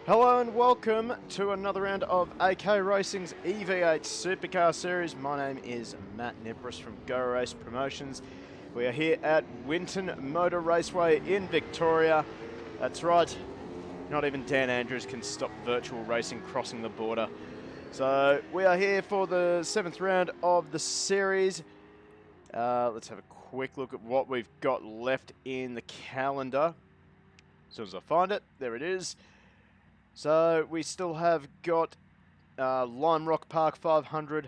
Hello and welcome to another round of AK Racing's EV8 Supercar Series. My name is Matt Nipris from Go Race Promotions. We are here at Winton Motor Raceway in Victoria. That's right, not even Dan Andrews can stop virtual racing crossing the border. So we are here for the 7th round of the series. Let's have a quick look at what we've got left in the calendar. As soon as I find it, there it is. So we still have got Lime Rock Park 500,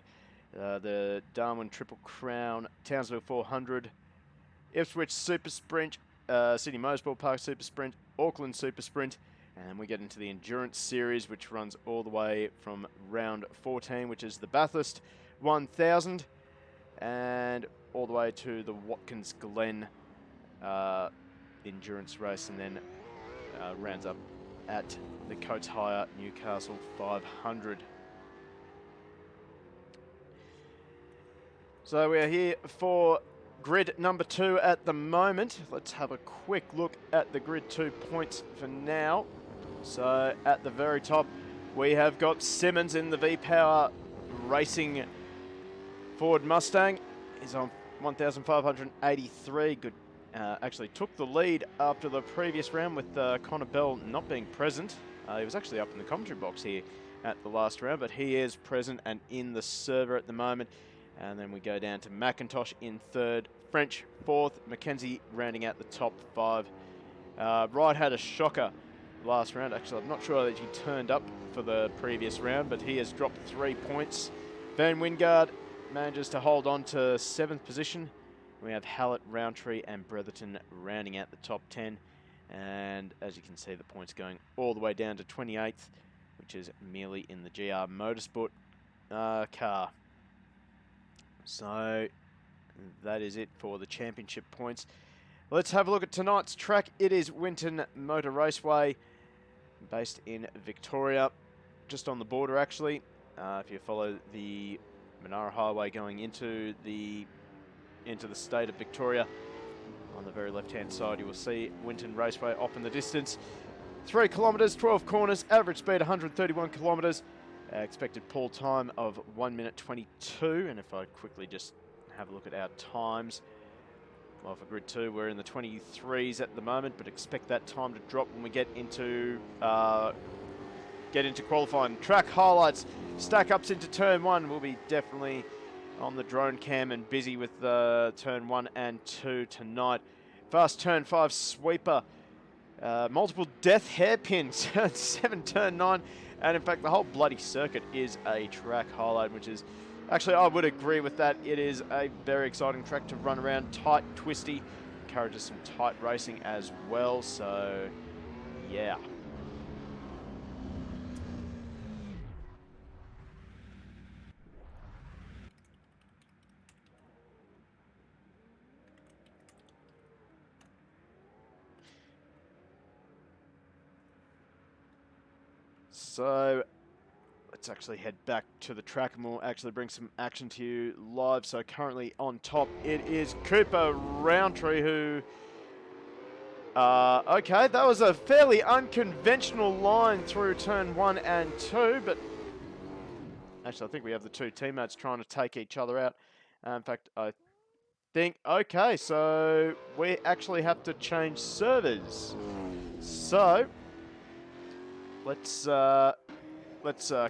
the Darwin Triple Crown, Townsville 400, Ipswich Super Sprint, Sydney Moseball Park Super Sprint, Auckland Super Sprint, and we get into the Endurance Series, which runs all the way from round 14, which is the Bathurst 1000, and all the way to the Watkins Glen Endurance Race, and then rounds up at the Coates Hire Newcastle 500. So we are here for grid number 2 at the moment. Let's have a quick look at the grid 2 points for now. So at the very top we have got Simmons in the V-Power Racing Ford Mustang. He's on 1,583. Good. Actually took the lead after the previous round with Connor Bell not being present. He was actually up in the commentary box here at the last round, but he is present and in the server at the moment. And then we go down to McIntosh in 3rd, French 4th, Mackenzie rounding out the top 5. Wright had a shocker last round. Actually, I'm not sure that he turned up for the previous round, but he has dropped 3 points. Van Wingard manages to hold on to 7th position. We have Hallett, Roundtree and Bretherton rounding out the top 10. And as you can see, the points going all the way down to 28th, which is merely in the GR Motorsport car. So that is it for the championship points. Let's have a look at tonight's track. It is Winton Motor Raceway, based in Victoria, just on the border actually. If you follow the Monara Highway going into the state of Victoria, on the very left hand side you will see Winton Raceway off in the distance. 3 kilometres, 12 corners, average speed 131 kilometres, expected pull time of 1 minute 22. And if I quickly just have a look at our times, well, for grid 2 we're in the 23s at the moment, but expect that time to drop when we get into qualifying. Track highlights, stack ups into turn 1. We'll be definitely on the drone cam and busy with turn 1 and 2 tonight. Fast turn 5 sweeper, multiple death hairpins, 7 turn 9, and in fact the whole bloody circuit is a track highlight, which is actually, I would agree with that. It is a very exciting track to run around, tight, twisty, encourages some tight racing as well, so yeah. So let's actually head back to the track and we'll actually bring some action to you live. So currently on top it is Cooper Roundtree, who okay, that was a fairly unconventional line through turn 1 and 2, but actually I think we have the 2 teammates trying to take each other out. In fact, I think, okay, so we actually have to change servers. So let's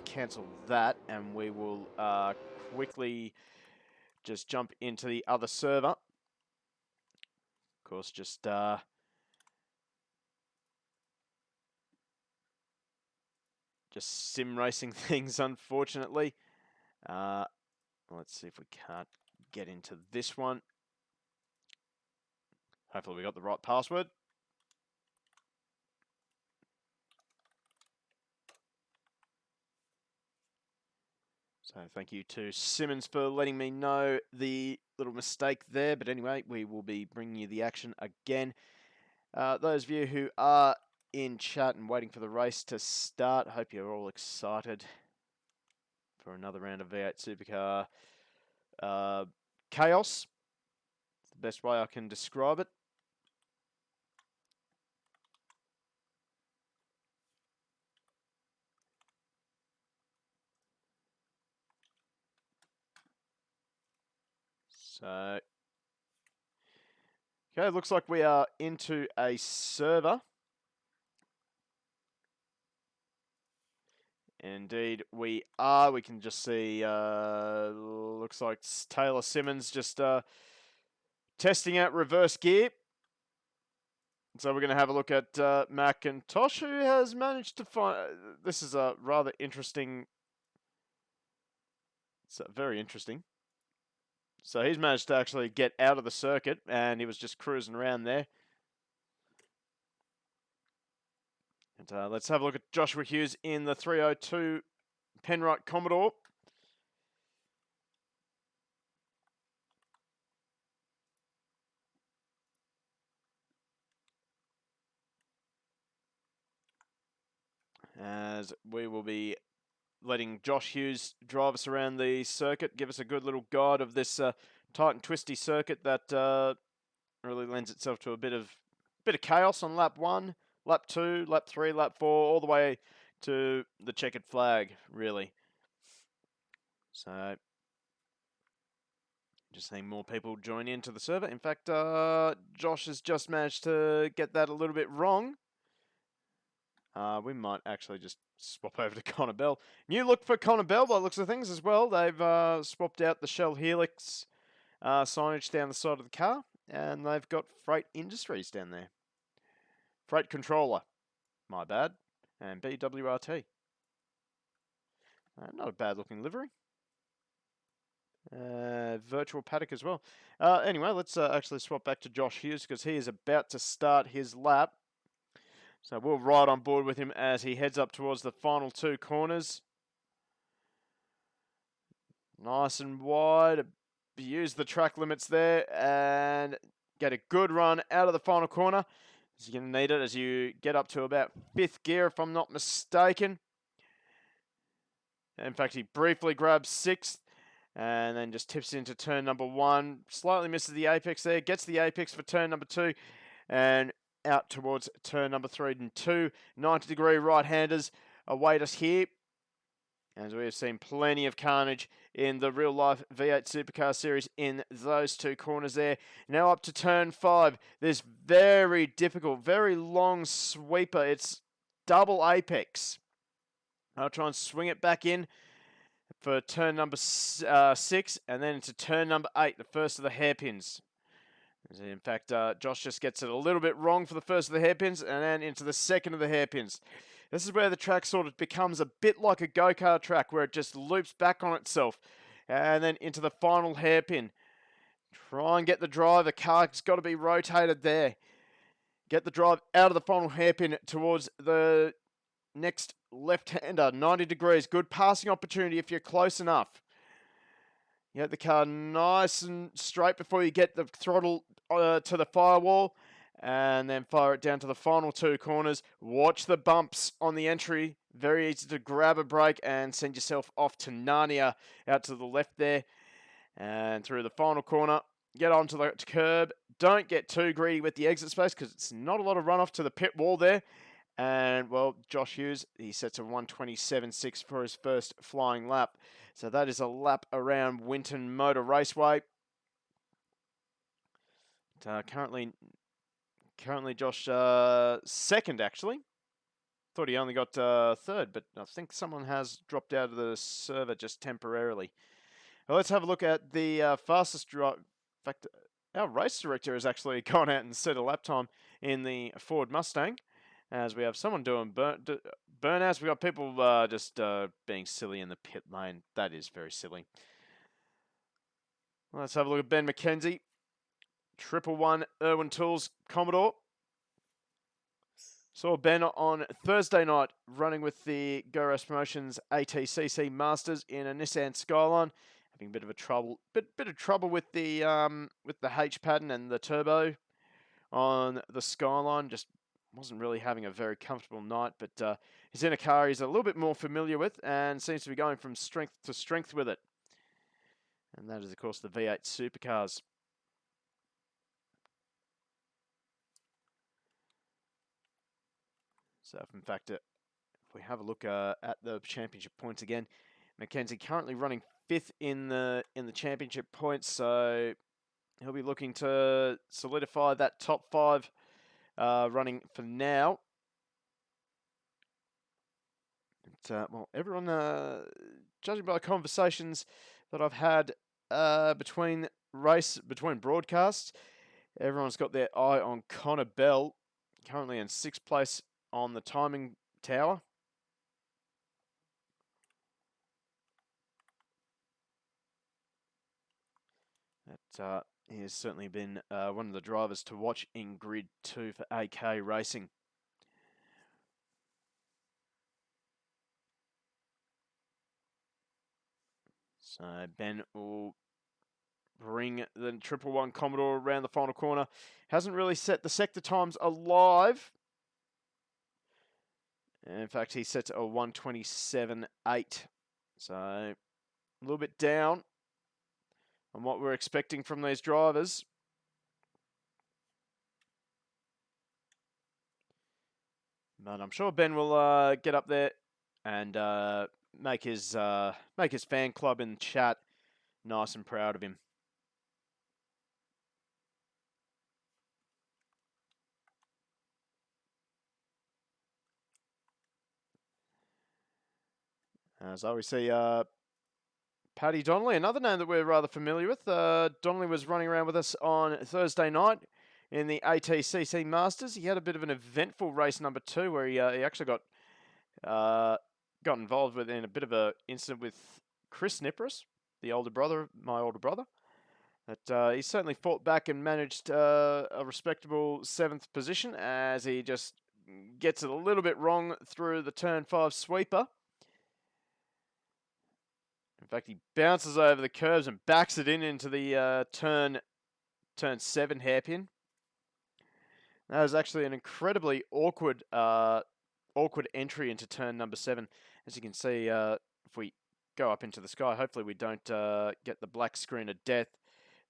cancel that, and we will quickly just jump into the other server. Of course, just sim racing things, unfortunately. Let's see if we can't get into this one. Hopefully we got the right password. So thank you to Simmons for letting me know the little mistake there. But anyway, we will be bringing you the action again. Those of you who are in chat and waiting for the race to start, I hope you're all excited for another round of V8 Supercar chaos. It's the best way I can describe it. So, okay, looks like we are into a server. Indeed, we are. We can just see, looks like Taylor Simmons just testing out reverse gear. So we're going to have a look at McIntosh, who has managed to find... this is a rather interesting... It's very interesting. So he's managed to actually get out of the circuit, and he was just cruising around there. And let's have a look at Joshua Hughes in the 302 Penrite Commodore. As we will be letting Josh Hughes drive us around the circuit, give us a good little guide of this tight and twisty circuit that really lends itself to a bit of chaos on lap 1, lap 2, lap 3, lap 4, all the way to the checkered flag, really. So, just seeing more people join into the server. In fact, Josh has just managed to get that a little bit wrong. We might actually just swap over to Connor Bell. New look for Connor Bell by the looks of things as well. They've swapped out the Shell Helix signage down the side of the car, and they've got Freight Industries down there. Freight Controller, my bad, and BWRT. Not a bad looking livery. Virtual paddock as well. Anyway, let's actually swap back to Josh Hughes because he is about to start his lap. So we'll ride on board with him as he heads up towards the final 2 corners. Nice and wide. Use the track limits there and get a good run out of the final corner. You're going to need it as you get up to about 5th gear, if I'm not mistaken. In fact, he briefly grabs 6th and then just tips into turn number 1. Slightly misses the apex there. Gets the apex for turn number 2 and out towards turn number 3 and 2. 90-degree right-handers await us here, as we have seen plenty of carnage in the real-life V8 Supercar Series in those 2 corners there. Now up to turn 5. This very difficult, very long sweeper. It's double apex. I'll try and swing it back in for turn number 6, and then into turn number 8, the first of the hairpins. In fact, Josh just gets it a little bit wrong for the first of the hairpins, and then into the second of the hairpins. This is where the track sort of becomes a bit like a go-kart track, where it just loops back on itself. And then into the final hairpin. Try and get the drive. The car's got to be rotated there. Get the drive out of the final hairpin towards the next left-hander. 90 degrees. Good passing opportunity if you're close enough. You get the car nice and straight before you get the throttle to the firewall, and then fire it down to the final 2 corners. Watch the bumps on the entry. Very easy to grab a brake and send yourself off to Narnia out to the left there. And through the final corner, get onto the curb. Don't get too greedy with the exit space because it's not a lot of runoff to the pit wall there. And, well, Josh Hughes, he sets a 1:27.6 for his first flying lap. So that is a lap around Winton Motor Raceway. Currently Josh second, actually. Thought he only got 3rd, but I think someone has dropped out of the server just temporarily. Well, let's have a look at the fastest drive. In fact, our race director has actually gone out and set a lap time in the Ford Mustang, as we have someone doing burnouts. We've got people just being silly in the pit lane. That is very silly. Let's have a look at Ben McKenzie. 111 Irwin Tools Commodore. Saw Ben on Thursday night running with the Go Race Promotions ATCC Masters in a Nissan Skyline, having a bit of trouble with the H pattern and the turbo on the Skyline. Just wasn't really having a very comfortable night, but he's in a car he's a little bit more familiar with and seems to be going from strength to strength with it. And that is, of course, the V8 Supercars. So, in fact, if we have a look at the championship points again, McKenzie currently running 5th in the championship points, so he'll be looking to solidify that top 5 running for now. But, well, everyone, judging by the conversations that I've had between broadcasts, everyone's got their eye on Connor Bell, currently in 6th place on the timing tower. That he has certainly been one of the drivers to watch in Grid 2 for AK Racing. So Ben will bring the 111 Commodore around the final corner. Hasn't really set the sector times alive. In fact, he sets a 1:27.8. So a little bit down on what we're expecting from these drivers. But I'm sure Ben will get up there and make his fan club in chat nice and proud of him. So we see Paddy Donnelly, another name that we're rather familiar with. Donnelly was running around with us on Thursday night in the ATCC Masters. He had a bit of an eventful race number 2 where he actually got involved in a bit of an incident with Chris Nipris, my older brother. But he certainly fought back and managed a respectable 7th position as he just gets it a little bit wrong through the turn 5 sweeper. In fact, he bounces over the curves and backs it into the turn 7 hairpin. That was actually an incredibly awkward entry into turn number 7. As you can see, if we go up into the sky, hopefully we don't get the black screen of death.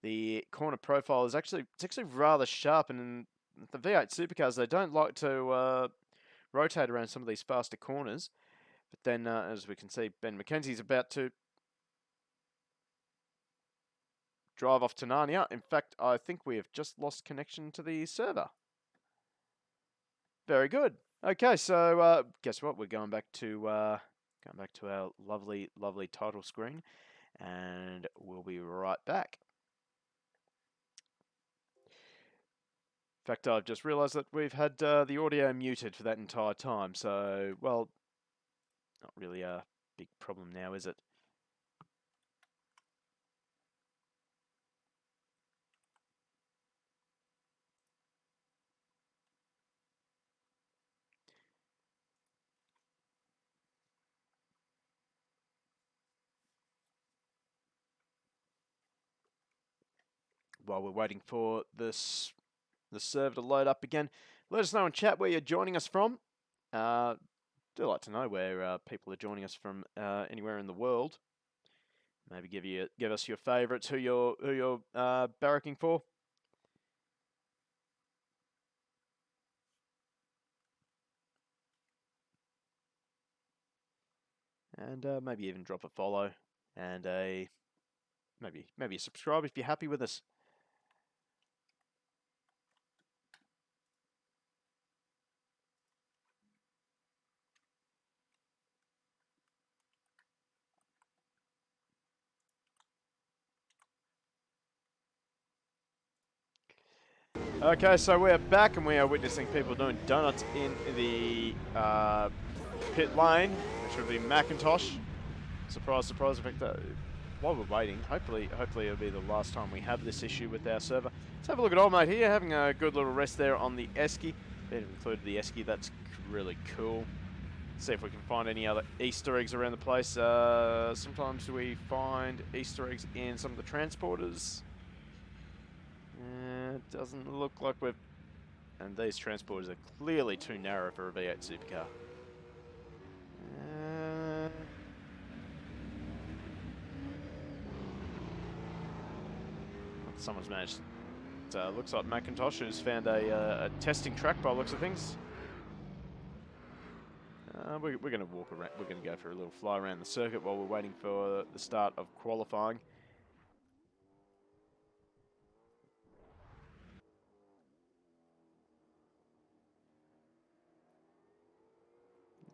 The corner profile is actually rather sharp, and in the V8 Supercars they don't like to rotate around some of these faster corners. But then, as we can see, Ben McKenzie's about to drive off to Narnia. In fact, I think we have just lost connection to the server. Very good. Okay, so guess what? We're going back to our lovely title screen, and we'll be right back. In fact, I've just realised that we've had the audio muted for that entire time. So, well, not really a big problem now, is it? While we're waiting for the server to load up again, let us know in chat where you're joining us from. Do like to know where people are joining us from anywhere in the world. Maybe give us your favourites, who you're barracking for. And maybe even drop a follow and maybe a subscribe if you're happy with us. Okay, so we're back and we are witnessing people doing donuts in the pit lane, which would be Macintosh. Surprise, surprise! In fact, while we're waiting, hopefully it'll be the last time we have this issue with our server. Let's have a look at old mate here, having a good little rest there on the esky. They've included the esky. That's really cool. Let's see if we can find any other Easter eggs around the place. Sometimes we find Easter eggs in some of the transporters. It doesn't look like we've... And these transporters are clearly too narrow for a V8 Supercar. Someone's managed... It looks like Macintosh has found a testing track by the looks of things. We're going to walk around. We're going to go for a little fly around the circuit while we're waiting for the start of qualifying.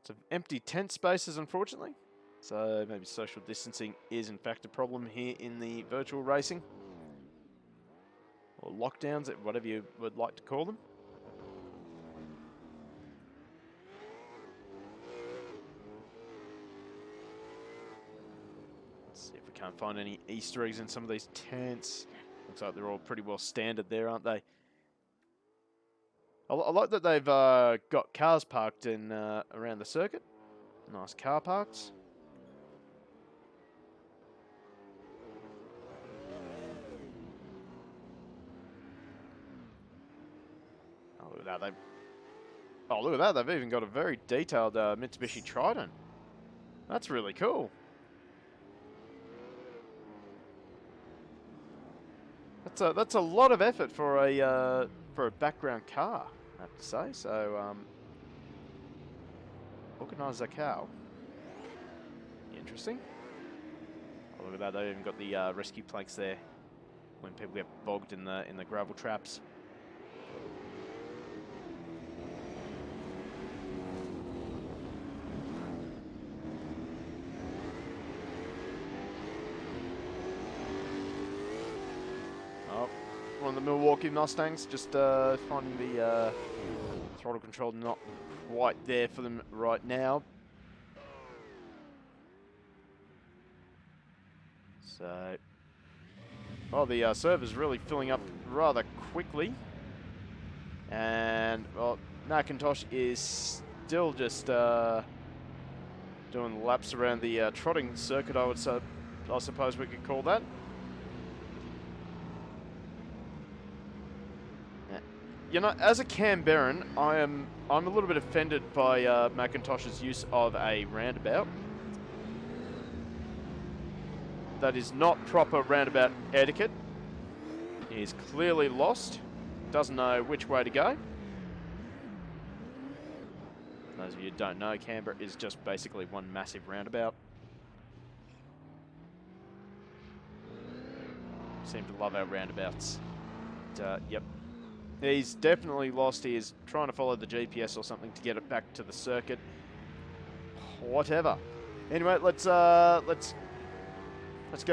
Some empty tent spaces, unfortunately. So maybe social distancing is in fact a problem here in the virtual racing. Or lockdowns, whatever you would like to call them. Let's see if we can't find any Easter eggs in some of these tents. Looks like they're all pretty well standard there, aren't they? I like that they've got cars parked in around the circuit. Nice car parks. Oh, look at that! Look at that! They've even got a very detailed Mitsubishi Triton. That's really cool. That's a lot of effort for a background car, I have to say. So, organise a cow. Interesting. Oh, look at that! They've even got the rescue planks there when people get bogged in the gravel traps. One of the Milwaukee Mustangs, just finding the throttle control not quite there for them right now. So, well, the server's really filling up rather quickly, and well, Macintosh is still just doing laps around the trotting circuit. I suppose we could call that. You know, as a Canberran, I'm a little bit offended by Macintosh's use of a roundabout. That is not proper roundabout etiquette. He's clearly lost. Doesn't know which way to go. Those of you who don't know, Canberra is just basically one massive roundabout. Seem to love our roundabouts. But, yep. He's definitely lost. He is trying to follow the GPS or something to get it back to the circuit. Whatever. Anyway, let's go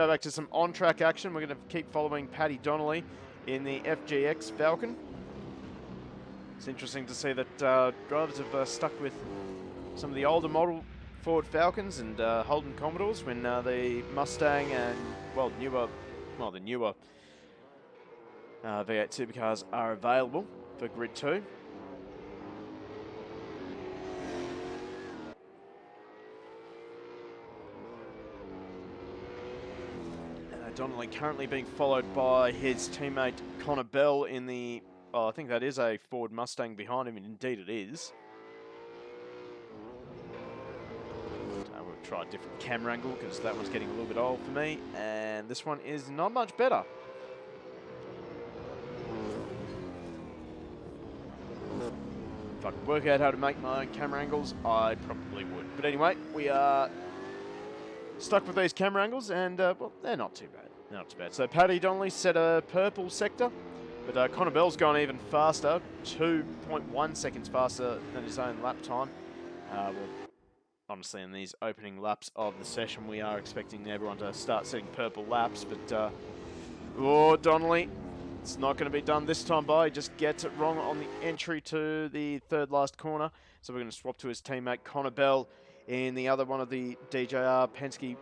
back to some on-track action. We're going to keep following Paddy Donnelly in the FGX Falcon. It's interesting to see that drivers have stuck with some of the older model Ford Falcons and Holden Commodores when the Mustang and the newer V8 Supercars are available for Grid 2. Donnelly currently being followed by his teammate Connor Bell in the, I think that is a Ford Mustang behind him, and indeed it is. We'll try a different camera angle because that one's getting a little bit old for me, and this one is not much better. If I could work out how to make my own camera angles, I probably would. But anyway, we are stuck with these camera angles, and, well, they're not too bad. They're not too bad. So Paddy Donnelly set a purple sector, but Connor Bell's gone even faster, 2.1 seconds faster than his own lap time. Well, honestly, in these opening laps of the session, we are expecting everyone to start setting purple laps, but, oh, Donnelly. It's not going to be done this time by. He just gets it wrong on the entry to the third last corner. So we're going to swap to his teammate Connor Bell in the other one of the DJR Penske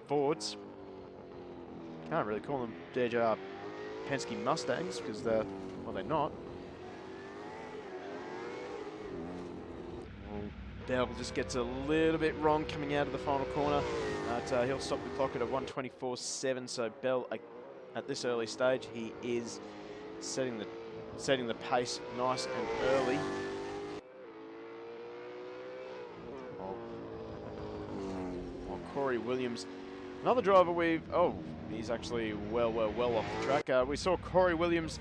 Fords. Can't really call them DJR Penske Mustangs because they're not. Well, Bell just gets a little bit wrong coming out of the final corner. But he'll stop the clock at a 1:24.7. So Bell, at this early stage, he is setting the pace nice and early. While Corey Williams, another driver he's actually well off the track. We saw Corey Williams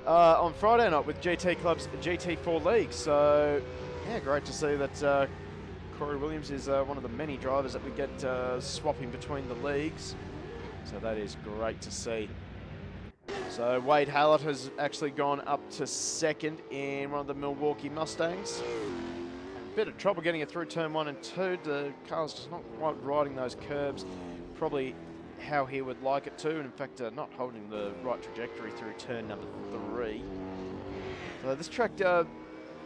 on Friday night with GT Club's GT4 League. So Yeah, great to see that Corey Williams is one of the many drivers that we get swapping between the leagues. So that is great to see. So Wade Hallett has actually gone up to second in one of the Milwaukee Mustangs. Bit of trouble getting it through turn 1 and 2. The car's just not quite riding those curbs probably how he would like it to, and in fact not holding the right trajectory through turn number 3. So this track,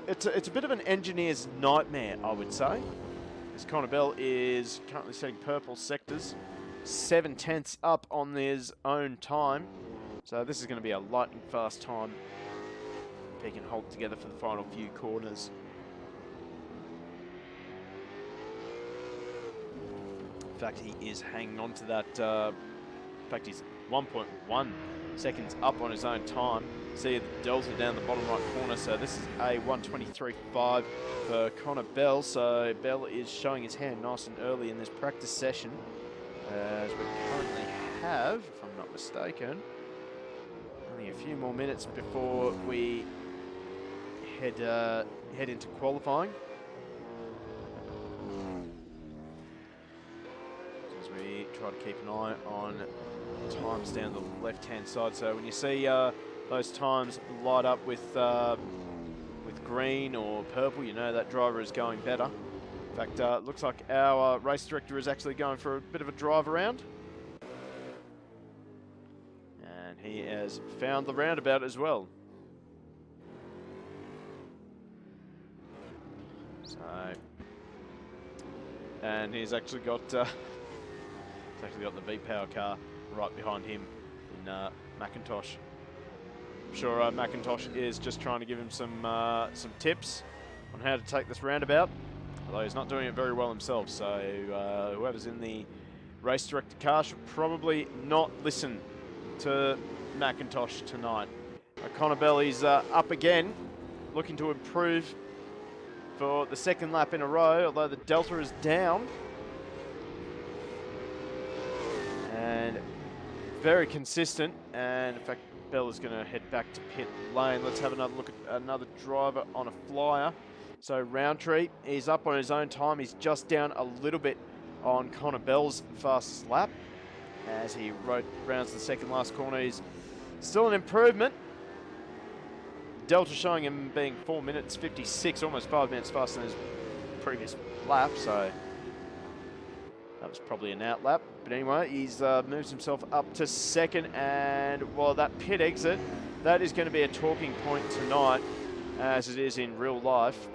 it's a bit of an engineer's nightmare, I would say. As Connor Bell is currently setting purple sectors, 7/10 up on his own time. So this is going to be a lightning fast time if he can hold together for the final few corners. In fact, he is hanging on to that. In fact, he's 1.1 seconds up on his own time. See the delta down the bottom right corner. So this is a 1:23.5 for Connor Bell. So Bell is showing his hand nice and early in this practice session, as we currently have, if I'm not mistaken, only a few more minutes before we head into qualifying. We try to keep an eye on times down the left-hand side. So when you see those times light up with green or purple, you know that driver is going better. In fact, it looks like our race director is actually going for a bit of a drive around. And he has found the roundabout as well. So, and he's actually got... He's actually got the V-Power car right behind him in Macintosh. I'm sure Macintosh is just trying to give him some tips on how to take this roundabout, although he's not doing it very well himself. So whoever's in the race director car should probably not listen to Macintosh tonight. Connor Bell is up again, looking to improve for the second lap in a row, although the delta is down. And very consistent, and in fact Bell is going to head back to pit lane. Let's have another look at another driver on a flyer. So Roundtree is up on his own time. He's just down a little bit on Connor Bell's fastest lap as he rounds the second last corner. He's still an improvement. Delta showing him being 4 minutes 56, almost 5 minutes faster than his previous lap, so that was probably an out lap. But anyway, he's moves himself up to second, and while that pit exit, that is going to be a talking point tonight, as it is in real life.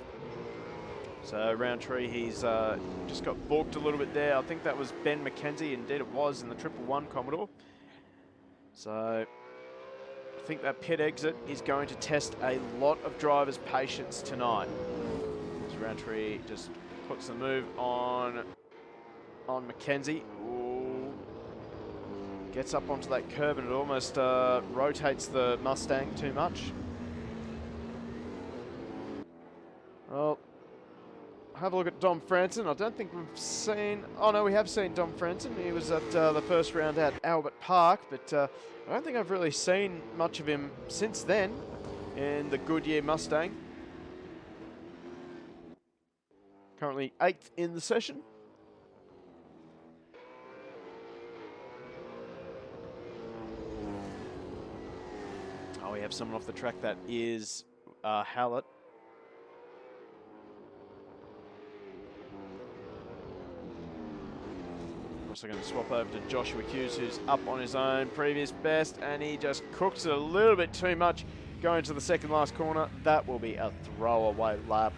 So Roundtree, he's just got balked a little bit there. I think that was Ben McKenzie, indeed it was, in the 111 Commodore. So I think that pit exit is going to test a lot of drivers' patience tonight. So Roundtree just puts the move on McKenzie. Ooh. Gets up onto that curb and it almost rotates the Mustang too much. Well, have a look at Dom Franson. I don't think we've seen... Oh no, we have seen Dom Franson. He was at the first round at Albert Park, but I don't think I've really seen much of him since then in the Goodyear Mustang. Currently 8th in the session. Oh, we have someone off the track. That is Hallett. Also going to swap over to Joshua Hughes, who's up on his own previous best, and he just cooks it a little bit too much going to the second last corner. That will be a throwaway lap.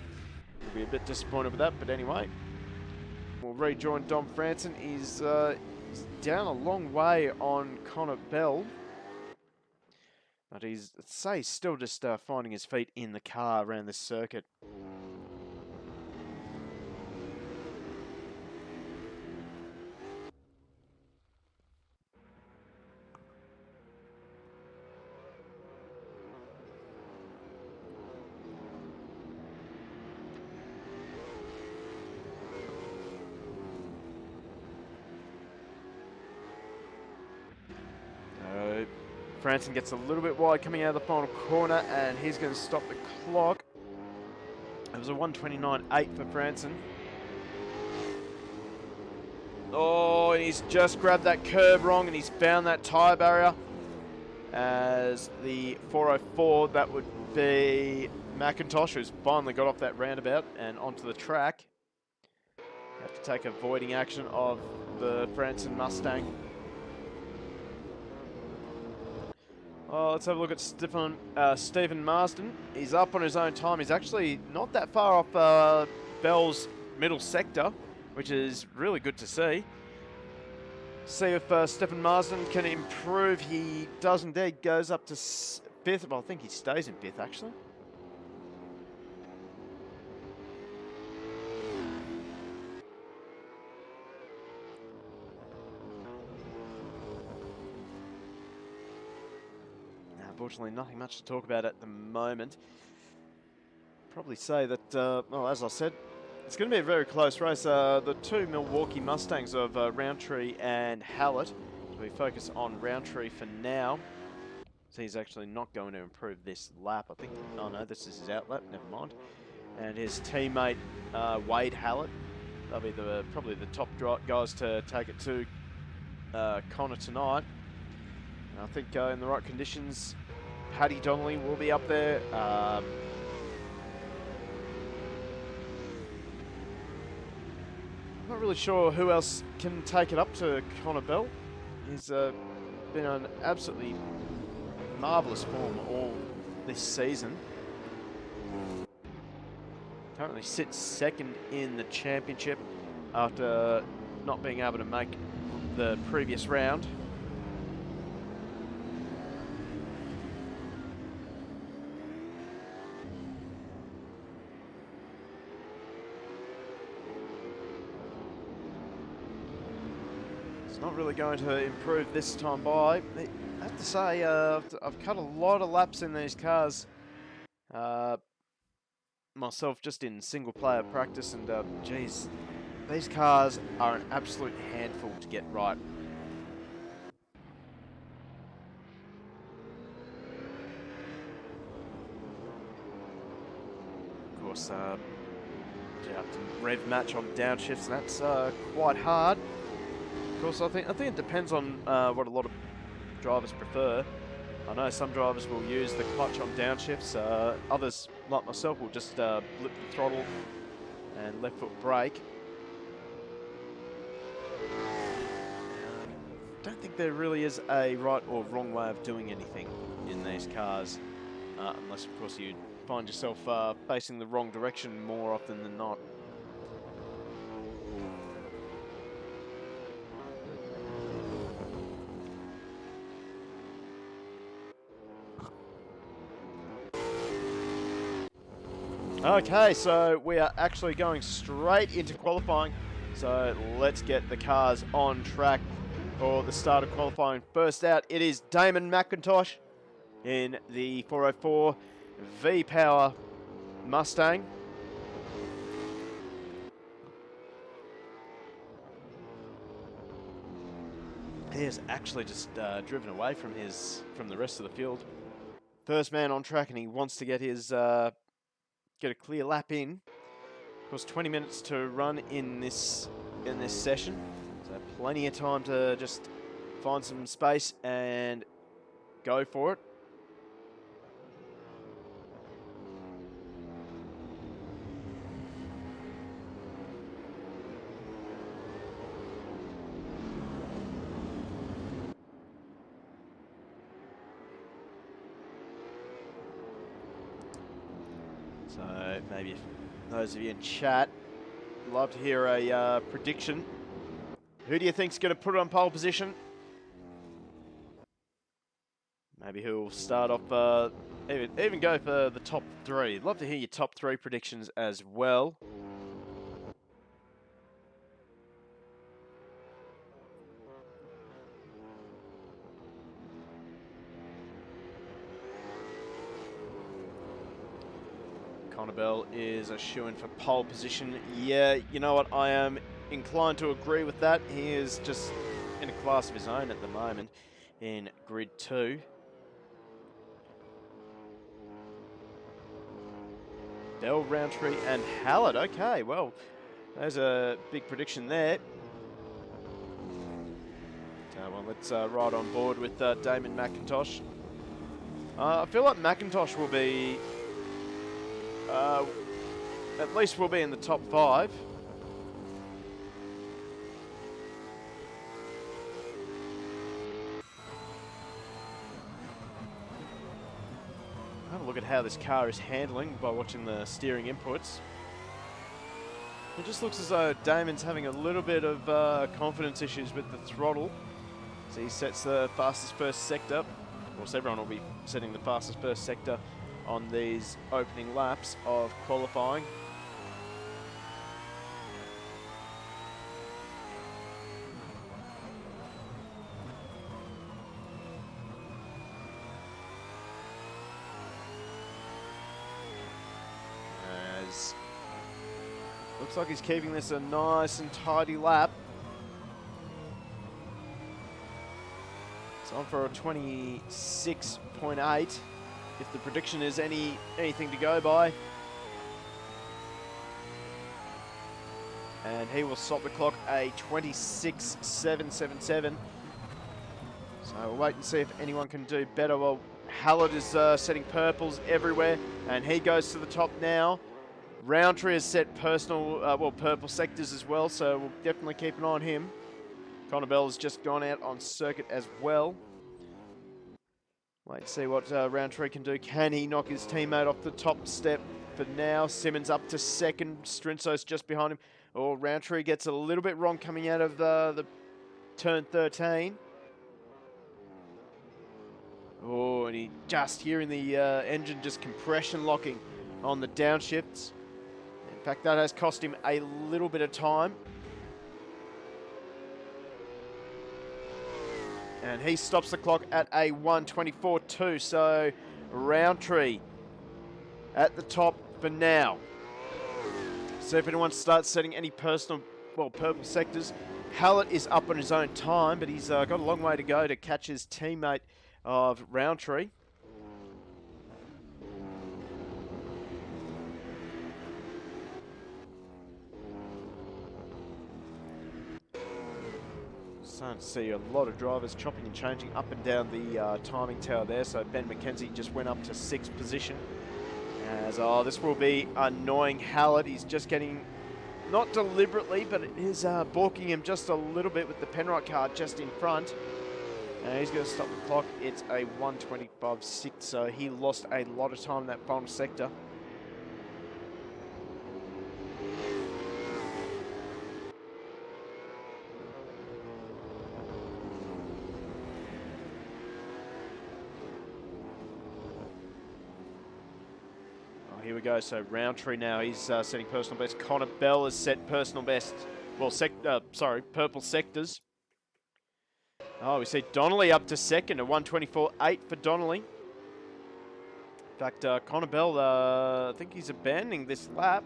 We'll be a bit disappointed with that, but anyway. We'll rejoin Dom Franson. He's down a long way on Connor Bell. But he's, let's say, still just finding his feet in the car around this circuit. Franson gets a little bit wide coming out of the final corner, and he's going to stop the clock. It was a 1:29.8 for Franson. Oh, and he's just grabbed that curb wrong and he's found that tyre barrier. As the 404, that would be McIntosh, who's finally got off that roundabout and onto the track. You have to take avoiding action of the Franson Mustang. Oh, let's have a look at Stephen Marsden. He's up on his own time. He's actually not that far off Bell's middle sector, which is really good to see. See if Stephen Marsden can improve. He does indeed. Goes up to 5th. Well, I think he stays in 5th, actually. Unfortunately, nothing much to talk about at the moment. Probably say that, well, as I said, it's going to be a very close race. The two Milwaukee Mustangs of Roundtree and Hallett. So we focus on Roundtree for now. So he's actually not going to improve this lap, I think. Oh no, this is his out lap, never mind. And his teammate, Wade Hallett. They'll be probably the top guys to take it to Connor tonight. And I think in the right conditions, Paddy Donnelly will be up there. Not really sure who else can take it up to Connor Bell. He's been on absolutely marvellous form all this season. Currently sits second in the championship after not being able to make the previous round. Not really going to improve this time by. I have to say, I've cut a lot of laps in these cars myself, just in single player practice, and geez, these cars are an absolute handful to get right. Of course, you have to rev match on downshifts, and that's quite hard. Of course, I think it depends on what a lot of drivers prefer. I know some drivers will use the clutch on downshifts. Others, like myself, will just blip the throttle and left foot brake. Don't think there really is a right or wrong way of doing anything in these cars, unless, of course, you find yourself facing the wrong direction more often than not. Okay, so we are actually going straight into qualifying. So let's get the cars on track for the start of qualifying. First out, it is Damon McIntosh in the 404 V-Power Mustang. He has actually just driven away from the rest of the field. First man on track, and he wants to get his get a clear lap in. Of course, 20 minutes to run in this session, so plenty of time to just find some space and go for it. So maybe if those of you in chat love to hear a prediction. Who do you think's going to put it on pole position? Maybe who'll start off, even go for the top three. Love to hear your top three predictions as well. Connor Bell is a shoo-in for pole position. Yeah, you know what? I am inclined to agree with that. He is just in a class of his own at the moment in Grid 2. Bell, Roundtree, and Hallett. Okay, well, there's a big prediction there. Well, let's ride on board with Damon McIntosh. I feel like McIntosh will be, at least will be in the top 5. Have a look at how this car is handling by watching the steering inputs. It just looks as though Damon's having a little bit of confidence issues with the throttle. So he sets the fastest first sector. Of course, everyone will be setting the fastest first sector on these opening laps of qualifying. Looks like he's keeping this a nice and tidy lap. It's on for a 26.8, if the prediction is anything to go by. And he will stop the clock a 26.777. So we'll wait and see if anyone can do better. Well, Hallett is setting purples everywhere, and he goes to the top now. Roundtree has set purple sectors as well, so we'll definitely keep an eye on him. Connor Bell has just gone out on circuit as well. Wait and see what Roundtree can do. Can he knock his teammate off the top step for now? Simmons up to second. Strinso's just behind him. Oh, Roundtree gets a little bit wrong coming out of the turn 13. Oh, and he just hearing the engine just compression locking on the downshifts. In fact, that has cost him a little bit of time. And he stops the clock at a 1:24.2. So Roundtree at the top for now. So if anyone starts setting any purple sectors, Hallett is up on his own time, but he's got a long way to go to catch his teammate of Roundtree. Starting to see a lot of drivers chopping and changing up and down the timing tower there. So Ben McKenzie just went up to 6th position. As this will be annoying Hallett. He's just getting, not deliberately, but it is balking him just a little bit with the Penrite car just in front. And he's going to stop the clock. It's a 1:25.6, so he lost a lot of time in that final sector. Here we go, so Roundtree now, he's setting personal best. Connor Bell has set personal best, purple sectors. Oh, we see Donnelly up to second, a 1:24.8 for Donnelly. In fact, Connor Bell, I think he's abandoning this lap.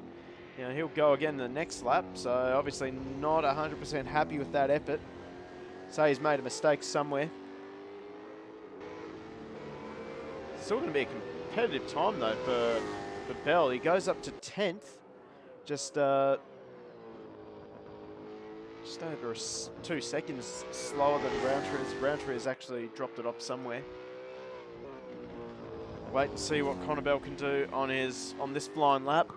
You know, he'll go again the next lap, so obviously not 100% happy with that effort. So he's made a mistake somewhere. Still going to be a competitive time though for Bell. He goes up to 10th, just over 2 seconds slower than Roundtree. Roundtree has actually dropped it off somewhere. Wait and see what Connor Bell can do on this blind lap.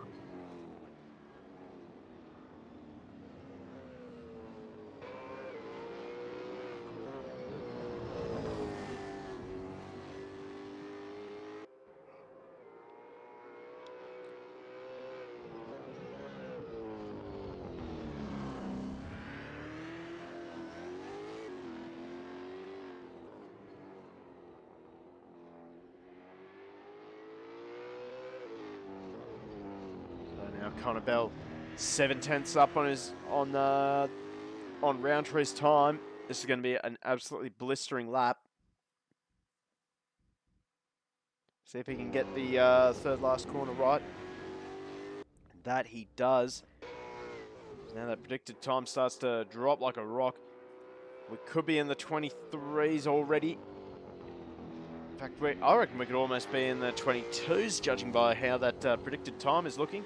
Connor Bell 7/10 up on Roundtree's time. This is going to be an absolutely blistering lap. See if he can get the third last corner right. That he does. Now that predicted time starts to drop like a rock. We could be in the 23s already. In fact, I reckon we could almost be in the 22s, judging by how that predicted time is looking.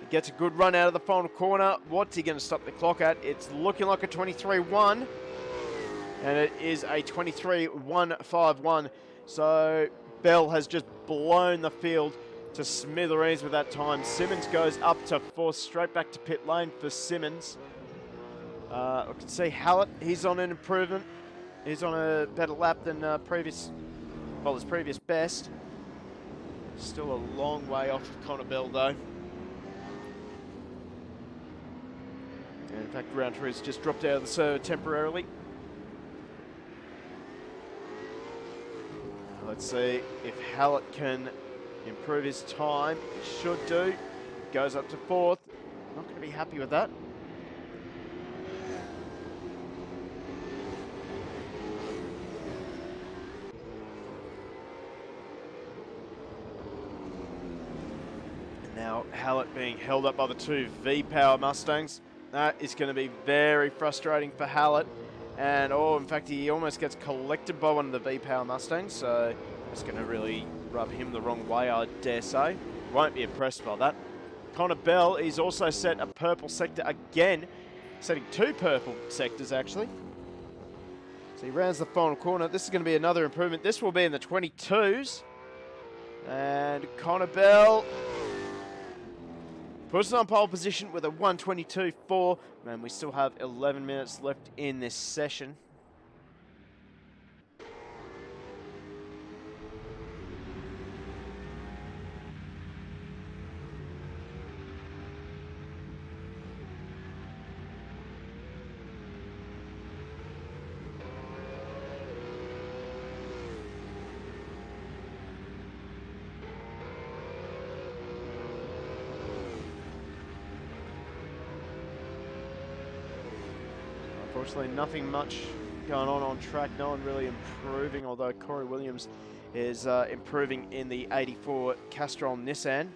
He gets a good run out of the final corner. What's he going to stop the clock at? It's looking like a 23.1. And it is a 23.151. So Bell has just blown the field to smithereens with that time. Simmons goes up to 4th, straight back to pit lane for Simmons. I can see Hallett, he's on an improvement. He's on a better lap than his previous best. Still a long way off of Connor Bell though. And in fact, Roundtree's just dropped out of the server temporarily. Let's see if Hallett can improve his time. He should do. Goes up to 4th. Not going to be happy with that. And now Hallett being held up by the 2 V-Power Mustangs. That is going to be very frustrating for Hallett. And, in fact, he almost gets collected by one of the V-Power Mustangs, so it's going to really rub him the wrong way, I dare say. Won't be impressed by that. Connor Bell, he's also set a purple sector again, setting 2 purple sectors, actually. So he rounds the final corner. This is going to be another improvement. This will be in the 22s. And Connor Bell puts it on pole position with a 1:22.4. Man, we still have 11 minutes left in this session. Unfortunately, nothing much going on track. No one really improving, although Corey Williams is improving in the 84 Castrol Nissan.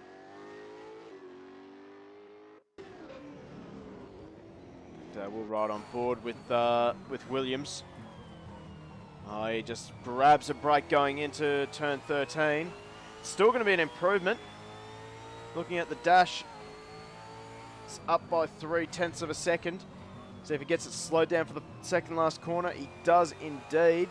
We'll ride on board with Williams. He just grabs a brake going into turn 13. Still going to be an improvement. Looking at the dash, it's up by 0.3 of a second. So if he gets it slowed down for the second last corner, he does indeed.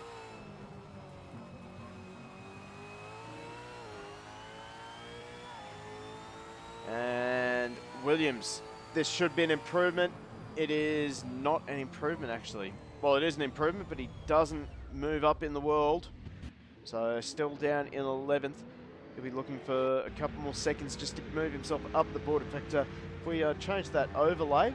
And Williams, this should be an improvement. It is not an improvement, actually. Well, it is an improvement, but he doesn't move up in the world. So still down in 11th. He'll be looking for a couple more seconds just to move himself up the board. In fact, if we change that overlay,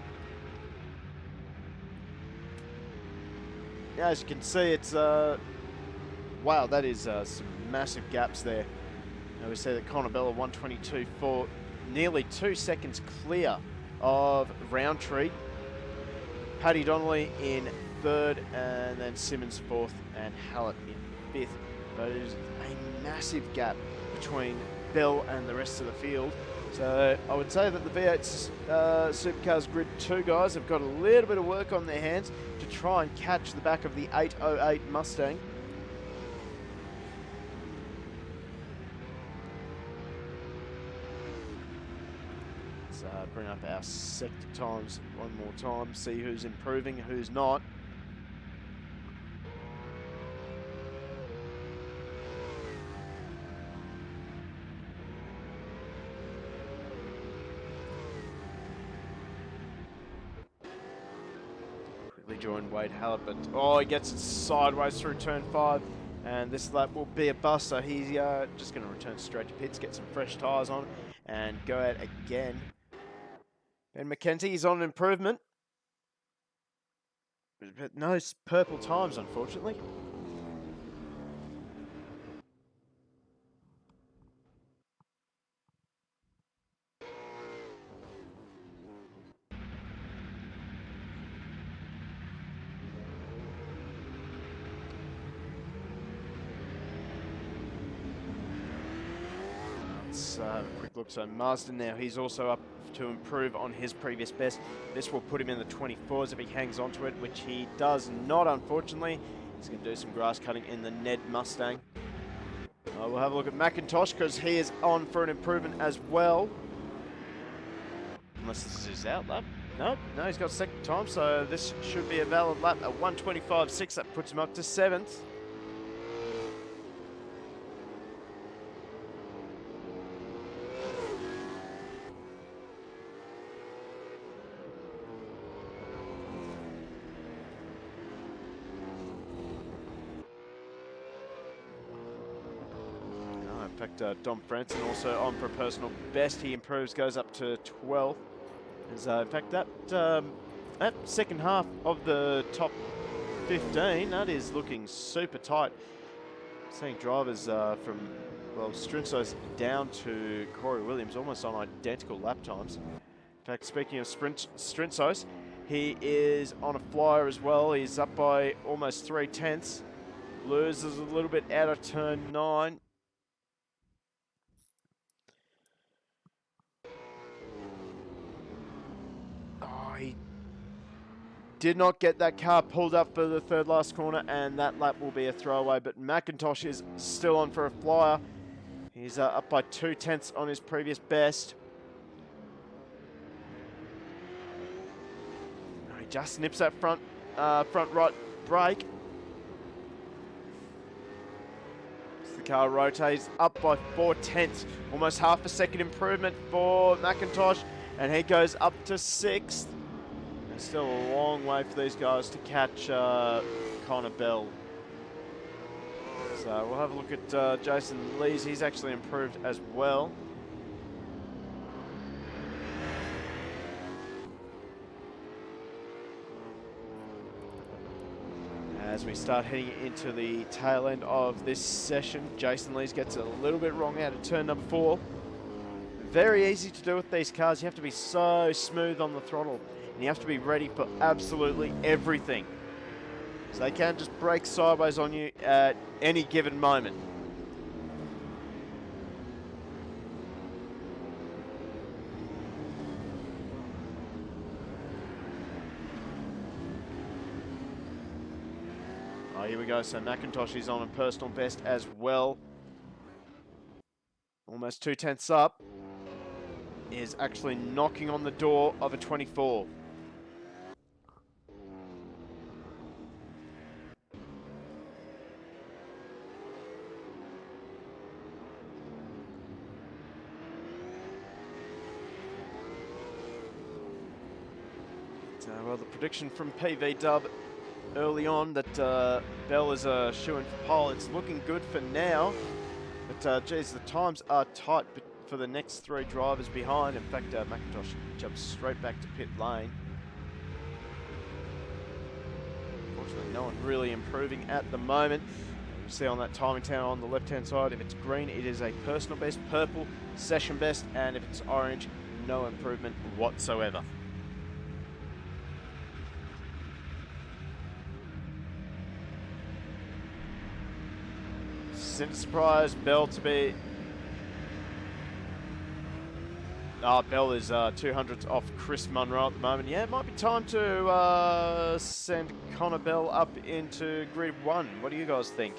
as you can see, it's wow, that is some massive gaps there. Now we see that Connor Bell 1:22.4, nearly 2 seconds clear of Roundtree. Paddy Donnelly in 3rd, and then Simmons 4th, and Hallett in 5th. But it is a massive gap between Bell and the rest of the field. So I would say that the V8 Supercars Grid 2 guys have got a little bit of work on their hands to try and catch the back of the 808 Mustang. Let's bring up our sector times one more time, see who's improving, who's not. Join Wade Hallett, but he gets it sideways through turn 5, and this lap will be a bust, so he's just going to return straight to pits, get some fresh tyres on, and go out again. Ben McKenzie is on an improvement, but no purple times, unfortunately. Let's have a quick look. So Marsden now, he's also up to improve on his previous best. This will put him in the 24s if he hangs on to it, which he does not, unfortunately. He's going to do some grass cutting in the Ned Mustang. We'll have a look at McIntosh because he is on for an improvement as well. Unless this is his out lap. No, he's got second time, so this should be a valid lap at 1:25.6. That puts him up to 7th. In fact, Dom Franson also on for a personal best. He improves, goes up to 12th. In fact, that second half of the top 15, that is looking super tight. Seeing drivers from, well, Strinsos down to Corey Williams, almost on identical lap times. In fact, speaking of Strinsos, he is on a flyer as well. He's up by almost 3/10. Loses a little bit out of turn 9. He did not get that car pulled up for the third last corner, and that lap will be a throwaway. But McIntosh is still on for a flyer. He's up by 2/10 on his previous best. He just nips that front right brake. As the car rotates, up by 4/10, almost half a second improvement for McIntosh, and he goes up to 6th. There's still a long way for these guys to catch Connor Bell. So we'll have a look at Jason Lees. He's actually improved as well. As we start heading into the tail end of this session, Jason Lees gets a little bit wrong out of turn number 4. Very easy to do with these cars. You have to be so smooth on the throttle. And you have to be ready for absolutely everything. So they can't just brake sideways on you at any given moment. Oh, here we go. So McIntosh is on a personal best as well. Almost 2/10 up. Is actually knocking on the door of a 24. Well, the prediction from PV Dub early on that Bell is a shoo-in for pole. It's looking good for now, but geez, the times are tight for the next 3 drivers behind. In fact, McIntosh jumps straight back to pit lane. Unfortunately, no one really improving at the moment. You see on that timing tower on the left-hand side, if it's green, it is a personal best, purple, session best, and if it's orange, no improvement whatsoever. Since surprise, Bell to be... Bell is 200s off Chris Munro at the moment. Yeah, it might be time to send Connor Bell up into grid 1. What do you guys think?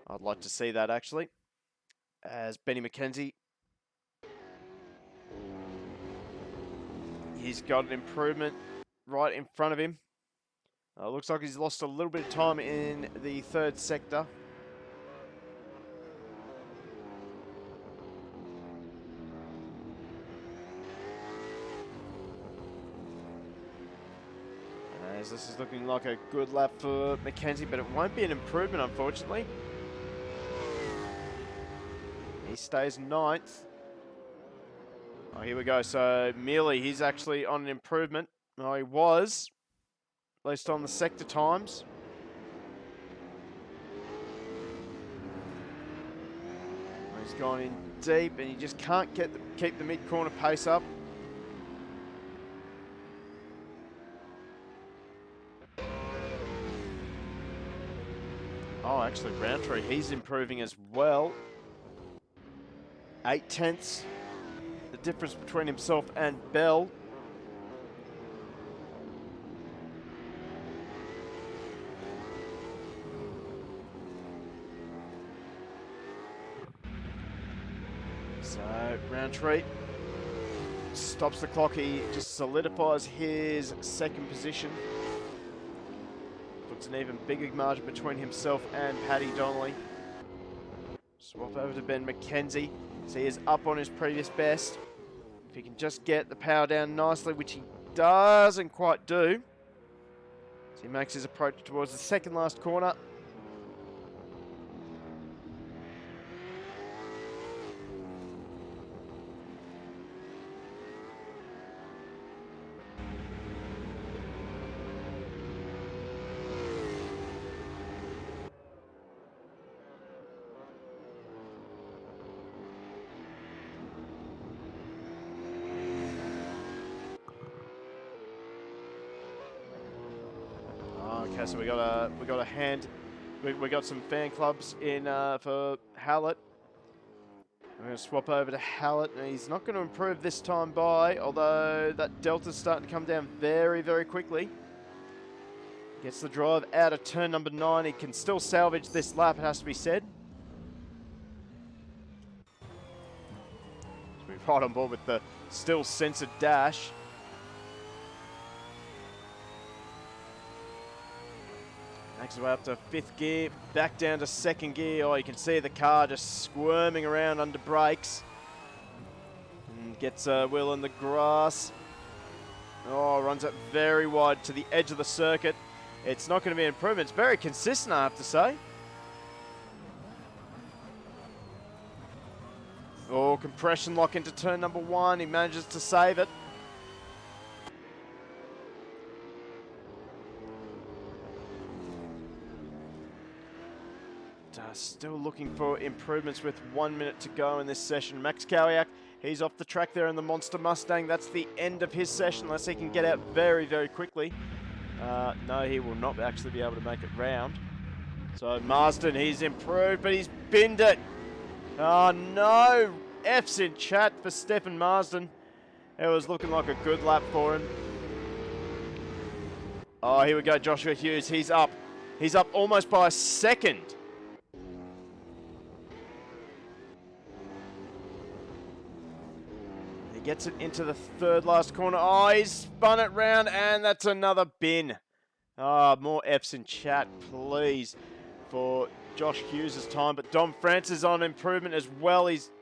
I'd like to see that, actually. As Benny McKenzie, he's got an improvement right in front of him. Looks like he's lost a little bit of time in the 3rd sector. As this is looking like a good lap for McKenzie, but it won't be an improvement, unfortunately. He stays 9th. Oh, here we go. So Mealy, he's actually on an improvement. Oh, he was. At least on the sector times. He's gone in deep and he just can't keep the mid-corner pace up. Oh, actually, Roundtree, he's improving as well. 8/10. The difference between himself and Bell. Roundtree stops the clock. He just solidifies his second position. Puts an even bigger margin between himself and Paddy Donnelly. Swap over to Ben McKenzie. So he is up on his previous best. If he can just get the power down nicely, which he doesn't quite do. So he makes his approach towards the second last corner. Okay, so we got a hand. We got some fan clubs in for Hallett. We're going to swap over to Hallett, and he's not going to improve this time by, although that delta's starting to come down very, very quickly. Gets the drive out of turn number 9. He can still salvage this lap, it has to be said. So we're right on board with the still censored dash. Makes his way up to 5th gear, back down to 2nd gear. Oh, you can see the car just squirming around under brakes. And gets a wheel in the grass. Oh, runs it very wide to the edge of the circuit. It's not going to be an improvement. It's very consistent, I have to say. Oh, compression lock into turn number 1. He manages to save it. Still looking for improvements with 1 minute to go in this session. Max Kowiak, he's off the track there in the Monster Mustang. That's the end of his session, unless he can get out very, very quickly. No, he will not actually be able to make it round. So Marsden, he's improved, but he's binned it. Oh no, F's in chat for Stefan Marsden. It was looking like a good lap for him. Oh, here we go, Joshua Hughes, he's up. He's up almost by a second. Gets it into the third last corner. Oh, he's spun it round, and that's another bin. Oh, more F's in chat, please, for Josh Hughes' time. But Dom Francis is on improvement as well. He's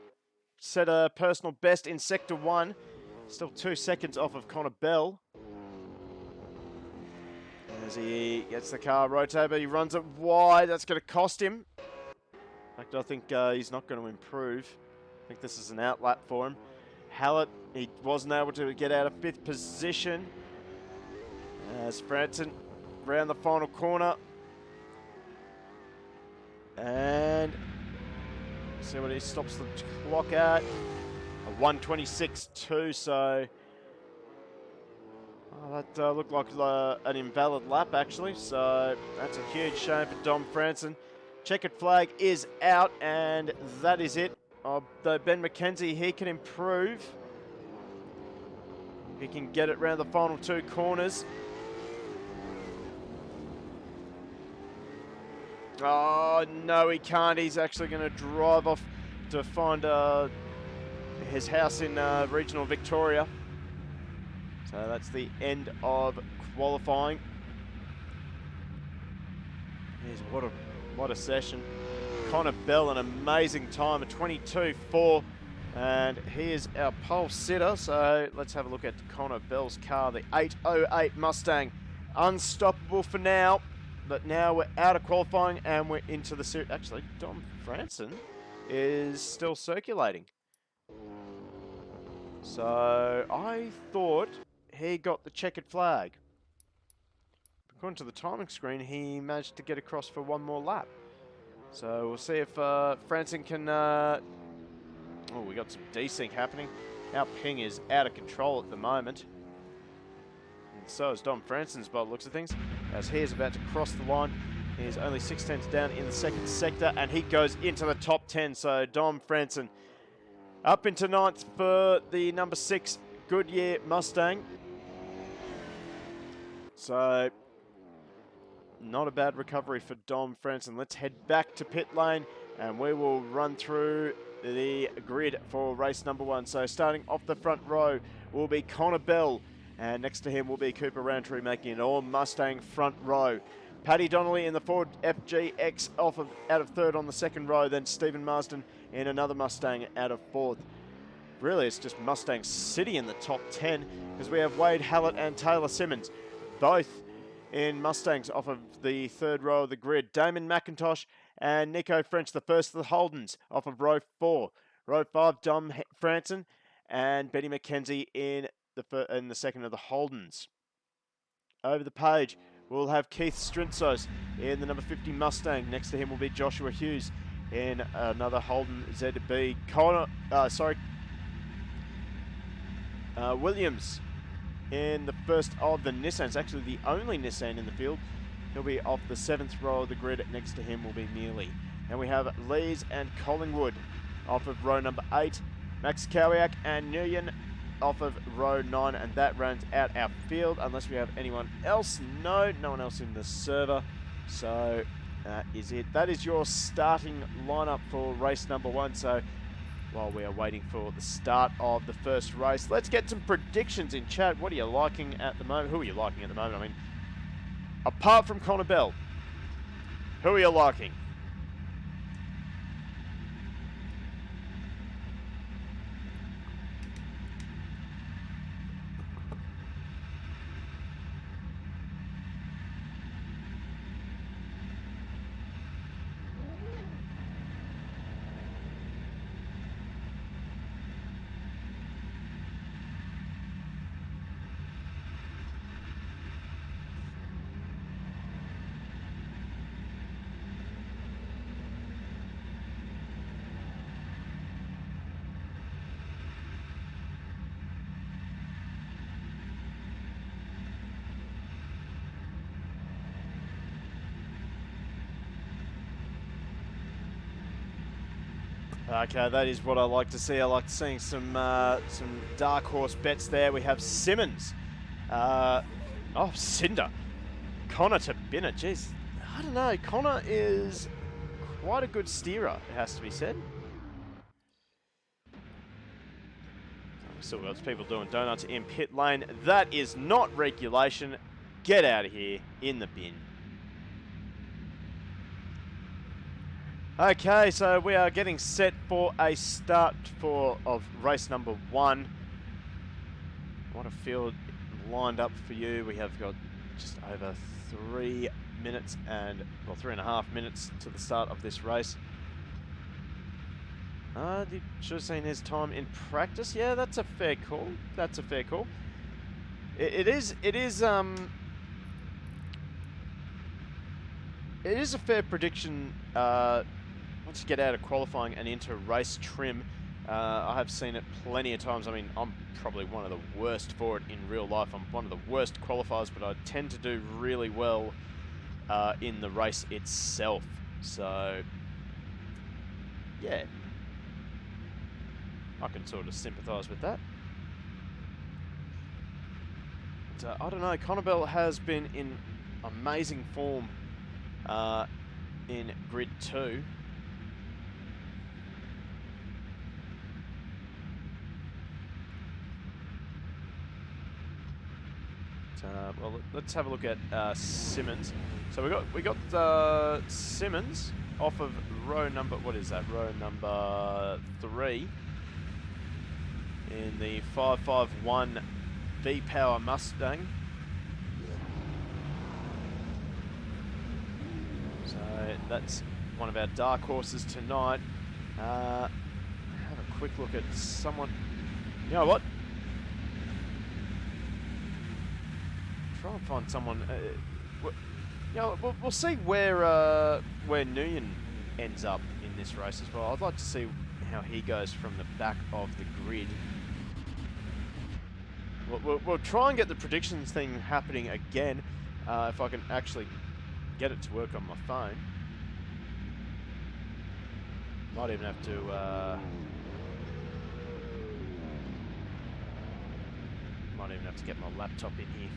set a personal best in Sector 1. Still 2 seconds off of Connor Bell. As he gets the car rotated, but he runs it wide. That's going to cost him. In fact, I think he's not going to improve. I think this is an outlap for him. Hallett, he wasn't able to get out of 5th position. As Franson round the final corner. And see what he stops the clock at. A 1:26.2, so that looked like an invalid lap actually. So that's a huge shame for Dom Franson. Checkered flag is out, and that is it. Though Ben McKenzie, he can improve. He can get it around the final 2 corners. Oh, no, he can't. He's actually going to drive off to find his house in regional Victoria. So that's the end of qualifying. Jeez, what a session. Connor Bell, an amazing time, a 22.4, and he is our pole sitter. So let's have a look at Connor Bell's car, the 808 Mustang. Unstoppable for now, but now we're out of qualifying and we're into the series. Actually, Dom Franson is still circulating. So I thought he got the checkered flag. According to the timing screen, he managed to get across for 1 more lap. So we'll see if Franson can... oh, we got some desync happening. Our ping is out of control at the moment. And so is Dom Franson's by the looks of things. As he is about to cross the line. He is only 6 tenths down in the 2nd sector, and he goes into the top 10. So Dom Franson up into 9th for the number 6 Goodyear Mustang. So not a bad recovery for Dom Franson. Let's head back to pit lane and we will run through the grid for race number 1. So starting off the front row will be Connor Bell, and next to him will be Cooper Roundtree making an all Mustang front row. Paddy Donnelly in the Ford FGX out of third on the second row, then Stephen Marsden in another Mustang out of fourth. Really, it's just Mustang City in the top 10, because we have Wade Hallett and Taylor Simmons, both in Mustangs off of the third row of the grid. Damon McIntosh and Nico French, the first of the Holdens, off of row 4. Row 5, Dom Franson and Betty McKenzie in the second of the Holdens. Over the page, we'll have Keith Strintzos in the number 50 Mustang. Next to him will be Joshua Hughes in another Holden ZB. Williams in the first of the Nissans, actually the only Nissan in the field. He'll be off the 7th row of the grid. Next to him will be Neely. And we have Lees and Collingwood off of row number 8. Max Kowiak and Nguyen off of row 9, and that rounds out our field, unless we have anyone else. No one else in the server. So that is it. That is your starting lineup for race number 1. So while we are waiting for the start of the first race, let's get some predictions in chat. What are you liking at the moment? Who are you liking at the moment? I mean, apart from Connor Bell, who are you liking? Okay, that is what I like to see. I like seeing some dark horse bets there. We have Simmons. Cinder. Connor to Binner. Jeez, I don't know. Connor is quite a good steerer, it has to be said. Still got people doing donuts in pit lane. That is not regulation. Get out of here in the bin. Okay, so we are getting set for a start of race number 1. What a field lined up for you. We have got just over 3 minutes well, 3.5 minutes to the start of this race. You should have seen his time in practice. Yeah, that's a fair call. That's a fair call. It is a fair prediction. Once you get out of qualifying and into race trim, I have seen it plenty of times. I mean, I'm probably one of the worst for it in real life. I'm one of the worst qualifiers, but I tend to do really well in the race itself. So, yeah, I can sort of sympathise with that. But, I don't know, Connor Bell has been in amazing form in Grid 2. Well, let's have a look at Simmons. So we got Simmons off of row number, what is that? Row number 3 in the 551 V-Power Mustang. So that's one of our dark horses tonight. Have a quick look at someone. You know what? Try and find someone. We'll see where Nguyen ends up in this race as well. I'd like to see how he goes from the back of the grid. We'll try and get the predictions thing happening again, if I can actually get it to work on my phone. Might even have to. Might even have to get my laptop in here.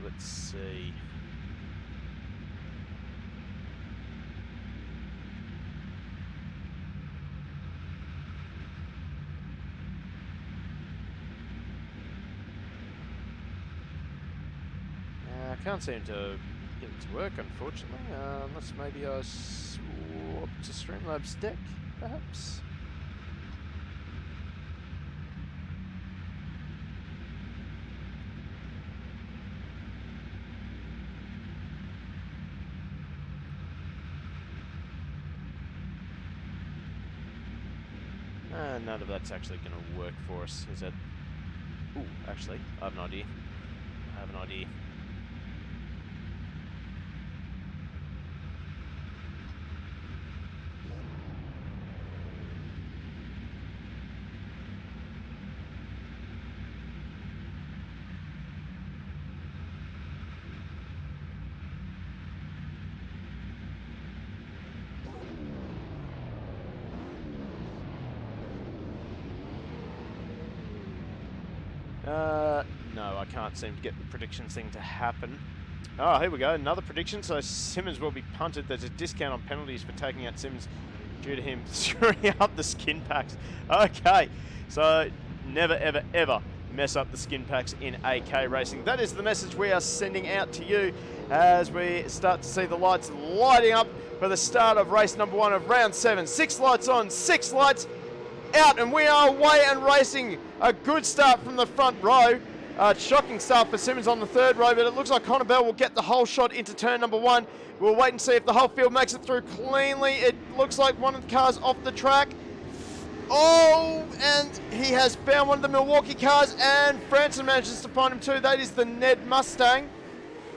Let's see. Can't seem to get it to work, unfortunately, unless maybe I swap to Streamlabs deck, perhaps. None of that's actually going to work for us. Is that... Ooh, actually, I have an idea. I have an idea. No, I can't seem to get the predictions thing to happen. Oh, here we go, another prediction. So Simmons will be punted. There's a discount on penalties for taking out Simmons due to him screwing up the skin packs. Okay, so never, ever, ever mess up the skin packs in AK Racing. That is the message we are sending out to you as we start to see the lights lighting up for the start of race number 1 of round 7. 6 lights on, 6 lights out, and we are away and racing. A good start from the front row. Shocking start for Simmons on the 3rd row, but it looks like Connor Bell will get the whole shot into turn number 1. We'll wait and see if the whole field makes it through cleanly. It looks like one of the cars off the track. Oh, and he has found one of the Milwaukee cars, and Franson manages to find him too. That is the Ned Mustang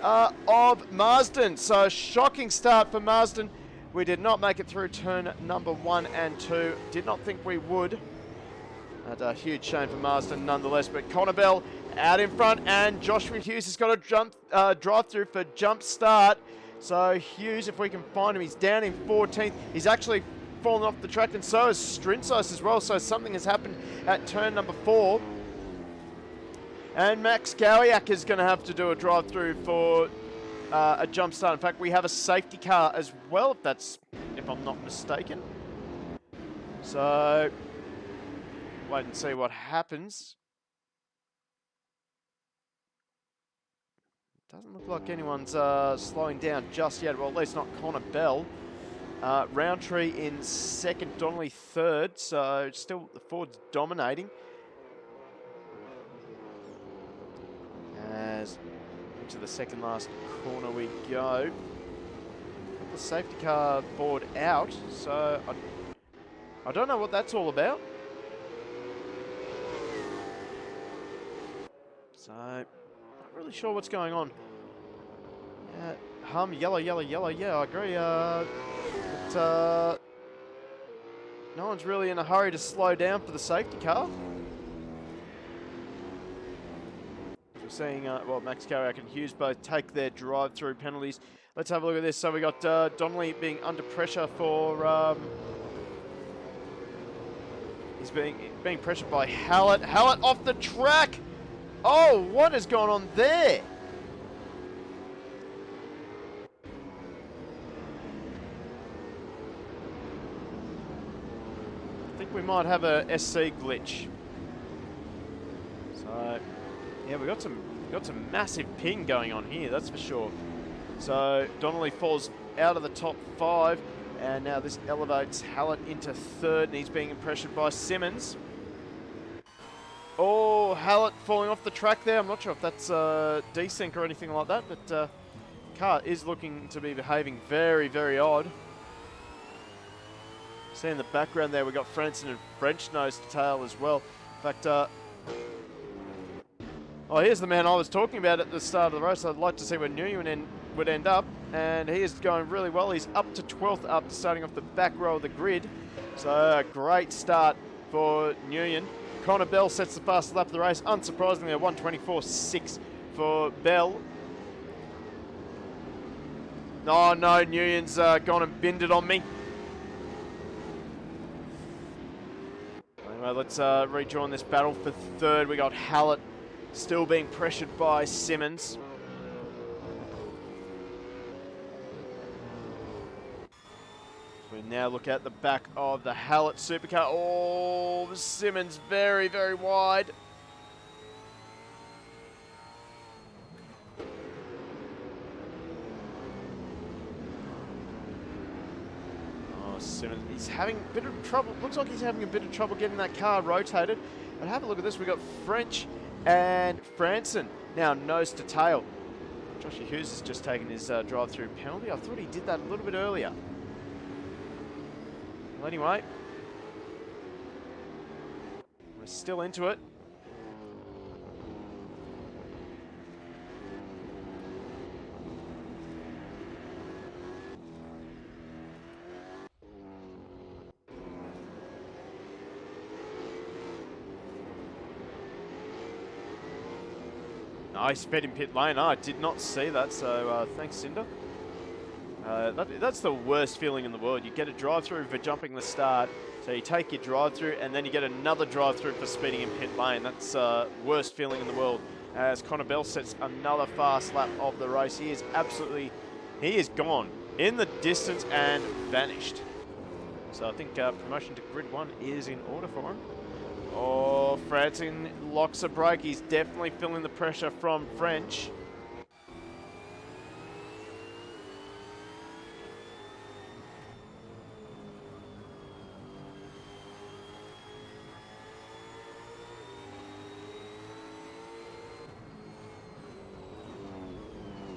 of Marsden. So shocking start for Marsden. We did not make it through turn number 1 and 2. Did not think we would. That's a huge shame for Marsden nonetheless. But Connor Bell out in front, and Joshua Hughes has got a drive through for jump start. So Hughes, if we can find him, he's down in 14th. He's actually fallen off the track, and so is Strinsos as well. So something has happened at turn number 4. And Max Gowiak is going to have to do a drive through for a jump start. In fact, we have a safety car as well, if I'm not mistaken. So wait and see what happens. Doesn't look like anyone's slowing down just yet. Well, at least not Connor Bell. Roundtree in 2nd, Donnelly 3rd. So still the Ford's dominating. As into the 2nd last corner we go. Got the safety car board out. So I don't know what that's all about. So not really sure what's going on. Yellow, yellow, yellow. Yeah, I agree. But no one's really in a hurry to slow down for the safety car. We're seeing, well, Max Gowiak and Hughes both take their drive-through penalties. Let's have a look at this. So we got Donnelly being under pressure for... he's being pressured by Hallett. Hallett off the track! Oh, what has gone on there? I think we might have a SC glitch. So, yeah, we got some massive ping going on here, that's for sure. So Donnelly falls out of the top 5, and now this elevates Hallett into 3rd, and he's being pressured by Simmons. Oh, Hallett falling off the track there. I'm not sure if that's desync or anything like that, but car is looking to be behaving very, very odd. See in the background there, we got Franson and French nose to tail as well. In fact, oh, here's the man I was talking about at the start of the race. I'd like to see where Nguyen would end up, and he is going really well. He's up to 12th after starting off the back row of the grid. So a great start for Nguyen. Connor Bell sets the fastest lap of the race. Unsurprisingly, a 1:24.6 for Bell. Oh no, Nguyen's gone and binned it on me. Anyway, let's rejoin this battle for 3rd. We got Hallett still being pressured by Simmons. We now look at the back of the Hallett Supercar. Oh, Simmons very, very wide. Oh, Simmons, he's having a bit of trouble. Looks like he's having a bit of trouble getting that car rotated. But have a look at this. We've got French and Franson now nose to tail. Joshua Hughes has just taken his drive-through penalty. I thought he did that a little bit earlier. Well, anyway, we're still into it. Nice sped in pit lane. I did not see that, so thanks, Cinder. That's the worst feeling in the world. You get a drive-through for jumping the start, so you take your drive-through, and then you get another drive-through for speeding in pit lane. That's worst feeling in the world. As Connor Bell sets another fast lap of the race. He is gone in the distance and vanished. So I think promotion to grid 1 is in order for him. Oh, Franson locks a brake. He's definitely feeling the pressure from French.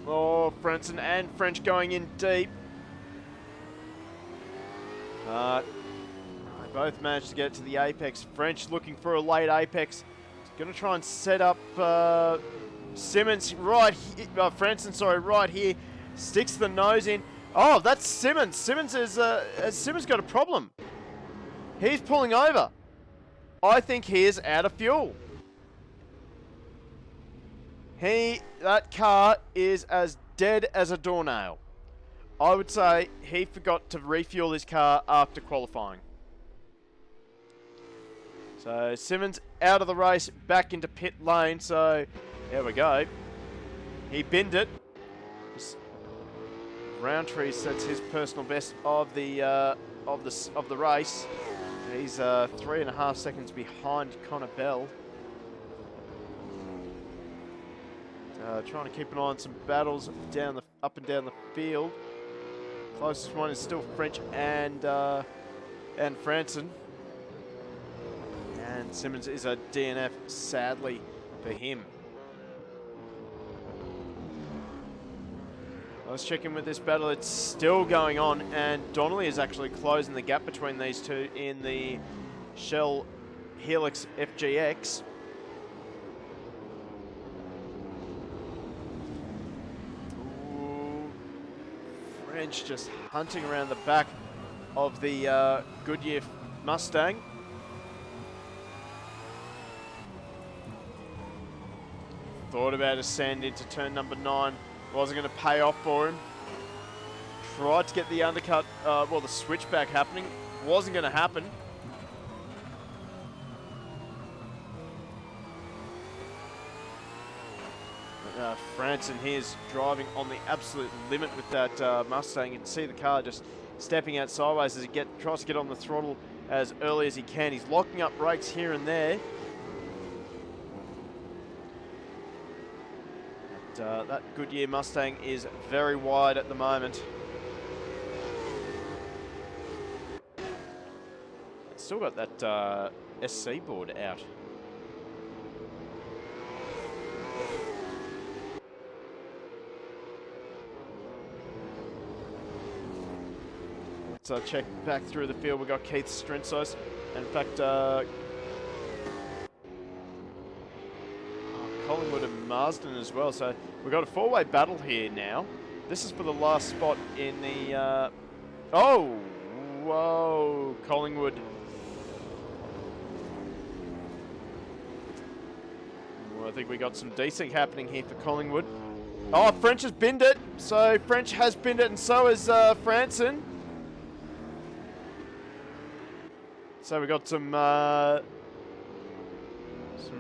Oh, Franson and French going in deep. They both managed to get to the apex. French looking for a late apex. He's going to try and set up Simmons right here. Franson, sorry, right here. Sticks the nose in. Oh, that's Simmons. Simmons has Simmons got a problem. He's pulling over. I think he is out of fuel. That car is as dead as a doornail. I would say he forgot to refuel his car after qualifying. So Simmons out of the race, back into pit lane. So there we go. He binned it. Roundtree sets his personal best of the race. He's 3.5 seconds behind Connor Bell. Trying to keep an eye on some battles up and down the field. Closest one is still French and Franson. And Simmons is a DNF, sadly, for him. Let's check in with this battle. It's still going on, and Donnelly is actually closing the gap between these two in the Shell Helix FGX. Ooh, French just hunting around the back of the Goodyear Mustang. Thought about ascend into turn number 9. Wasn't going to pay off for him. Tried to get the undercut, the switchback happening. Wasn't going to happen. Franson here's driving on the absolute limit with that Mustang. You can see the car just stepping out sideways as he tries to get on the throttle as early as he can. He's locking up brakes here and there. That Goodyear Mustang is very wide at the moment. It's still got that SC board out. Let's check back through the field. We've got Keith Strensos. In fact, Collingwood and Marsden as well. So we've got a 4-way battle here now. This is for the last spot in the... oh! Whoa! Collingwood. Well, I think we got some desync happening here for Collingwood. Oh, French has binned it. So French has binned it, and so has Franson. So we got some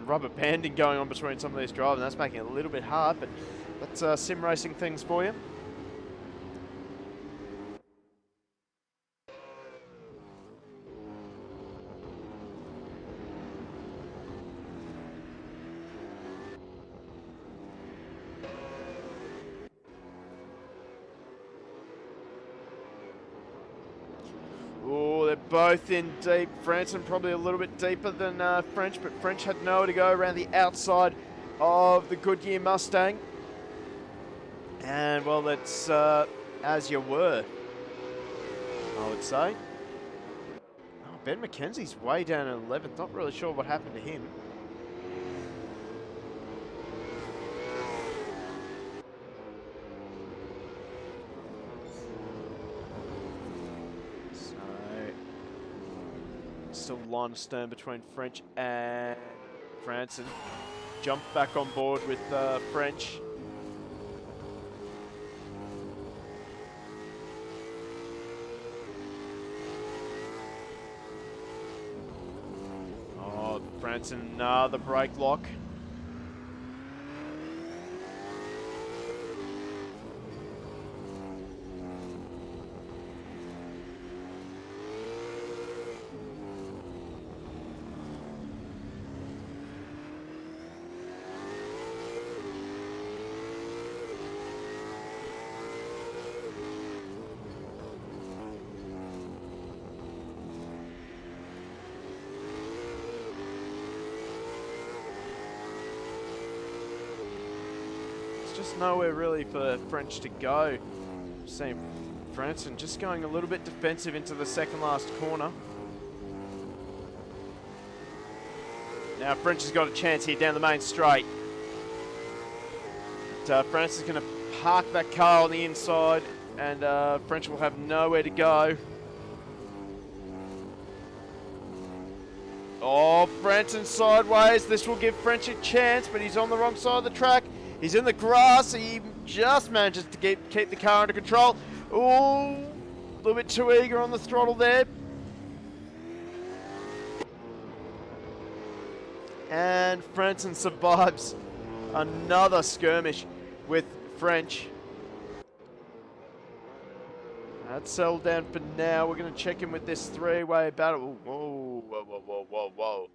rubber banding going on between some of these drivers, and that's making it a little bit hard, but that's sim racing things for you. both in deep. Franson probably a little bit deeper than French, but French had nowhere to go around the outside of the Goodyear Mustang. And, well, that's as you were, I would say. Oh, Ben McKenzie's way down at 11th. Not really sure what happened to him. Still line of stern between French and Franson. Jump back on board with French. Oh, Franson, the brake lock. Just nowhere really for French to go. Seeing Franson just going a little bit defensive into the second last corner. Now French has got a chance here down the main straight. But, Franson's going to park that car on the inside, and French will have nowhere to go. Oh, Franson sideways. This will give French a chance, but he's on the wrong side of the track. He's in the grass. He just manages to keep the car under control. Oh, a little bit too eager on the throttle there. And Franson survives another skirmish with French. That's settled down for now. We're going to check in with this three-way battle. Whoa, whoa, whoa, whoa, whoa, whoa.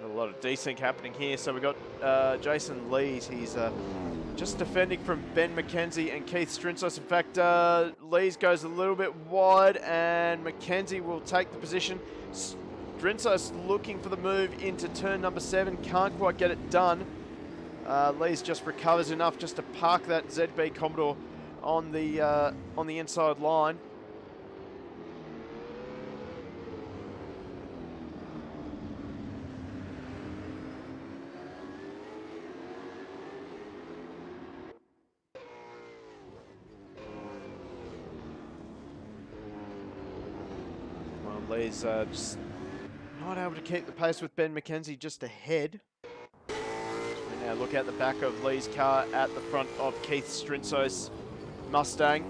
A lot of desync happening here. So we've got Jason Lees. He's just defending from Ben McKenzie and Keith Strinsos. In fact, Lees goes a little bit wide and McKenzie will take the position. Strinsos looking for the move into turn number 7. Can't quite get it done. Lees just recovers enough just to park that ZB Commodore on the inside line. Lee's just not able to keep the pace with Ben McKenzie just ahead. We now look at the back of Lee's car at the front of Keith Strinsos' Mustang.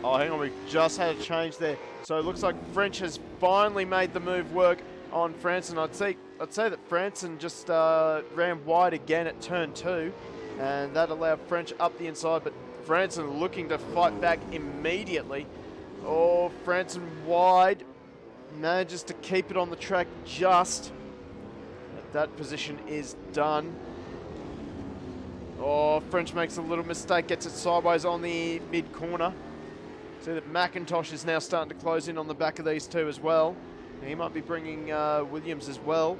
Oh, hang on, we just had a change there. So it looks like French has finally made the move work on Franson. I'd say that Franson just ran wide again at turn 2. And that allowed French up the inside, but Franson looking to fight back immediately. Oh, Franson wide. Manages to keep it on the track just. That position is done. Oh, French makes a little mistake, gets it sideways on the mid-corner. See that McIntosh is now starting to close in on the back of these two as well. He might be bringing Williams as well.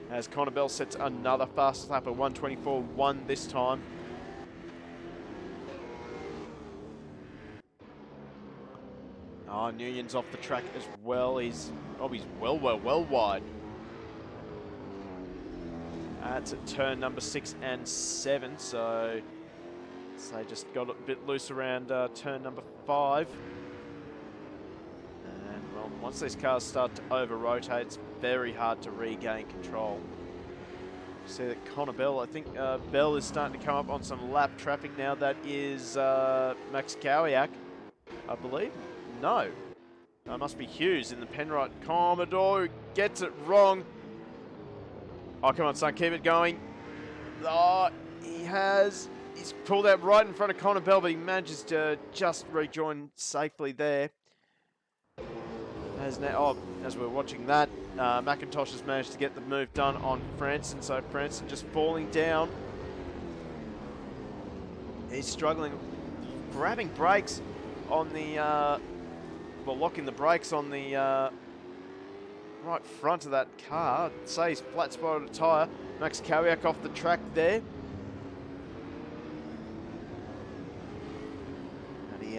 As Connor Bell sets another fast lap of 1:24.1 this time. Oh, Nguyen's off the track as well. He's well wide. That's at turn number 6 and 7, so they just got a bit loose around turn number 5. And well, once these cars start to over-rotate, it's very hard to regain control. See that Connor Bell, I think Bell is starting to come up on some lap traffic now. That is Max Kowiak, I believe. No, that must be Hughes in the Penrite Commodore. Gets it wrong. Oh, come on, son, keep it going. Oh, he has he's pulled out right in front of Connor Bell, but he manages to just rejoin safely there. As we're watching that, McIntosh has managed to get the move done on Franson, so Franson just falling down. He's struggling, grabbing brakes on the, locking the brakes on the right front of that car. I'd say he's flat spotted a tyre. Max Kowiak off the track there. And he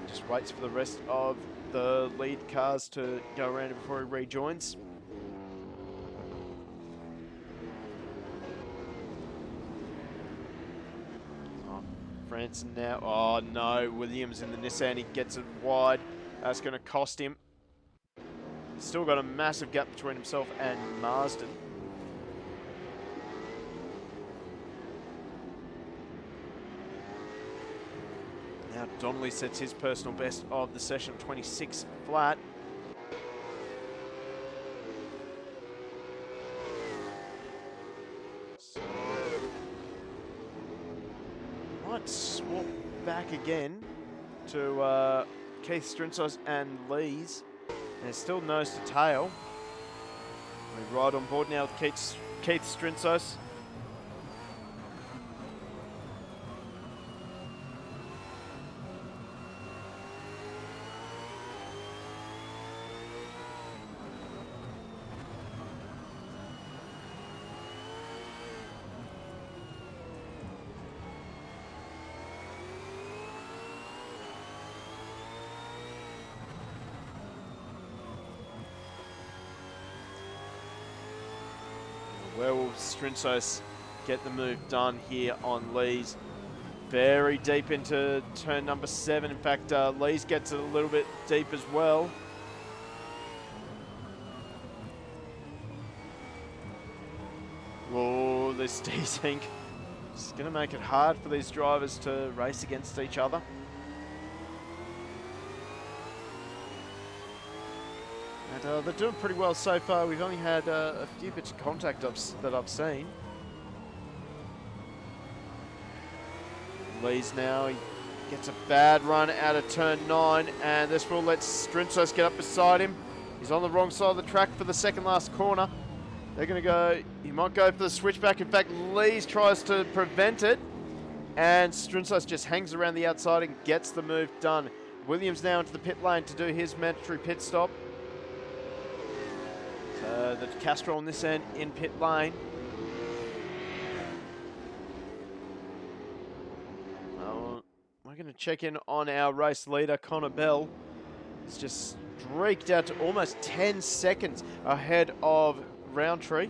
just waits for the rest of the lead cars to go around before he rejoins. Oh, Franson now. Oh no, Williams in the Nissan. He gets it wide. That's going to cost him. He's still got a massive gap between himself and Marsden. Now Donnelly sets his personal best of the session, 26 flat. So, might swap back again to Keith Strinsos and Lees. There's still nose to tail. We ride on board now with Keith Strinsos. Where will Strinsos get the move done here on Lees? Very deep into turn number 7. In fact, Lees gets it a little bit deep as well. Oh, this desync is going to make it hard for these drivers to race against each other. And they're doing pretty well so far. We've only had a few bits of contact that I've seen. Lees now, he gets a bad run out of turn 9, and this will let Strinsos get up beside him. He's on the wrong side of the track for the second last corner. They're going to go, he might go for the switchback. In fact, Lees tries to prevent it, and Strinsos just hangs around the outside and gets the move done. Williams now into the pit lane to do his mandatory pit stop. So the Castrol on this end in pit lane. Well, we're going to check in on our race leader, Connor Bell. He's just streaked out to almost 10 seconds ahead of Roundtree.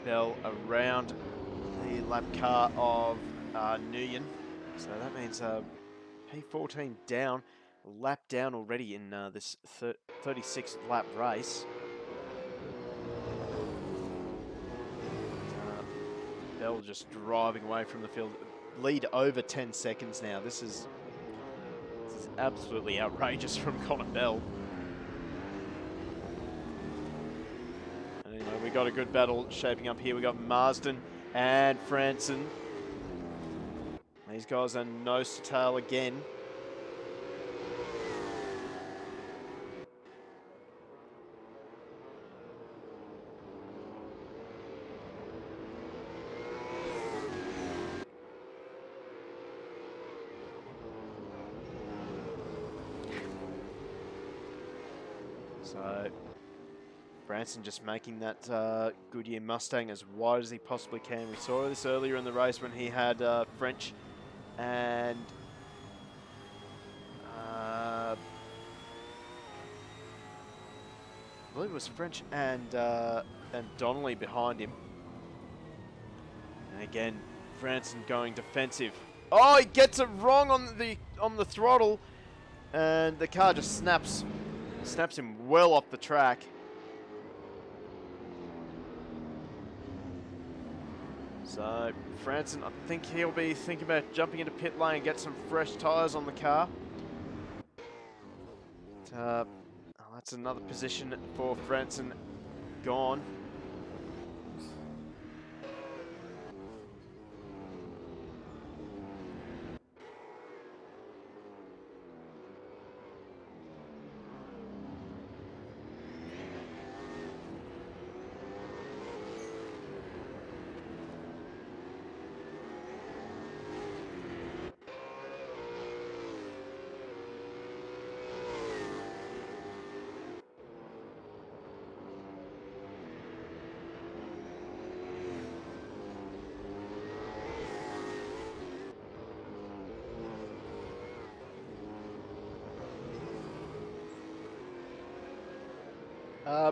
Bell around the lap car of Nguyen. So that means P14 down, a lap down already in this 36th lap race. Bell just driving away from the field. Lead over 10 seconds now. This is absolutely outrageous from Connor Bell. We got a good battle shaping up here. We got Marsden and Franson. These guys are nose to tail again. So Franson just making that Goodyear Mustang as wide as he possibly can. We saw this earlier in the race when he had French and I believe it was French and Donnelly behind him. And again, Franson going defensive. Oh, he gets it wrong on the throttle, and the car just snaps Snaps him well off the track. So Franson, I think he'll be thinking about jumping into pit lane and get some fresh tyres on the car. Oh, that's another position for Franson gone.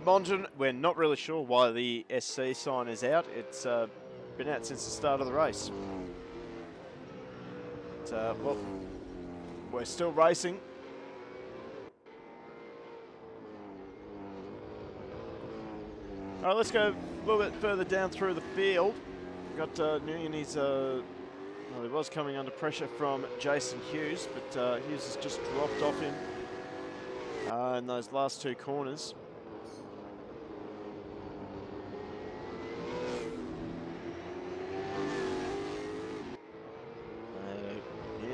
Monjan, we're not really sure why the SC sign is out. It's been out since the start of the race. But, well, we're still racing. All right, let's go a little bit further down through the field. We've got Nguyen, well, he was coming under pressure from Jason Hughes, but Hughes has just dropped off him in those last two corners.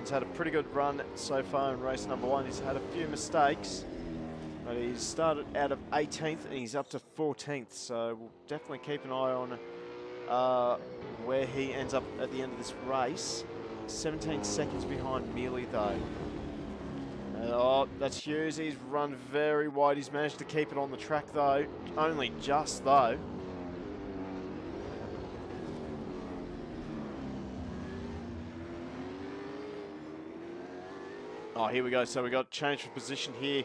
Had a pretty good run so far in race number one. He's had a few mistakes, but he's started out of 18th and he's up to 14th. So we'll definitely keep an eye on where he ends up at the end of this race. 17 seconds behind Mealy though. Oh, that's Hughes. He's run very wide. He's managed to keep it on the track though. Only just though. Oh, here we go. So we got change of position here.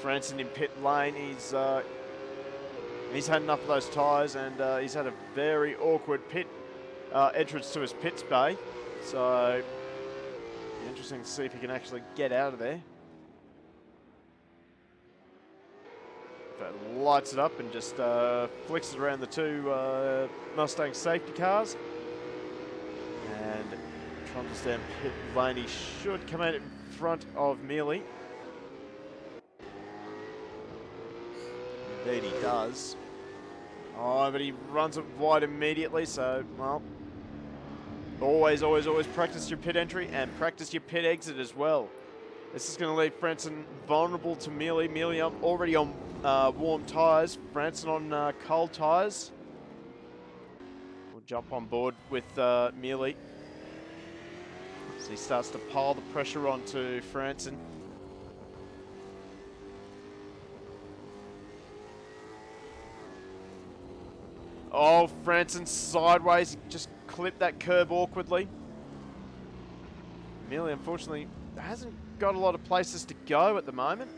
Franson in pit lane. He's had enough of those tyres, and he's had a very awkward pit entrance to his pits bay. So interesting to see if he can actually get out of there. But lights it up and just flicks it around the two Mustang safety cars. And trundles down pit lane. He should come out in front of Mealy. Indeed he does. Oh, but he runs it wide immediately, so, well, always practice your pit entry and practice your pit exit as well. This is going to leave Franson vulnerable to Mealy. Mealy already on warm tyres. Franson on cold tyres. We'll jump on board with Mealy. So he starts to pile the pressure onto Franson. Oh, Franson sideways, just clipped that curb awkwardly. Mealy, unfortunately, hasn't got a lot of places to go at the moment.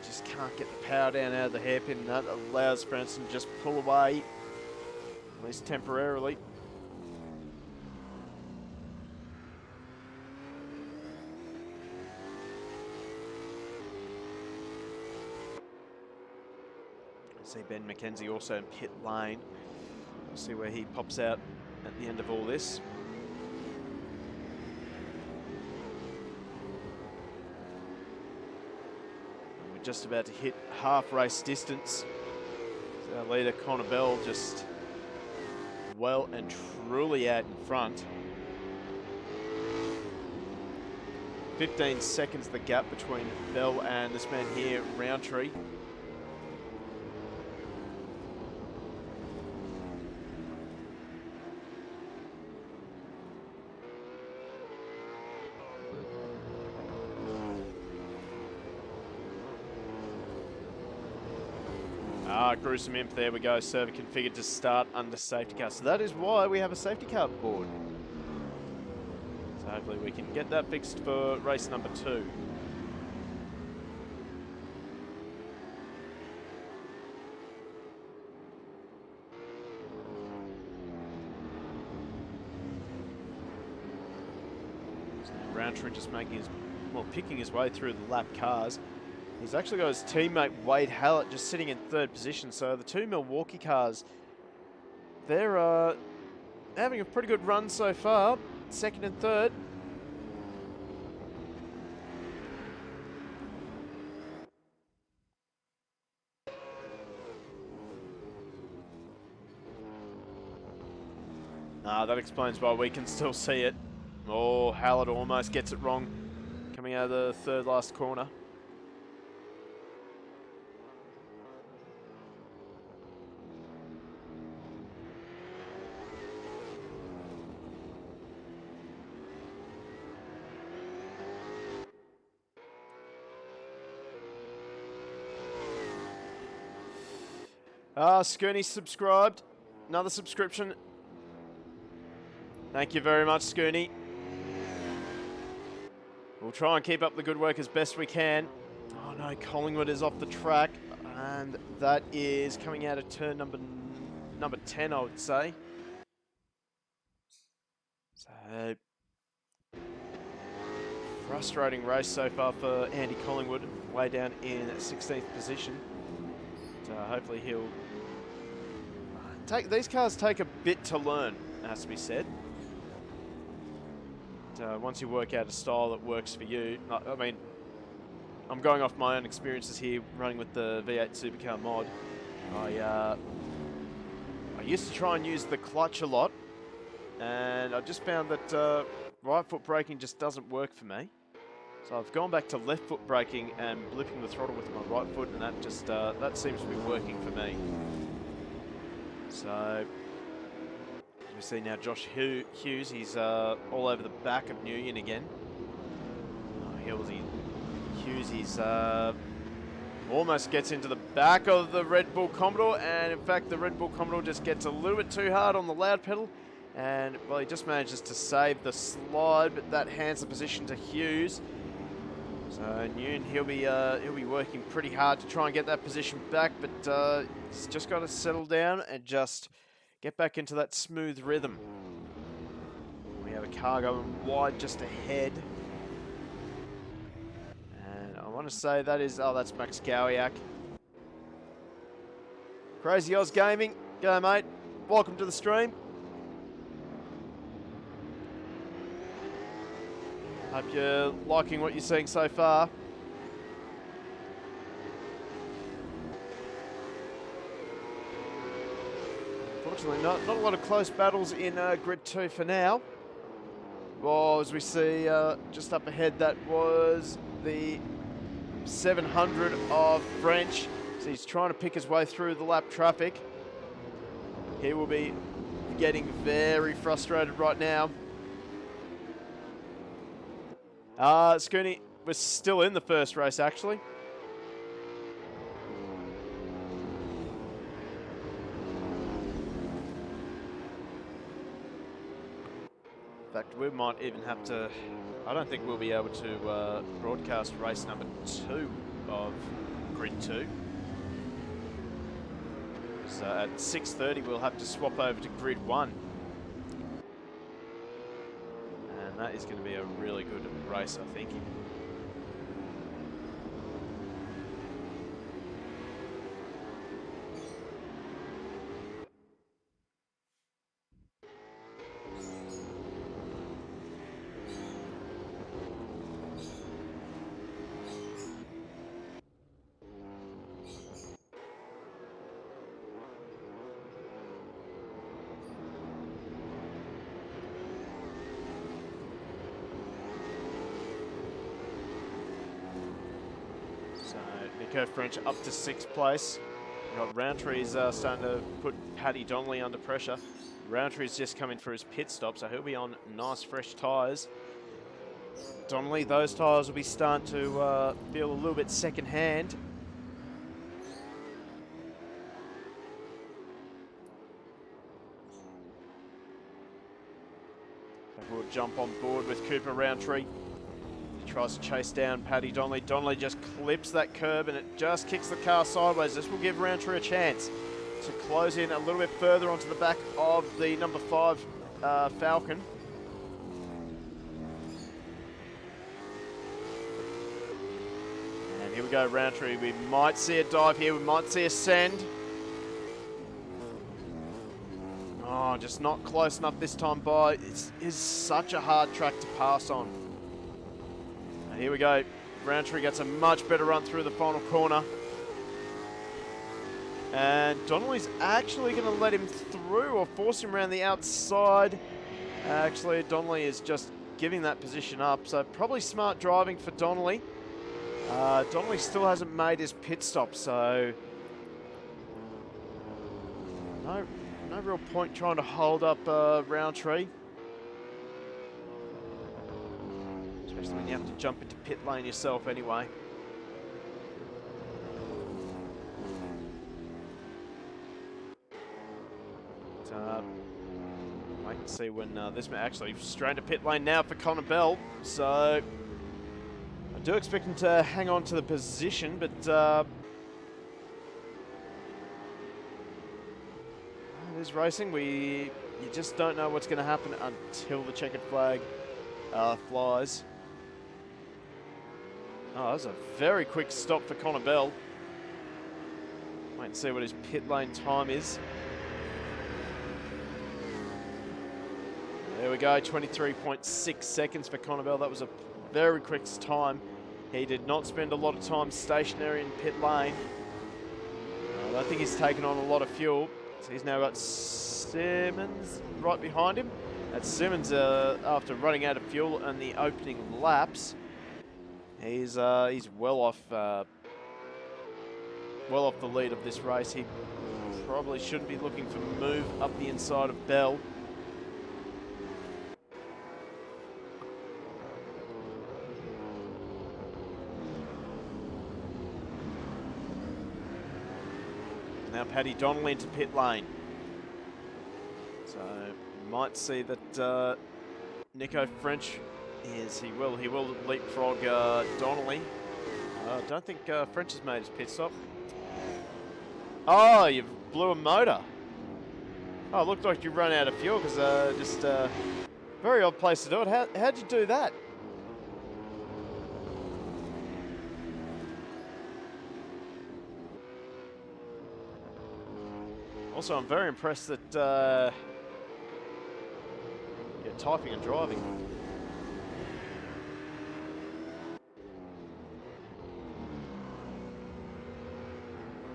Just can't get the power down out of the hairpin, and that allows Franson to just pull away, at least temporarily. I see Ben McKenzie also in pit lane. We'll see where he pops out at the end of all this. Just about to hit half race distance. So our leader Connor Bell just well and truly out in front. 15 seconds the gap between Bell and this man here, Roundtree. Gruesome imp, there we go. Server configured to start under safety car. So that is why we have a safety car board. So hopefully we can get that fixed for race number 2. Roundtree just picking his way through the lap cars. He's actually got his teammate Wade Hallett just sitting in third position. So the two Milwaukee cars, they're having a pretty good run so far, second and third. That explains why we can still see it. Oh, Hallett almost gets it wrong coming out of the third last corner. Scooney subscribed. Another subscription. Thank you very much, Scooney. We'll try and keep up the good work as best we can. Oh no, Collingwood is off the track. And that is coming out of turn number 10, I would say. So, frustrating race so far for Andy Collingwood. Way down in 16th position. So hopefully he'll... These cars take a bit to learn, has to be said. Once you work out a style that works for you, I mean, I'm going off my own experiences here running with the V8 Supercar mod. I used to try and use the clutch a lot, and I just found that right foot braking just doesn't work for me. So I've gone back to left foot braking and blipping the throttle with my right foot, and that just that seems to be working for me. So we see now Josh Hughes, he's all over the back of Nguyen again. Hughes, he's almost gets into the back of the Red Bull Commodore, and in fact the Red Bull Commodore just gets a little bit too hard on the loud pedal, and well, he just manages to save the slide, but that hands the position to Hughes. So Nguyen, he'll be working pretty hard to try and get that position back, but he's just got to settle down and just get back into that smooth rhythm. We have a car going wide just ahead. And I want to say that is, oh, that's Max Gowiak. Crazy Oz Gaming, g'day mate, welcome to the stream. Hope you're liking what you're seeing so far. Unfortunately, not a lot of close battles in Grid 2 for now. Well, as we see just up ahead, that was the 700 of French. So he's trying to pick his way through the lap traffic. He will be getting very frustrated right now. Scooney was still in the first race, actually. In fact, we might even have to... I don't think we'll be able to broadcast race number 2 of Grid 2. So at 6:30, we'll have to swap over to Grid 1. And that is going to be a really good race, I think. French up to 6th place. We've got Rowntree's starting to put Paddy Donnelly under pressure. Rowntree's just coming for his pit stop, so he'll be on nice fresh tyres. Donnelly, those tyres will be starting to feel a little bit second hand. We'll jump on board with Cooper Rowntree. Tries to chase down Paddy Donnelly. Donnelly just clips that curb and it just kicks the car sideways. This will give Rowntree a chance to close in a little bit further onto the back of the number 5 Falcon. go, Roundtree. We might see a dive here. We might see a send. Oh, just not close enough this time by. It is such a hard track to pass on. Here we go. Roundtree gets a much better run through the final corner. And Donnelly's actually going to let him through or force him around the outside. Actually, Donnelly is just giving that position up. So probably smart driving for Donnelly. Donnelly still hasn't made his pit stop, so no real point trying to hold up Roundtree. Especially when you have to jump into pit lane yourself anyway. Wait and see when this may actually straight to pit lane now for Connor Bell. So I do expect him to hang on to the position, but it is racing. You just don't know what's going to happen until the checkered flag flies. Oh, that was a very quick stop for Connor Bell. Wait and see what his pit lane time is. There we go, 23.6 seconds for Connor Bell. That was a very quick time. He did not spend a lot of time stationary in pit lane. I don't think he's taken on a lot of fuel. So he's now got Simmons right behind him. That's Simmons after running out of fuel in the opening laps. He's well off the lead of this race. He probably shouldn't be looking for move up the inside of Bell. Now Paddy Donnelly into pit lane. So you might see that Nico French he will leapfrog Donnelly. I don't think French has made his pit stop. Oh, you blew a motor. Oh, it looked like you ran out of fuel because just very odd place to do it. How'd you do that? Also, I'm very impressed that you're typing and driving.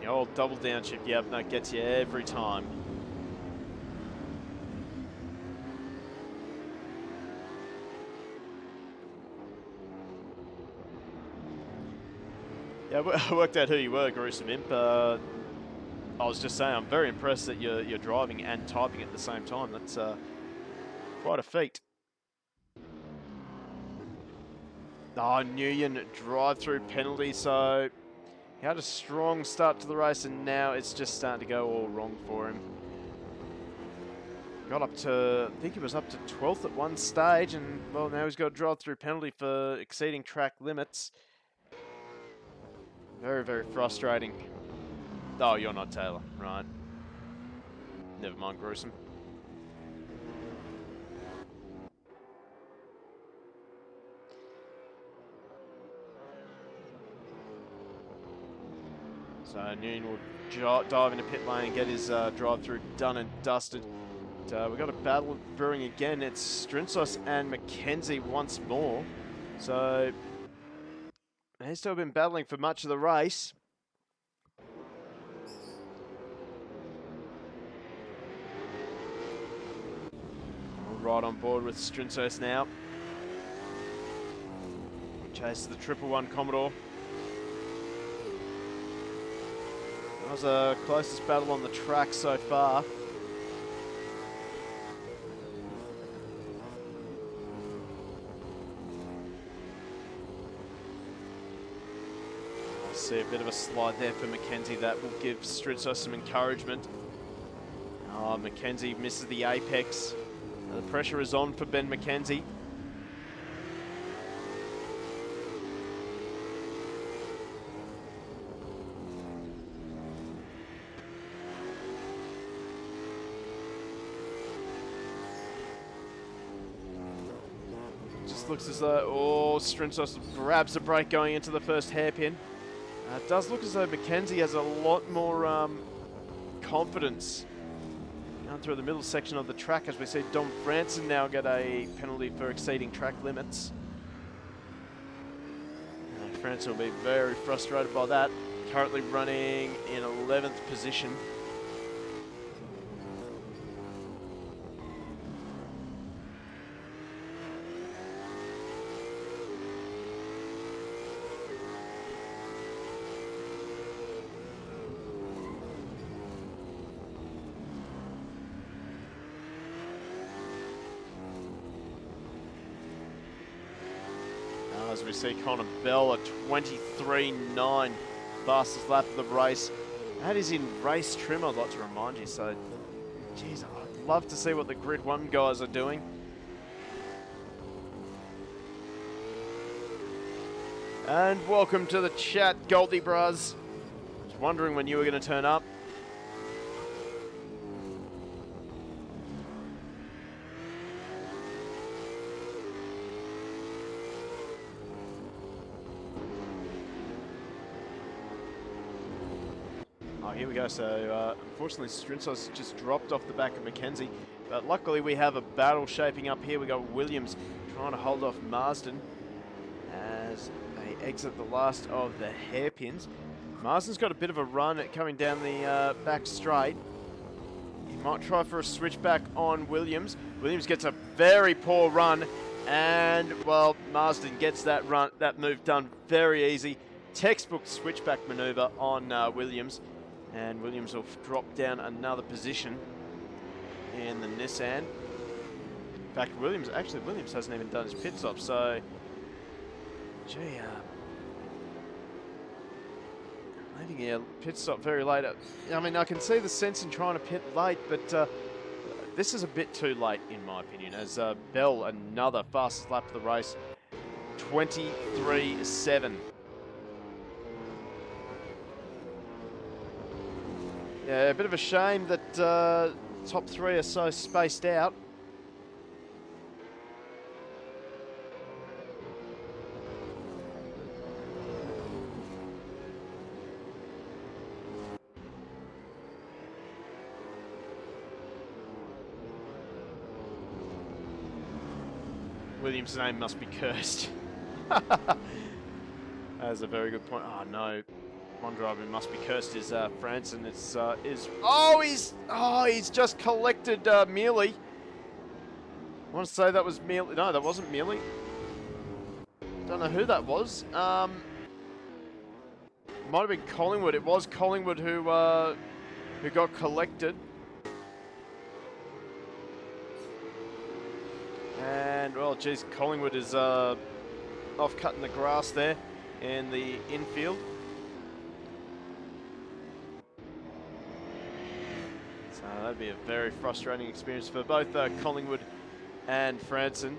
The old double downshift, yep, that gets you every time. Yeah, I worked out who you were, Gruesome Imp. I was just saying, I'm very impressed that you're driving and typing at the same time. That's quite a feat. Oh, Nguyen drive-through penalty, so he had a strong start to the race, and now it's just starting to go all wrong for him. Got up to, I think he was up to 12th at one stage, and well, now he's got a drive-through penalty for exceeding track limits. Very, very frustrating. Oh, you're not Taylor, right. Never mind, Gruesome. So Nguyen will dive into pit lane and get his drive-through done and dusted. We've got a battle brewing again. It's Strinsos and McKenzie once more. So they've still been battling for much of the race. Right on board with Strinsos now. Chases the 111 Commodore. That was the closest battle on the track so far. I see a bit of a slide there for McKenzie. That will give Strinsos some encouragement. Oh, McKenzie misses the apex. The pressure is on for Ben McKenzie. Just looks as though, oh, Strinsos grabs the brake going into the first hairpin. It does look as though Mackenzie has a lot more confidence down through the middle section of the track, as we see Dom Franson now get a penalty for exceeding track limits. Franson will be very frustrated by that. Currently running in 11th position. As we see Connor Bell at 23.9, fastest lap of the race. That is in race trim, I'd like to remind you. So, geez, I'd love to see what the Grid 1 guys are doing. And welcome to the chat, Goldie Bros. I was wondering when you were going to turn up. Here we go. So unfortunately Strinsos just dropped off the back of Mackenzie, but luckily we have a battle shaping up here. We got Williams trying to hold off Marsden as they exit the last of the hairpins. Marsden's got a bit of a run coming down the back straight. He might try for a switchback on Williams. Williams gets a very poor run, and well, Marsden gets that move done very easy. Textbook switchback maneuver on Williams. And Williams will drop down another position in the Nissan. In fact, Williams hasn't even done his pit stop, so gee, leaving a pit stop very late. I mean, I can see the sense in trying to pit late, but this is a bit too late in my opinion, as Bell, another fastest lap of the race, 23.7. Yeah, a bit of a shame that top three are so spaced out. Williams' name must be cursed. That's a very good point. Oh no. One driver who must be cursed is Franson. He's just collected Mealy. I want to say that was Mealy. No, that wasn't Mealy. Don't know who that was. Might have been Collingwood. It was Collingwood who got collected. And well, geez, Collingwood is off cutting the grass there in the infield. That'd be a very frustrating experience for both Collingwood and Franson.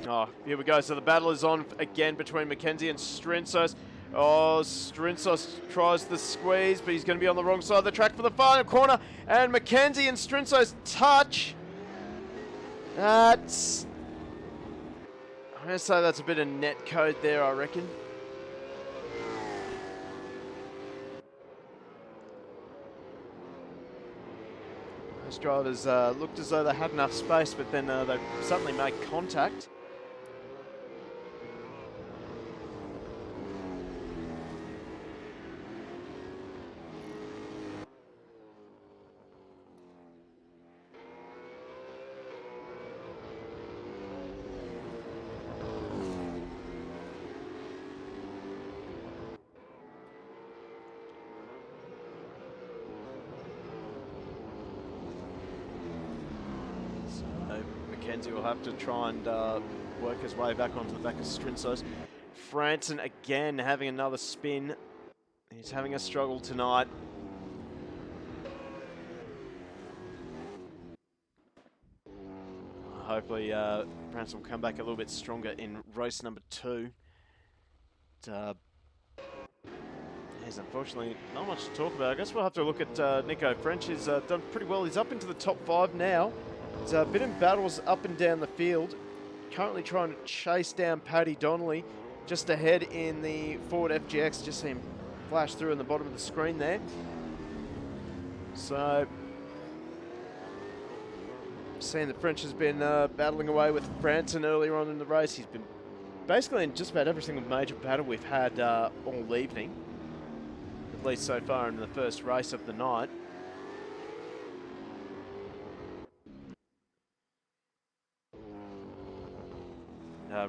Oh, here we go. So the battle is on again between Mackenzie and Strinsos. Oh, Strinsos tries the squeeze, but he's going to be on the wrong side of the track for the final corner. And Mackenzie and Strinsos touch. I'm going to say that's a bit of net code there, I reckon. Those drivers looked as though they had enough space, but then they suddenly made contact. Mackenzie will have to try and work his way back onto the back of Strinsos. Franson again having another spin. He's having a struggle tonight. Hopefully Franson will come back a little bit stronger in race number 2. There's unfortunately not much to talk about. I guess we'll have to look at Nico French. He's done pretty well. He's up into the top 5 now. He's been in battles up and down the field. Currently trying to chase down Paddy Donnelly just ahead in the Ford FGX. Just see him flash through in the bottom of the screen there. So, seeing that French has been battling away with Branson earlier on in the race. He's been basically in just about every single major battle we've had all evening, at least so far in the first race of the night.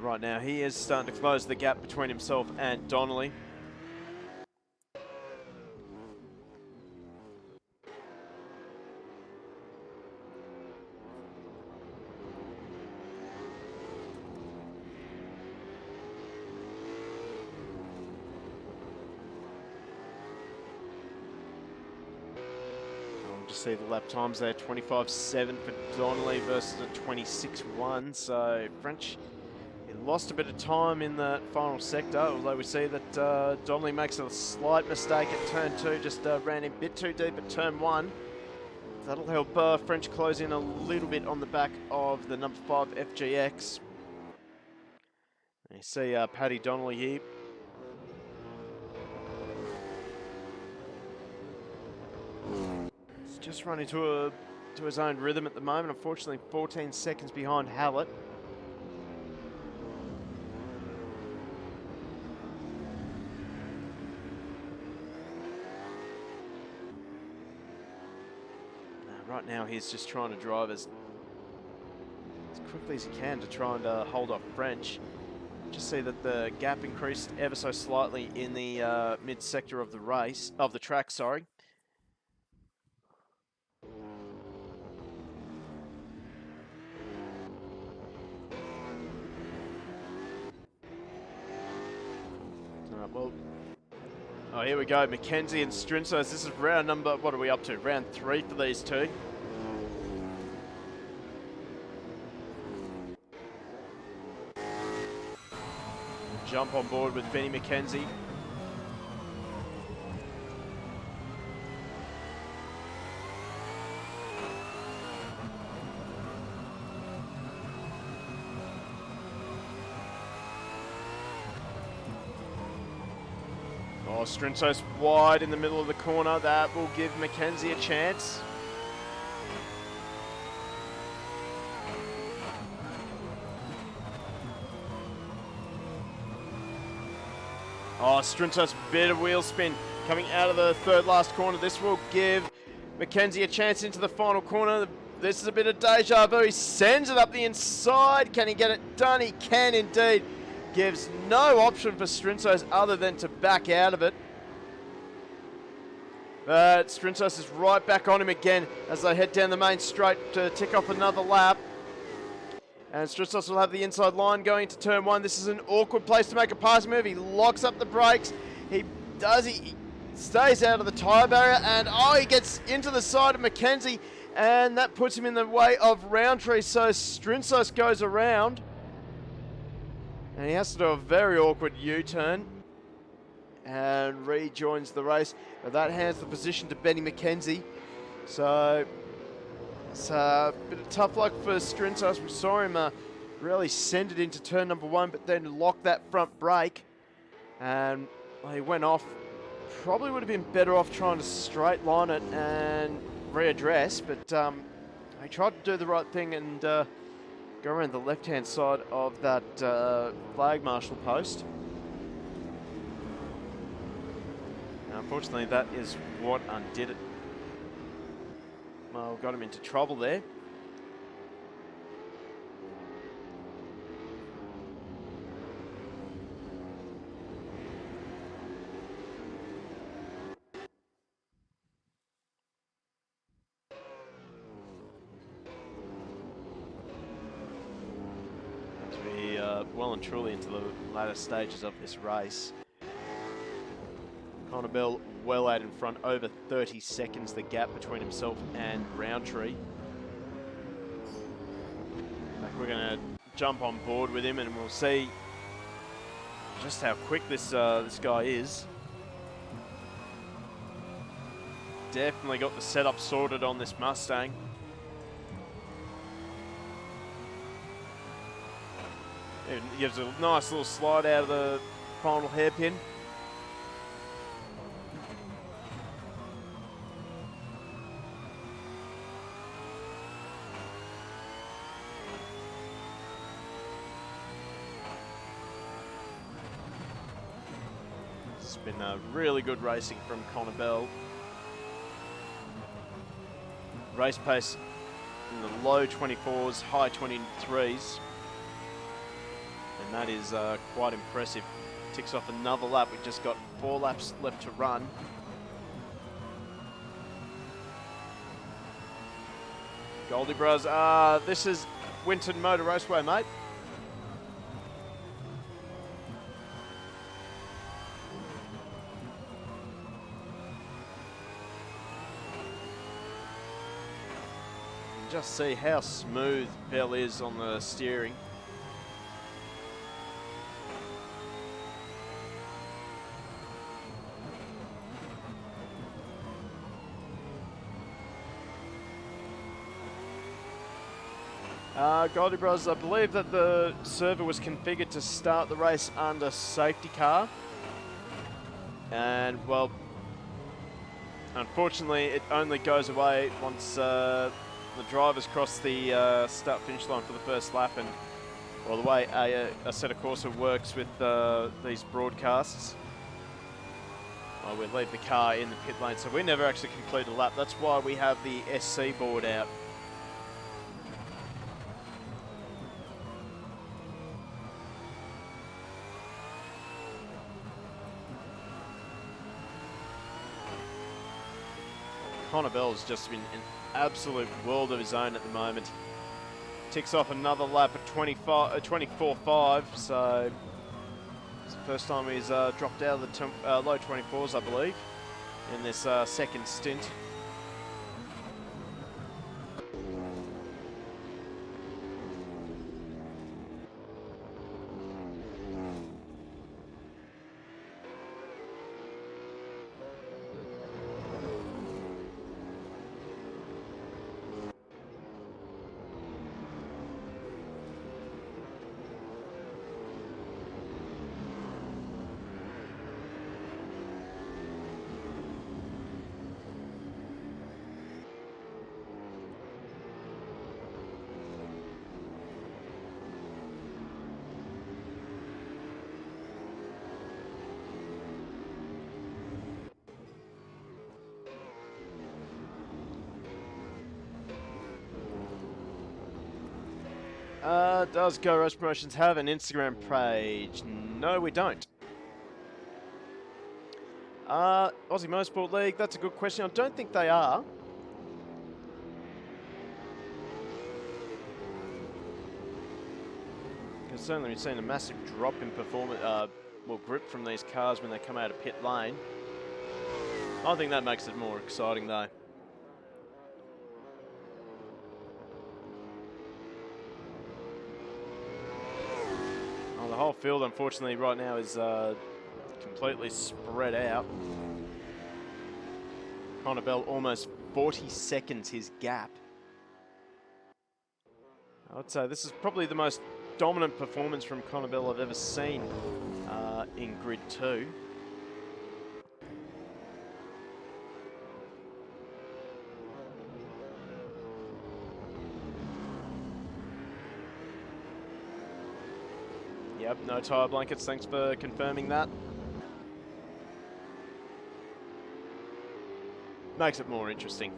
Right now, he is starting to close the gap between himself and Donnelly. Just see the lap times there, 25.7 for Donnelly versus a 26.1. So French, he lost a bit of time in the final sector, although we see that Donnelly makes a slight mistake at turn 2, just ran in a bit too deep at turn 1. That'll help French close in a little bit on the back of the number 5 FGX. And you see Paddy Donnelly here. Just running to his own rhythm at the moment. Unfortunately, 14 seconds behind Hallett. Right now, he's just trying to drive as quickly as he can to try and hold off French. Just see that the gap increased ever so slightly in the mid-sector of the track. Sorry. Well, oh, here we go. Mackenzie and Strinsos. This is round number, what are we up to? Round 3 for these two. Jump on board with Benny Mackenzie. Oh, Strinsos wide in the middle of the corner. That will give Mackenzie a chance. Oh, Strinsos, bit of wheel spin coming out of the third last corner. This will give Mackenzie a chance into the final corner. This is a bit of deja vu. He sends it up the inside. Can he get it done? He can indeed. Gives no option for Strinsos other than to back out of it. But Strinsos is right back on him again as they head down the main straight to tick off another lap. And Strinsos will have the inside line going to turn 1. This is an awkward place to make a passing move. He locks up the brakes. He stays out of the tyre barrier, and he gets into the side of Mackenzie, and that puts him in the way of Roundtree. So Strinsos goes around. And he has to do a very awkward U-turn and rejoins the race. But that hands the position to Benny Mackenzie. So it's a bit of tough luck for Strinsos. We saw him really send it into turn number 1, but then lock that front brake. And he went off. Probably would have been better off trying to straight line it and readdress. But he tried to do the right thing and go around the left-hand side of that flag marshal post. Now, unfortunately, that is what undid it. Well, got him into trouble there. Well and truly into the latter stages of this race. Connor Bell well out in front, over 30 seconds the gap between himself and Roundtree. We're going to jump on board with him and we'll see just how quick this guy is. Definitely got the setup sorted on this Mustang. It gives a nice little slide out of the final hairpin. It's been really good racing from Connor Bell. Race pace in the low 24s, high 23s. And that is quite impressive. Ticks off another lap. We've just got 4 laps left to run. Goldie Bros, this is Winton Motor Raceway, mate. You can just see how smooth Bell is on the steering. Goldie Bros, I believe that the server was configured to start the race under safety car. And, well, unfortunately, it only goes away once the drivers cross the start-finish line for the first lap. And, well, the way a set of Corsa works with these broadcasts, well, we leave the car in the pit lane, so we never actually complete a lap. That's why we have the SC board out. Connor Bell's just been an absolute world of his own at the moment. Ticks off another lap at 24.5, so it's the first time he's dropped out of the low 24s, I believe, in this second stint. Does Go Race Promotions have an Instagram page? No, we don't. Aussie Motorsport League, that's a good question. I don't think they are. Because certainly we've seen a massive drop in performance, grip from these cars when they come out of pit lane. I think that makes it more exciting though. The whole field, unfortunately, right now is completely spread out. Connor Bell almost 40 seconds his gap. I would say this is probably the most dominant performance from Connor Bell I've ever seen in Grid 2. Yep, no tyre blankets, thanks for confirming that. Makes it more interesting.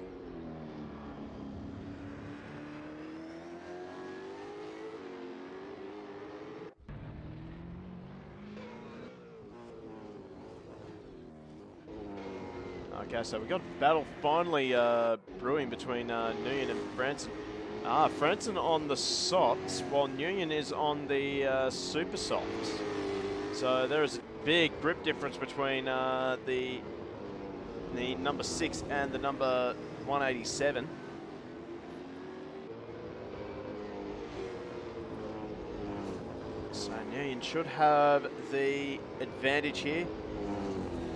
Okay, so we've got a battle finally brewing between Nguyen and Franson. Franson on the softs, while Nguyen is on the super softs. So there is a big grip difference between the number 6 and the number 187. So Nguyen should have the advantage here.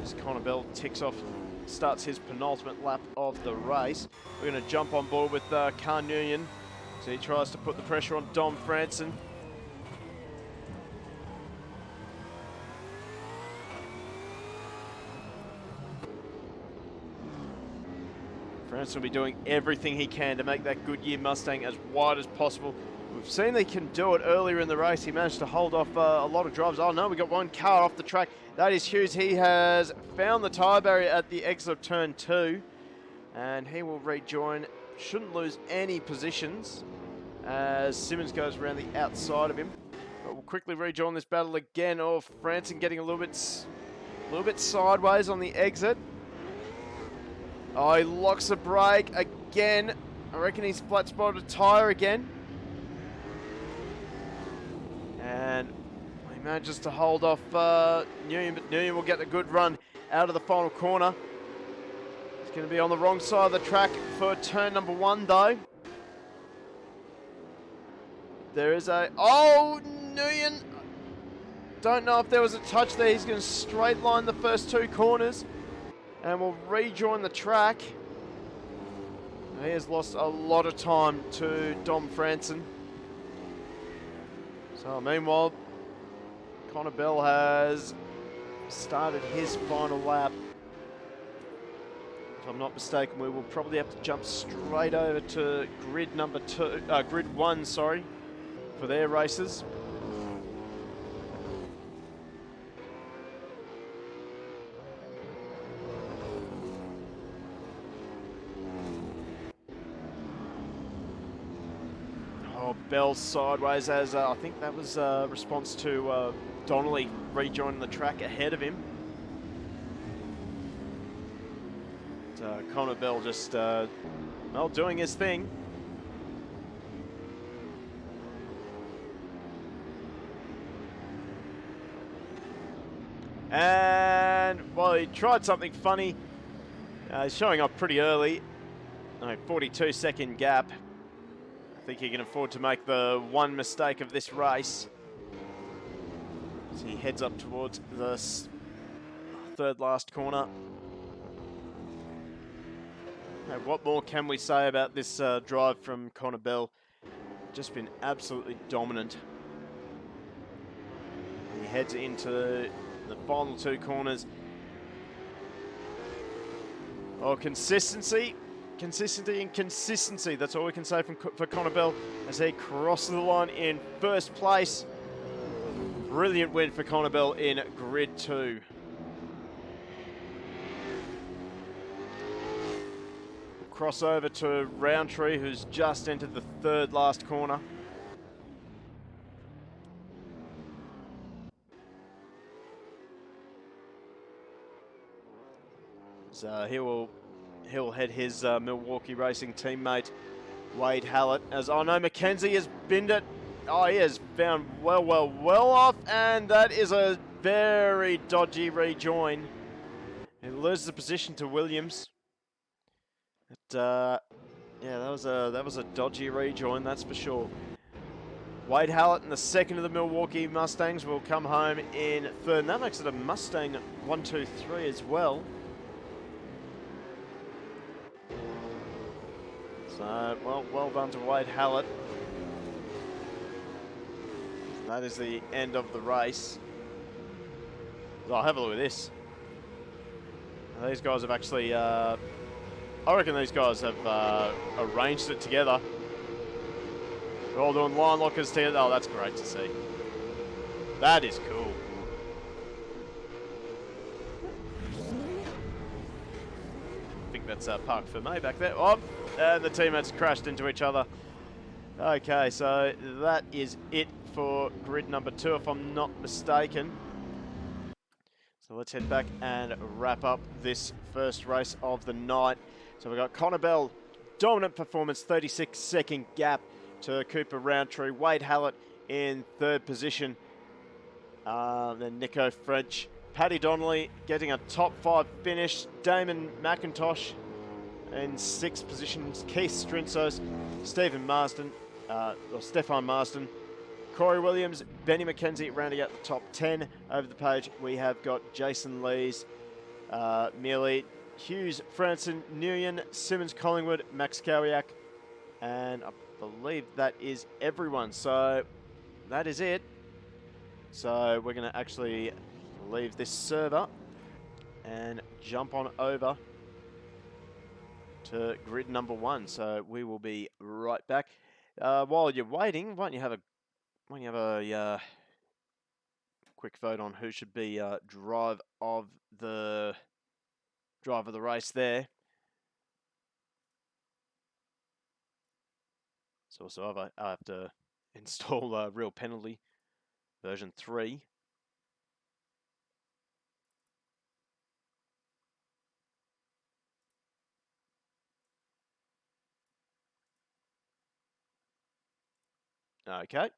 As Connor Bell starts his penultimate lap of the race. We're going to jump on board with Car Nguyen. So he tries to put the pressure on Dom Franson. Francis will be doing everything he can to make that Goodyear Mustang as wide as possible. We've seen they can do it earlier in the race. He managed to hold off a lot of drivers. Oh no, we got one car off the track. That is Hughes. He has found the tyre barrier at the exit of turn 2. And he will rejoin. Shouldn't lose any positions as Simmons goes around the outside of him. But we'll quickly rejoin this battle again. Oh, Franson getting a little bit sideways on the exit. Oh, he locks the brake again. I reckon he's flat spotted a tyre again. And he manages to hold off Nguyen, but Nguyen will get a good run out of the final corner. He's going to be on the wrong side of the track for turn number 1 though. There is a... Oh, Nguyen! Don't know if there was a touch there. He's going to straight line the first 2 corners. And will rejoin the track. He has lost a lot of time to Dom Franson. So meanwhile, Connor Bell has started his final lap. If I'm not mistaken, we will probably have to jump straight over to grid 1, sorry, for their races. Oh, Bell sideways as I think that was a response to Donnelly rejoining the track ahead of him. Connor Bell just well, doing his thing. And well, he tried something funny. He's showing up pretty early. 42-second gap. I think he can afford to make the one mistake of this race. As he heads up towards the 3rd last corner. Now, what more can we say about this drive from Connor Bell? Just been absolutely dominant. He heads into the final 2 corners. Oh, consistency. Consistency and consistency. That's all we can say for Connor Bell as he crosses the line in 1st place. Brilliant win for Connor Bell in grid 2. Cross over to Roundtree, who's just entered the 3rd last corner. So he'll head his Milwaukee Racing teammate Wade Hallett. As I know, Mackenzie has binned it. Oh, he has found well off, and that is a very dodgy rejoin. He loses the position to Williams. But, yeah, that was a dodgy rejoin, that's for sure. Wade Hallett in the 2nd of the Milwaukee Mustangs will come home in 3rd, and that makes it a Mustang 1, 2, 3 as well. So, well done to Wade Hallett. That is the end of the race. Oh, have a look at this. These guys have actually... I reckon these guys have arranged it together. They're all doing line lockers together. Oh, that's great to see. That is cool. I think that's Park for May back there. Oh, and the teammates crashed into each other. Okay, so that is it for grid number 2, if I'm not mistaken. So let's head back and wrap up this first race of the night. So we've got Connor Bell, dominant performance, 36-second gap to Cooper Roundtree. Wade Hallett in 3rd position. Then Nico French. Paddy Donnelly getting a top 5 finish. Damon McIntosh in 6th position. Keith Strinsos, Stefan Marsden. Corey Williams, Benny McKenzie rounding out the top 10. Over the page, we have got Jason Lees, Mealy, Hughes, Franson, Nguyen, Simmons, Collingwood, Max Kowiak, and I believe that is everyone. So that is it. So we're going to actually leave this server and jump on over to grid number 1. So we will be right back. While you're waiting, why don't you have a quick vote on who should be driver of the race there. So also I have to install Real Penalty version 3. Okay.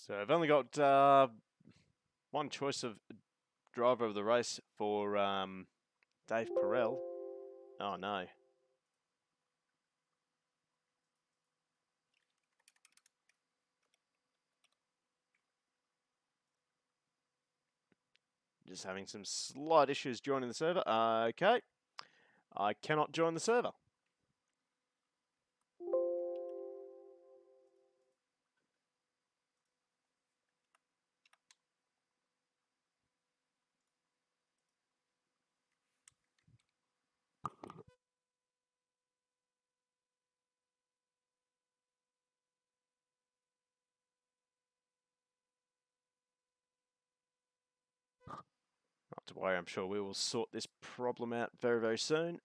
So I've only got one choice of driver of the race for Dave Perel. Oh no. Just having some slight issues joining the server. Okay. I cannot join the server. Not to worry, I'm sure we will sort this problem out very, very soon.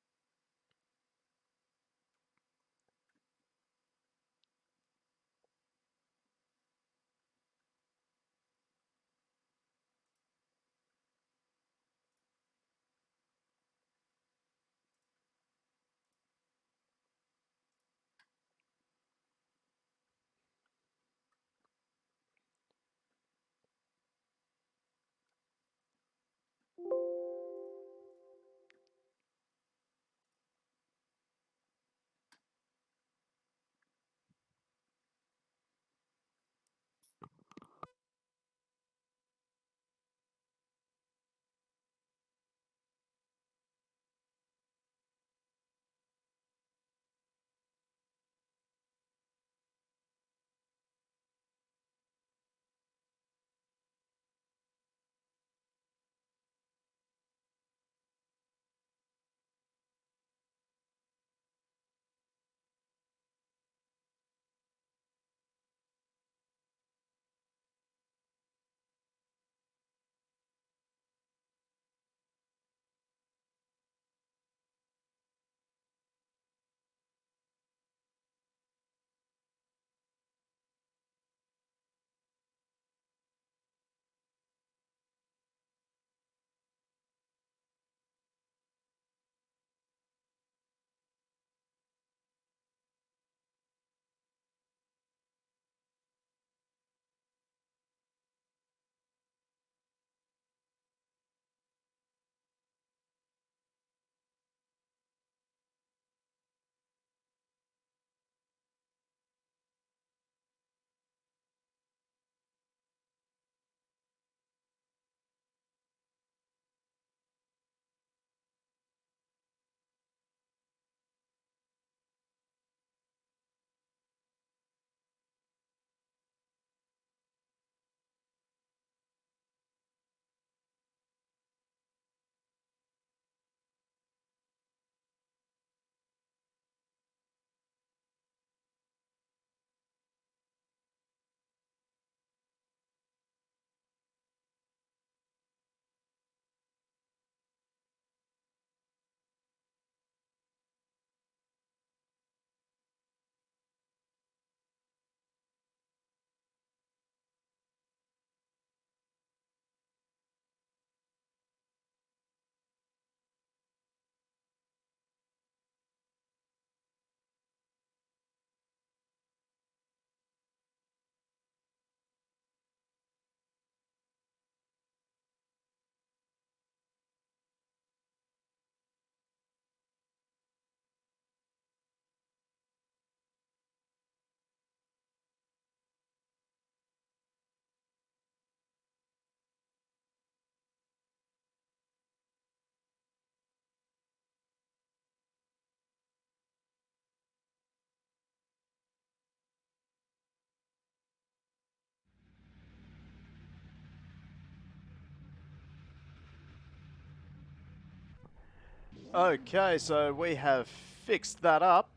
Okay, so we have fixed that up.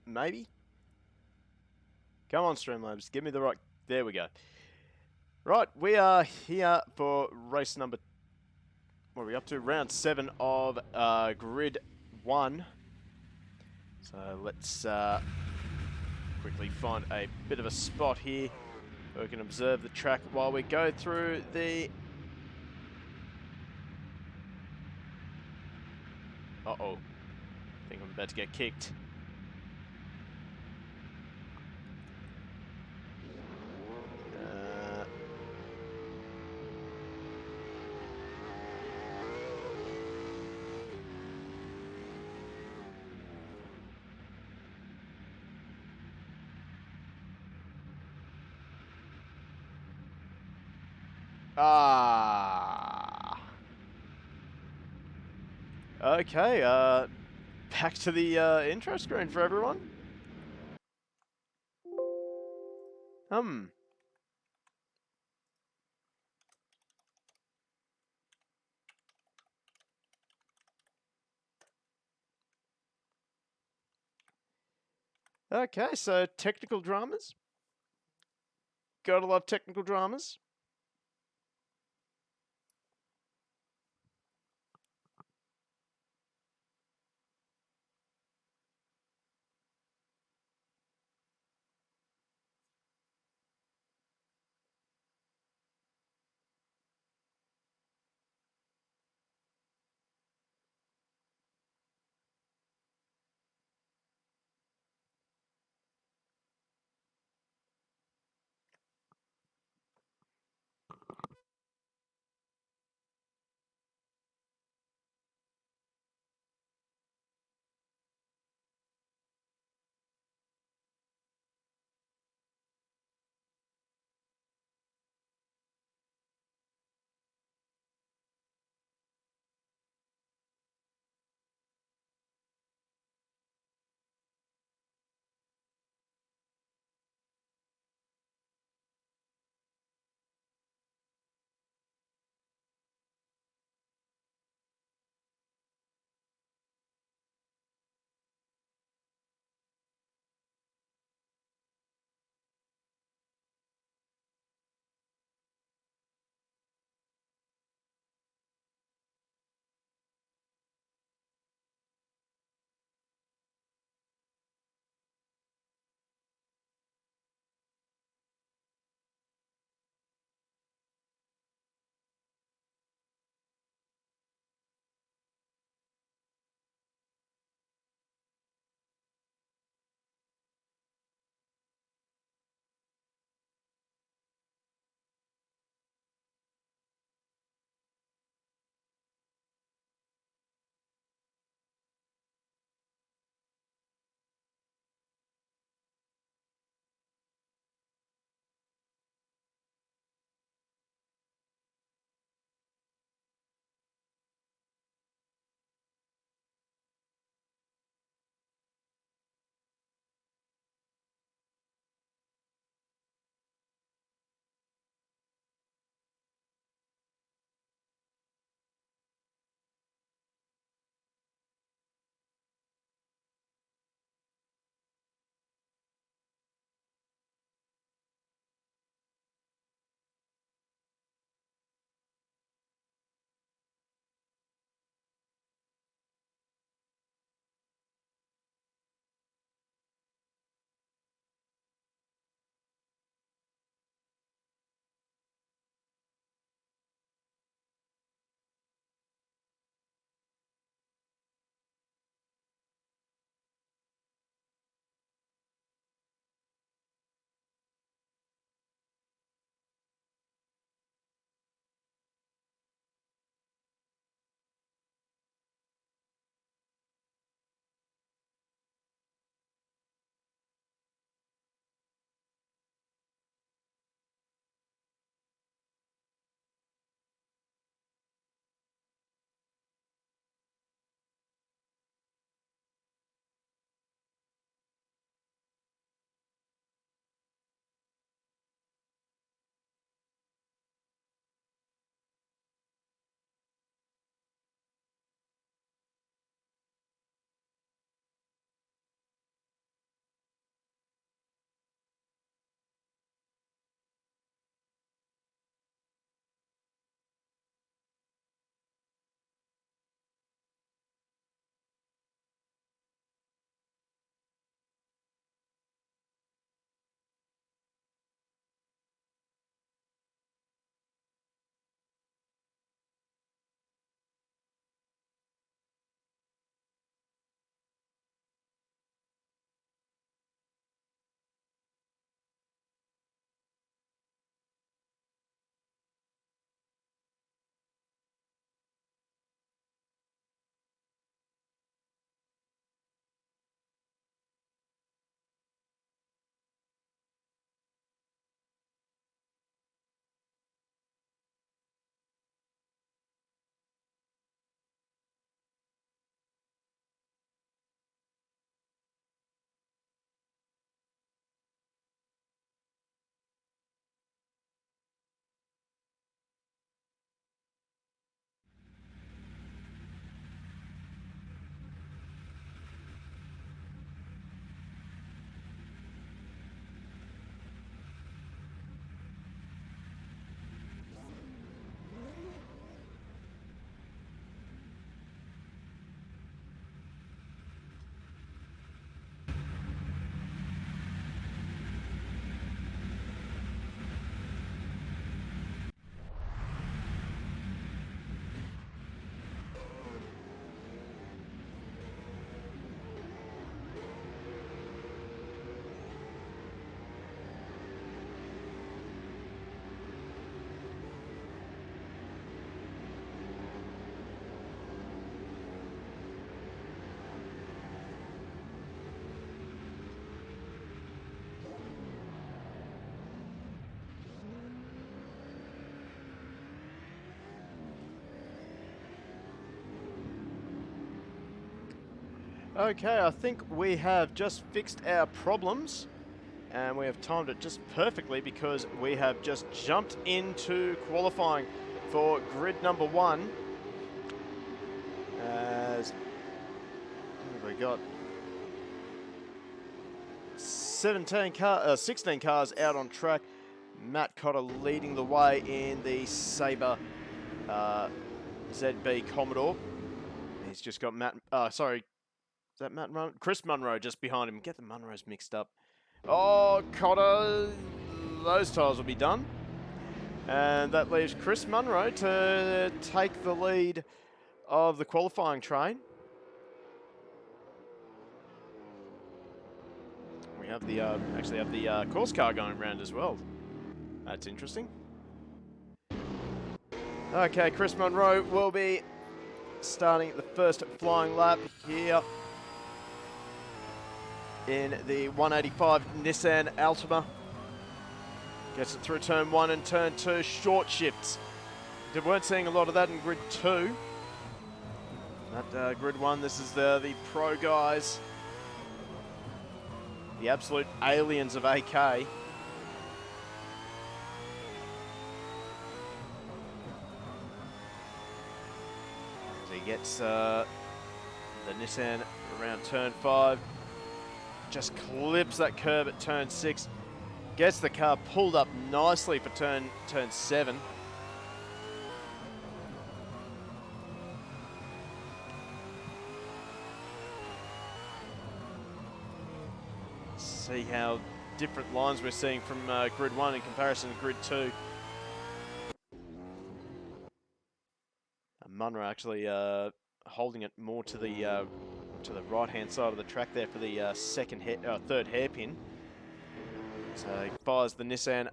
Maybe? Come on, Streamlabs, give me the right... There we go. Right, we are here for race number... What are we up to? Round 7 of Grid 1. So let's quickly find a bit of a spot here where we can observe the track while we go through the... Uh-oh. I think I'm about to get kicked. Okay, back to the intro screen for everyone. Okay, so technical dramas. Gotta love technical dramas. Okay, I think we have just fixed our problems, and we have timed it just perfectly because we have just jumped into qualifying for grid number 1. As what have we got 16 cars out on track. Matt Cotter leading the way in the Sabre ZB Commodore. He's just got is that Matt Munro? Chris Munro just behind him. Get the Munros mixed up. Oh, Cotter, those tyres will be done. And that leaves Chris Munro to take the lead of the qualifying train. We have the actually have the course car going around as well. That's interesting. Okay, Chris Munro will be starting the first flying lap here in the 185 Nissan Altima. Gets it through turn 1 and turn 2, short shifts. We weren't seeing a lot of that in grid 2. But grid 1, this is the pro guys. The absolute aliens of AK. As he gets the Nissan around turn 5. Just clips that curb at turn 6. Gets the car pulled up nicely for turn 7. See how different lines we're seeing from grid 1 in comparison to grid 2. Munro actually holding it more to the right-hand side of the track there for the third hairpin. So he fires the Nissan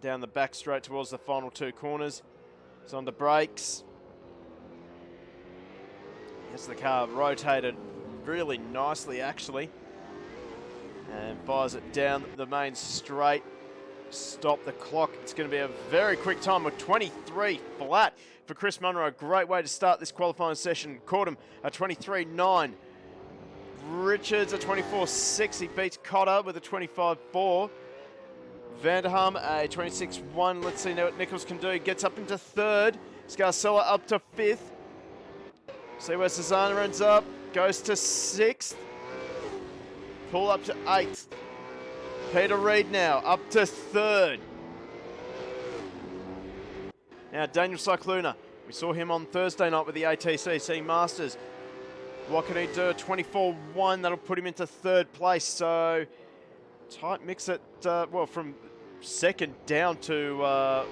down the back straight towards the final 2 corners. It's on the brakes. Gets the car rotated really nicely actually. And fires it down the main straight. Stop the clock. It's going to be a very quick time of 23 flat for Chris Munro. A great way to start this qualifying session. Caught him a 23.9. Richards a 24.6. He beats Cotter with a 25.4. Vanderham a 26.1. Let's see now what Nichols can do. Gets up into 3rd. Scarcella up to 5th. See where Susanna ends up. Goes to 6th. Pull up to 8th. Peter Reid now up to 3rd. Now Daniel Cycluna. We saw him on Thursday night with the ATCC Masters. What can he do? 24.1. That'll put him into 3rd place. So tight mix at, well, from 2nd down to, well,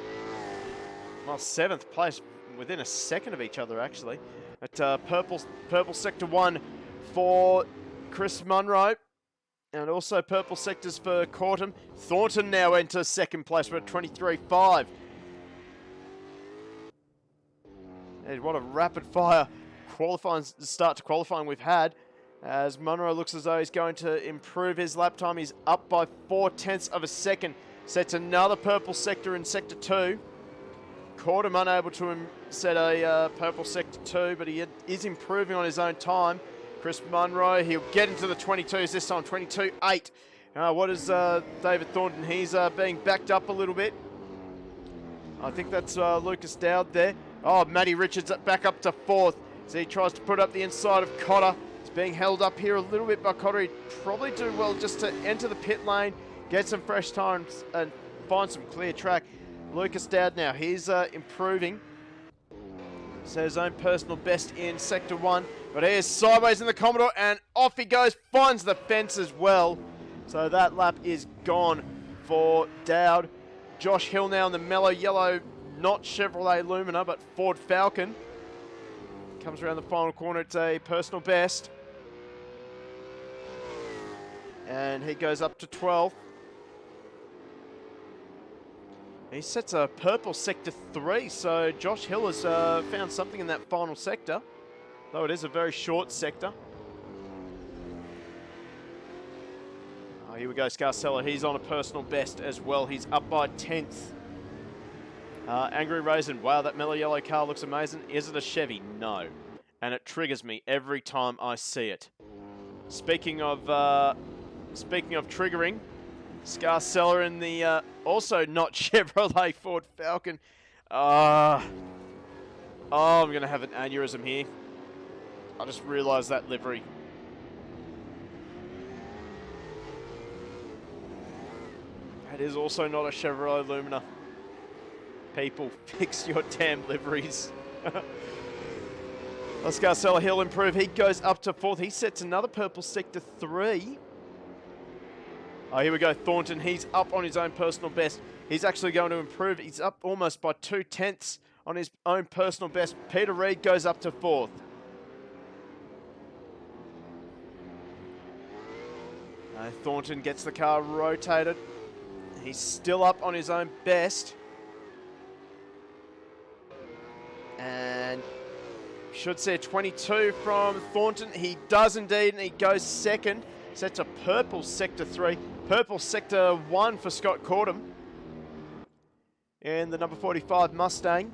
7th place. Within a second of each other, actually. At purple sector 1 for Chris Munro. And also purple sectors for Cortum. Thornton now enters 2nd place with a 23.5. And what a rapid fire start to qualifying we've had. As Munro looks as though he's going to improve his lap time. He's up by 0.4 of a second. Sets another purple sector in sector 2. Cortum unable to set a purple sector 2, but he is improving on his own time. Chris Munro, he'll get into the 22s this time, 22.8. What is David Thornton? He's being backed up a little bit. I think that's Lucas Dowd there. Oh, Matty Richards back up to 4th. So he tries to put up the inside of Cotter. He's being held up here a little bit by Cotter. He'd probably do well just to enter the pit lane, get some fresh times and find some clear track. Lucas Dowd now, he's improving. Set his own personal best in sector 1. But he is sideways in the Commodore and off he goes, finds the fence as well. So that lap is gone for Dowd. Josh Hill now in the mellow yellow, not Chevrolet Lumina, but Ford Falcon. Comes around the final corner, it's a personal best. And he goes up to 12th. He sets a purple sector 3, so Josh Hill has found something in that final sector, though it is a very short sector. Oh, here we go, Scarcella. He's on a personal best as well. He's up by 10th. Angry Raisin. Wow, that mellow yellow car looks amazing. Is it a Chevy? No. And it triggers me every time I see it. Speaking of triggering, Scarcella in the also not Chevrolet Ford Falcon. Oh, I'm gonna have an aneurysm here. I just realised that livery. It is also not a Chevrolet Lumina. People, fix your damn liveries. Scarcella, he'll improve. He goes up to 4th. He sets another purple sector 3. Oh, here we go. Thornton, he's up on his own personal best. He's actually going to improve. He's up almost by 2/10 on his own personal best. Peter Reid goes up to 4th. Thornton gets the car rotated. He's still up on his own best. And should see a 22 from Thornton. He does indeed, and he goes 2nd. Sets a purple sector 3. Purple sector 1 for Scott Cordham. And the number 45 Mustang.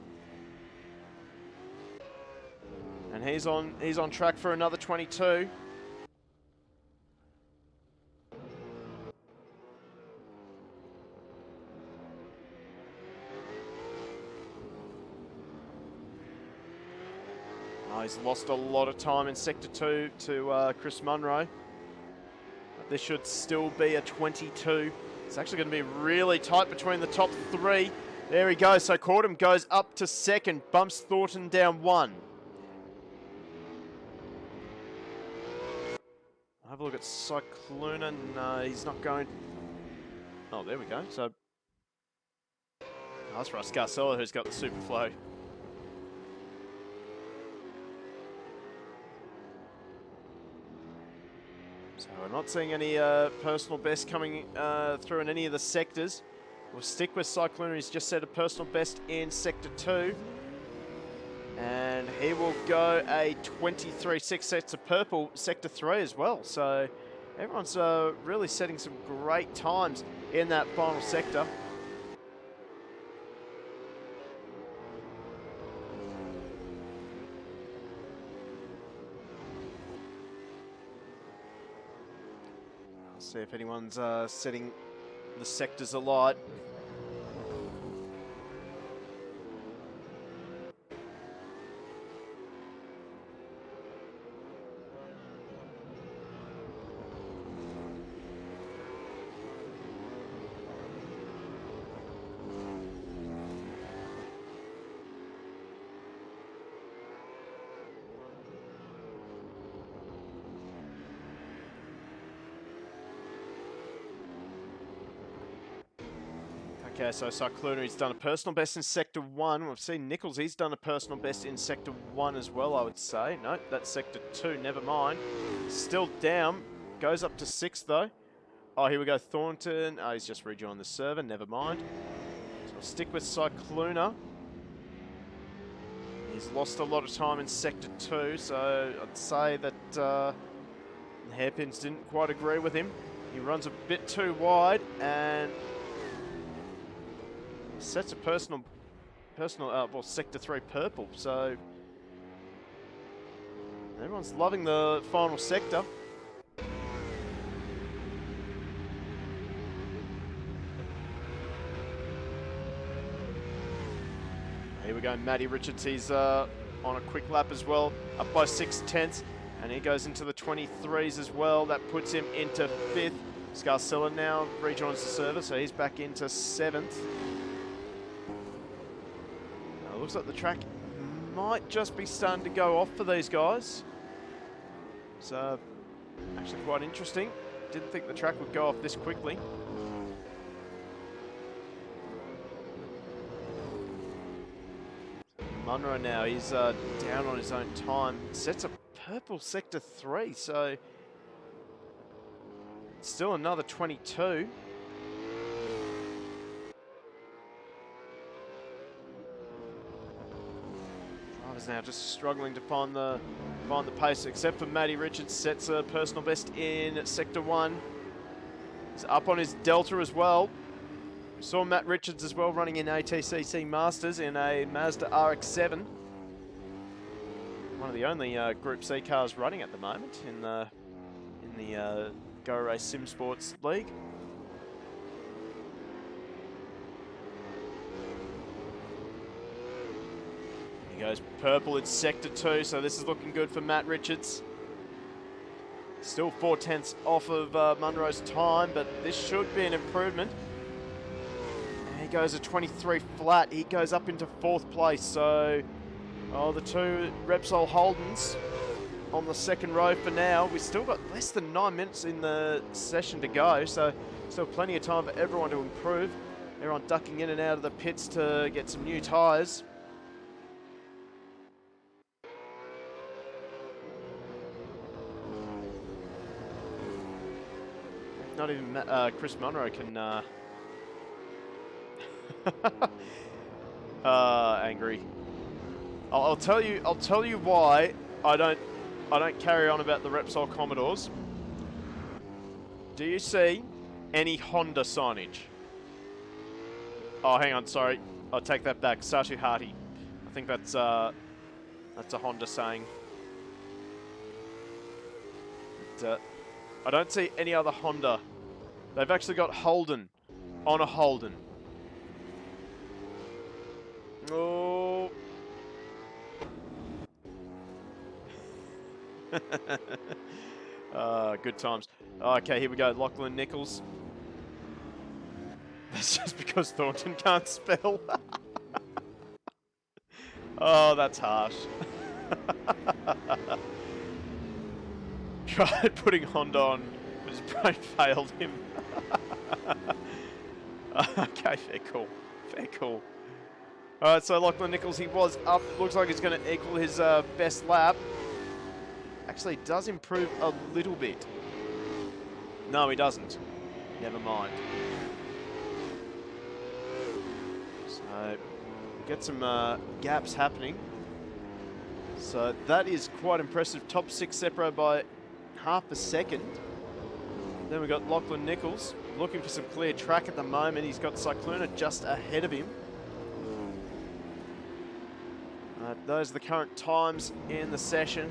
And he's on track for another 22. He's lost a lot of time in Sector 2 to Chris Munro. But there should still be a 22. It's actually going to be really tight between the top 3. There he goes. So Cordham goes up to 2nd, bumps Thornton down 1. I'll have a look at Cycluna. No, he's not going. Oh, there we go. So that's Russ Scarcella who's got the super flow. So we're not seeing any personal best coming through in any of the sectors. We'll stick with Cyclona. He's just set a personal best in Sector 2. And he will go a 23, 6 sets of purple, Sector 3 as well. So everyone's really setting some great times in that final sector. See if anyone's setting the sectors alight. Okay, so Cycluna, he's done a personal best in Sector 1. We've seen Nichols, he's done a personal best in Sector 1 as well, I would say. No, that's Sector 2, never mind. Still down, goes up to 6th though. Oh, here we go, Thornton. Oh, he's just rejoined the server, never mind. So we'll stick with Cycluna. He's lost a lot of time in Sector 2, so I'd say that the hairpins didn't quite agree with him. He runs a bit too wide and sets a personal, well, Sector 3 purple, so everyone's loving the final sector. Here we go, Matty Richards, he's on a quick lap as well, up by 6/10, and he goes into the 23s as well. That puts him into 5th. Scarcella now rejoins the server, so he's back into 7th. Looks like the track might just be starting to go off for these guys. So, actually quite interesting. Didn't think the track would go off this quickly. Munro now, he's down on his own time. Sets a purple Sector 3, so still another 22. Now just struggling to find the pace, except for Matty Richards. Sets a personal best in Sector 1. He's up on his Delta as well. We saw Matt Richards as well running in ATCC Masters in a Mazda RX-7. One of the only Group C cars running at the moment in in the Go Race Sim Sports League. He goes purple in Sector 2, so this is looking good for Matt Richards. Still 4/10 off of Munro's time, but this should be an improvement. And he goes a 23 flat. He goes up into 4th place, so the two Repsol Holdens on the second row for now. We've still got less than 9 minutes in the session to go, so still plenty of time for everyone to improve. Everyone ducking in and out of the pits to get some new tyres. Not even Chris Munro can angry. I'll tell you why I don't carry on about the Repsol Commodores. Do you see any Honda signage? Oh, hang on, sorry. I'll take that back. Satu Hati. I think that's a Honda saying. But, I don't see any other Honda. They've actually got Holden on a Holden. Oh. Good times. Okay, here we go. Lachlan Nichols. That's just because Thornton can't spell. Oh, that's harsh. Tried putting Honda on, but his brain failed him. Okay, fair call. Fair call. Alright, so Lachlan Nichols, he was up. Looks like he's going to equal his best lap. Actually, does improve a little bit. No, he doesn't. Never mind. So, get some gaps happening. So that is quite impressive. Top 6 separated by half a second. Then we've got Lachlan Nichols looking for some clear track at the moment. He's got Cyclona just ahead of him. Those are the current times in the session.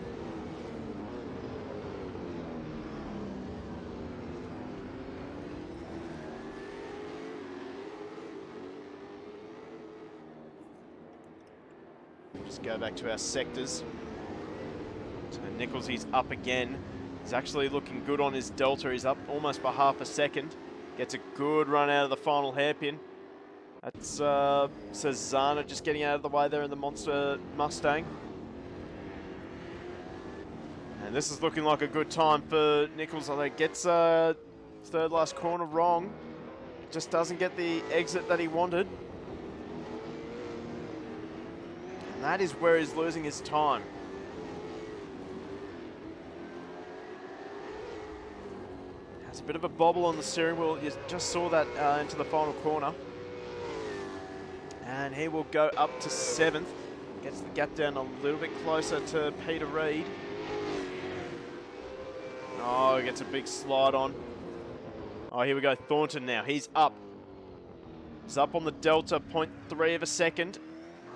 Just go back to our sectors. So Nichols, he's up again. He's actually looking good on his delta. He's up almost by half a second. Gets a good run out of the final hairpin. That's Cesana just getting out of the way there in the Monster Mustang. And this is looking like a good time for Nichols. Although he gets third last corner wrong. Just doesn't get the exit that he wanted. And that is where he's losing his time. Has a bit of a bobble on the steering wheel. You just saw that into the final corner. And he will go up to 7th. Gets the gap down a little bit closer to Peter Reid. Oh, he gets a big slide on. Oh, here we go. Thornton now. He's up. He's up on the delta, 0.3 of a second.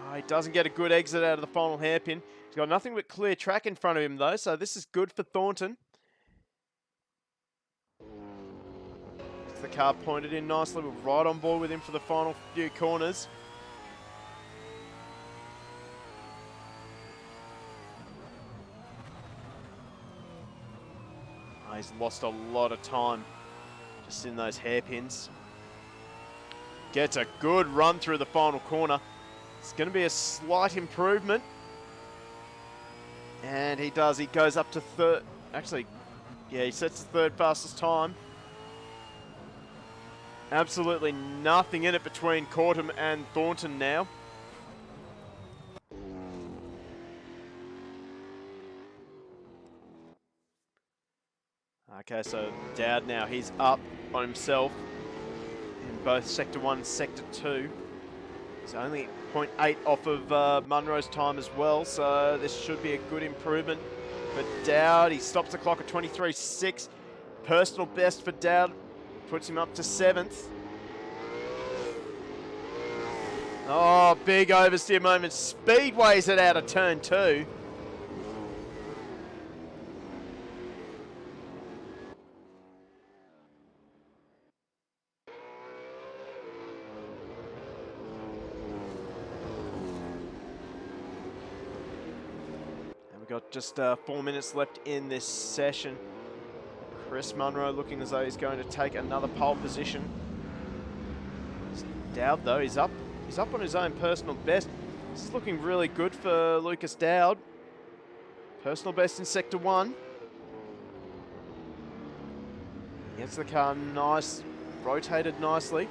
Oh, he doesn't get a good exit out of the final hairpin. He's got nothing but clear track in front of him, though, so this is good for Thornton. Gets the car pointed in nicely. We're right on board with him for the final few corners. He's lost a lot of time just in those hairpins. Gets a good run through the final corner. It's going to be a slight improvement. And he does. He goes up to third. Actually, yeah, he sets the third fastest time. Absolutely nothing in it between Cortum and Thornton now. Okay, so Dowd now, he's up on himself in both Sector 1 and Sector 2. He's only 0.8 off of Munro's time as well, so this should be a good improvement for Dowd. He stops the clock at 23.6. Personal best for Dowd puts him up to 7th. Oh, big oversteer moment. Speedways it out of turn 2. got just 4 minutes left in this session. Chris Munro looking as though he's going to take another pole position. Dowd though, he's up on his own personal best. This is looking really good for Lucas Dowd. Personal best in Sector 1. Gets the car nice, rotated nicely.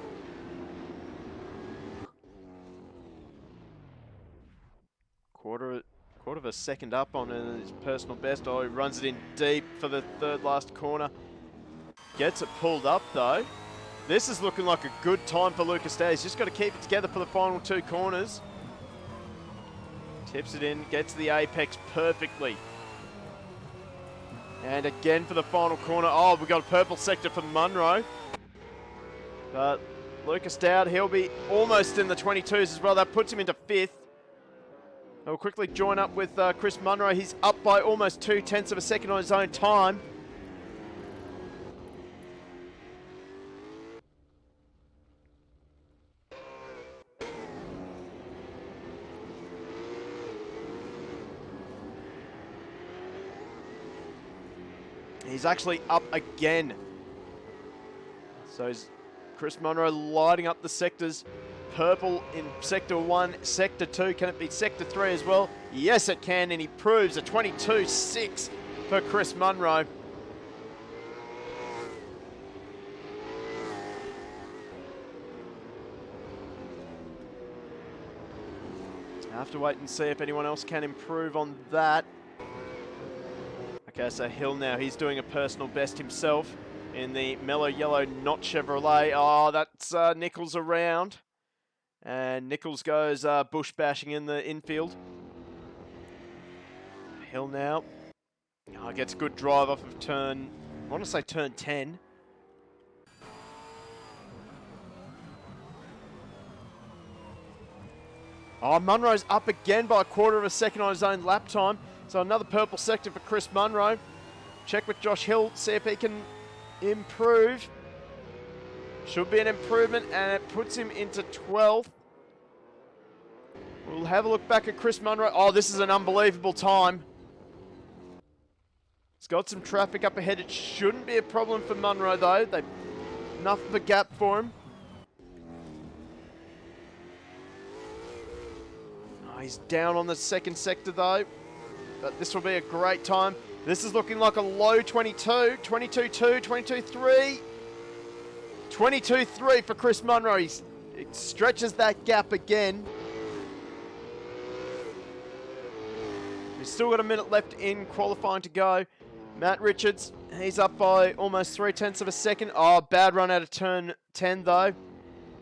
Quarter of a second up on his personal best. Oh, he runs it in deep for the third last corner. Gets it pulled up though. This is looking like a good time for Lucas Dowd. He's just got to keep it together for the final 2 corners. Tips it in, gets the apex perfectly. And again for the final corner. Oh, we've got a purple sector for Munro. But Lucas Dowd, he'll be almost in the 22s as well. That puts him into 5th. He'll quickly join up with Chris Munro. He's up by almost 0.2 of a second on his own time. He's actually up again. So is Chris Munro lighting up the sectors. Purple in Sector 1, Sector 2. Can it be Sector 3 as well? Yes, it can, and he proves a 22.6 for Chris Munro. I have to wait and see if anyone else can improve on that. Okay, so Hill now, he's doing a personal best himself in the mellow yellow, not Chevrolet. Oh, that's Nichols around. And Nichols goes bush bashing in the infield. Hill now. Oh, gets a good drive off of turn, I want to say turn 10. Oh, Munro's up again by a quarter of a second on his own lap time. So another purple sector for Chris Munro. Check with Josh Hill, see if he can improve. Should be an improvement, and it puts him into 12th. We'll have a look back at Chris Munro. Oh, this is an unbelievable time. It's got some traffic up ahead. It shouldn't be a problem for Munro, though. They've enough of a gap for him. Oh, he's down on the second sector, though. But this will be a great time. This is looking like a low 22. 22.2, 22.3. 22.3 for Chris Munro. He stretches that gap again. We've still got a minute left in qualifying to go. Matt Richards, he's up by almost 0.3 of a second. Oh, bad run out of turn 10 though.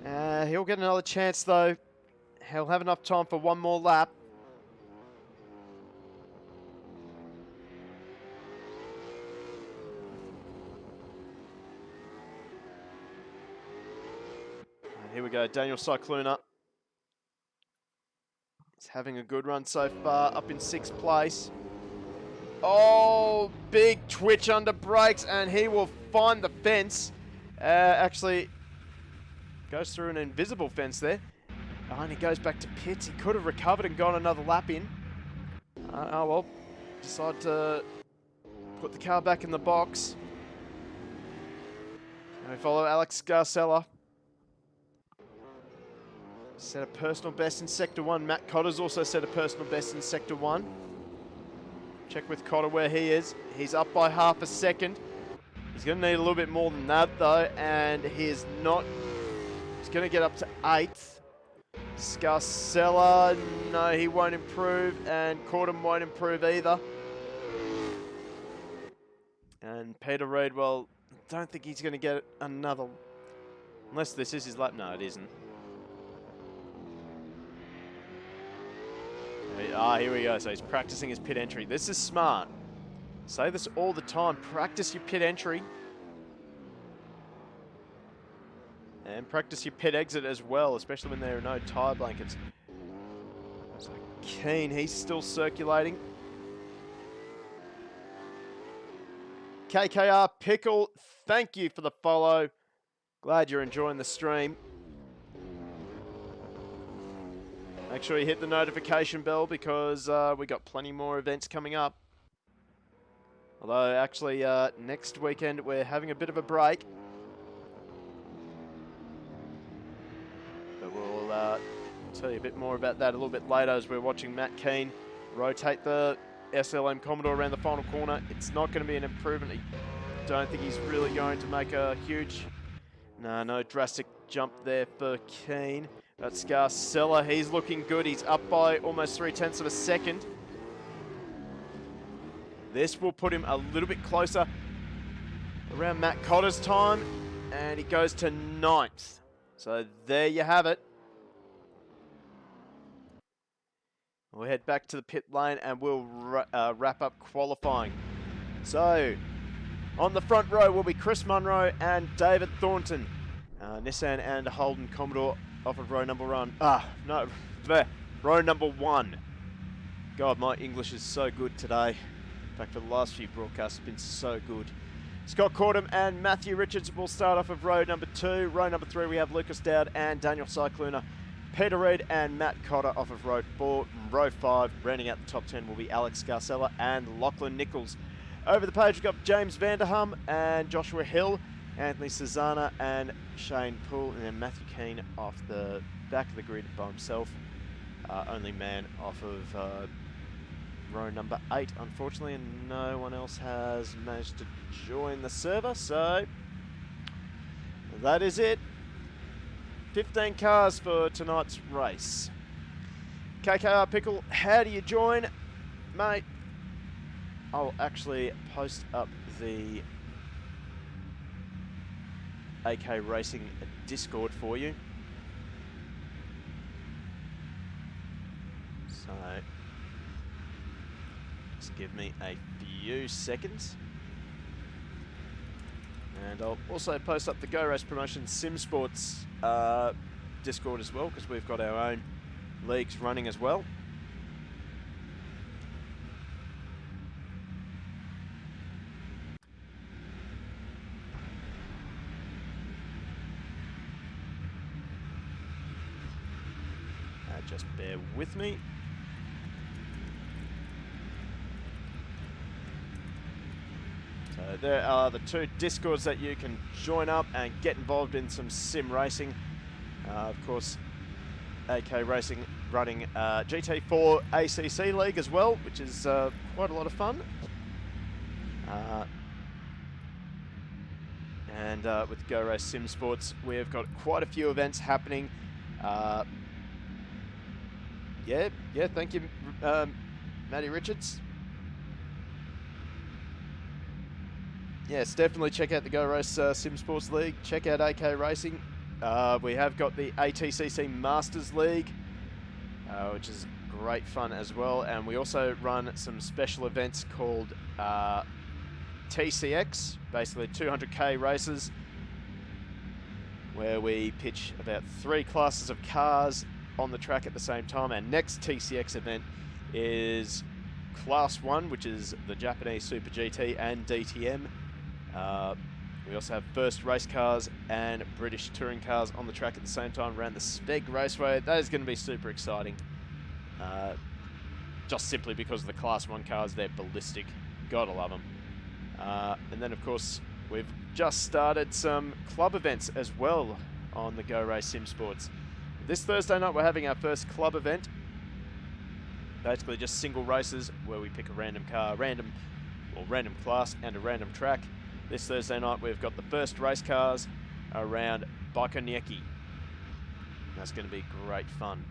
He'll get another chance though. He'll have enough time for one more lap. Here we go, Daniel Cycluna. He's having a good run so far, up in 6th place. Oh, big twitch under brakes, and he will find the fence. Actually, goes through an invisible fence there. Oh, and he goes back to pits. He could have recovered and gone another lap in. Oh well, decided to put the car back in the box. And we follow Alex Garcella. Set a personal best in Sector 1. Matt Cotter's also set a personal best in Sector 1. Check with Cotter where he is. He's up by half a second. He's going to need a little bit more than that though, and he's not. He's going to get up to 8th. Scarcella, no, he won't improve, and Cordham won't improve either. And Peter Reid, well, don't think he's going to get another, unless this is his lap. No, it isn't. Here we go. So he's practicing his pit entry. This is smart. Say this all the time. Practice your pit entry. And practice your pit exit as well, especially when there are no tyre blankets. So Keen, he's still circulating. KKR Pickle, thank you for the follow. Glad you're enjoying the stream. Make sure you hit the notification bell because we got plenty more events coming up. Although, actually, next weekend we're having a bit of a break. But we'll tell you a bit more about that a little bit later as we're watching Matt Keane rotate the SLM Commodore around the final corner. It's not going to be an improvement. I don't think he's really going to make a huge... No drastic jump there for Keane. That's Scarcella. He's looking good. He's up by almost 0.3 of a second. This will put him a little bit closer around Matt Cotter's time. And he goes to 9th. So there you have it. We'll head back to the pit lane and we'll wrap up qualifying. So, on the front row will be Chris Munro and David Thornton. Nissan and Holden Commodore off of row number 1. Row number 1. God, my English is so good today. In fact, for the last few broadcasts, it's been so good. Scott Cordham and Matthew Richards will start off of row number 2. Row number 3, we have Lucas Dowd and Daniel Cycluna. Peter Reid and Matt Cotter off of row 4. Row 5, rounding out the top 10 will be Alex Scarcella and Lachlan Nichols. Over the page, we've got James Vanderham and Joshua Hill, Anthony Cezana and Shane Poole, and then Matthew Keane off the back of the grid by himself. Only man off of row number 8, unfortunately, and no one else has managed to join the server, so that is it. 15 cars for tonight's race. KKR Pickle, how do you join, mate? I'll actually post up the AK Racing Discord for you. So, just give me a few seconds. And I'll also post up the Go Race Promotions Sim Sports Discord as well, because we've got our own leagues running as well. Just bear with me. So there are the 2 Discords that you can join up and get involved in some sim racing. Of course, AK Racing running GT4 ACC League as well, which is quite a lot of fun. And with Go Race Sim Sports, we've got quite a few events happening. Yeah, thank you, Matty Richards. Yes, definitely check out the Go Race Sim Sports League. Check out AK Racing. We have got the ATCC Masters League, which is great fun as well. And we also run some special events called TCX, basically 200k races, where we pitch about 3 classes of cars on the track at the same time. Our next TCX event is Class 1, which is the Japanese Super GT and DTM. We also have first race cars and British touring cars on the track at the same time around the Speg Raceway. That is going to be super exciting. Just simply because of the Class 1 cars, they're ballistic. Gotta love them. And then, of course, we've just started some club events as well on the Go Race Sim Sports. This Thursday night, we're having our first club event. Basically just single races where we pick a random car, random class and a random track. This Thursday night, we've got the first race cars around Baikonieki. That's going to be great fun.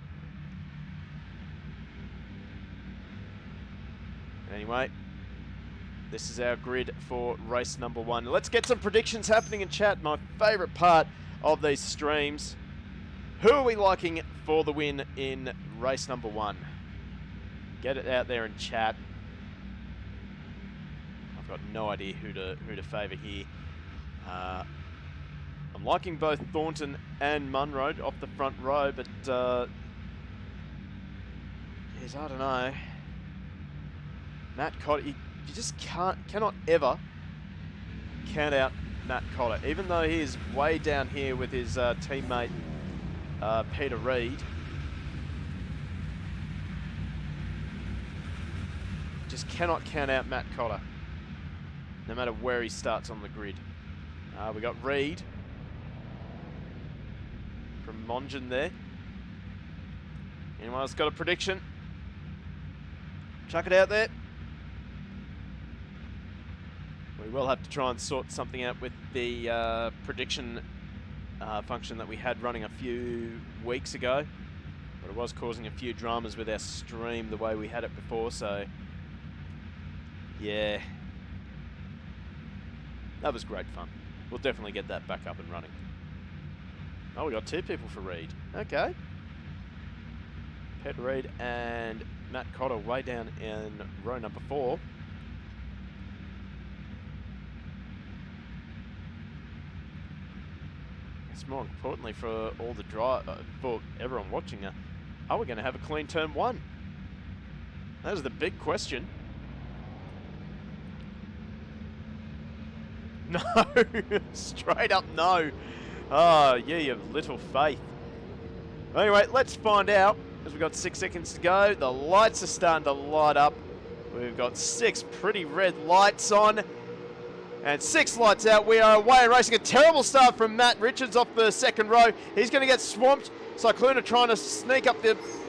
Anyway, this is our grid for race number 1. Let's get some predictions happening in chat, my favourite part of these streams. Who are we liking for the win in race number 1? Get it out there in chat. I've got no idea who to favour here. I'm liking both Thornton and Munro off the front row, but geez, I don't know. Matt Cotter, you just cannot ever count out Matt Cotter, even though he is way down here with his teammate Peter Reid. just cannot count out Matt Cotter, no matter where he starts on the grid. We got Reed from Mongen there. Anyone else got a prediction? Chuck it out there. We will have to try and sort something out with the prediction function that we had running a few weeks ago. But it was causing a few dramas with our stream the way we had it before, so yeah. That was great fun. We'll definitely get that back up and running. Oh, we got 2 people for Reed. Okay. Peter Reed and Matt Cotter way down in row number 4. It's more importantly for all the for everyone watching, are we going to have a clean turn 1? That is the big question. No, straight up no. Oh, yeah, you have little faith. Anyway, let's find out, as we've got 6 seconds to go. The lights are starting to light up. We've got 6 pretty red lights on. And 6 lights out. We are away and racing. A terrible start from Matt Richards off the second row. He's going to get swamped. Cycluna trying to sneak up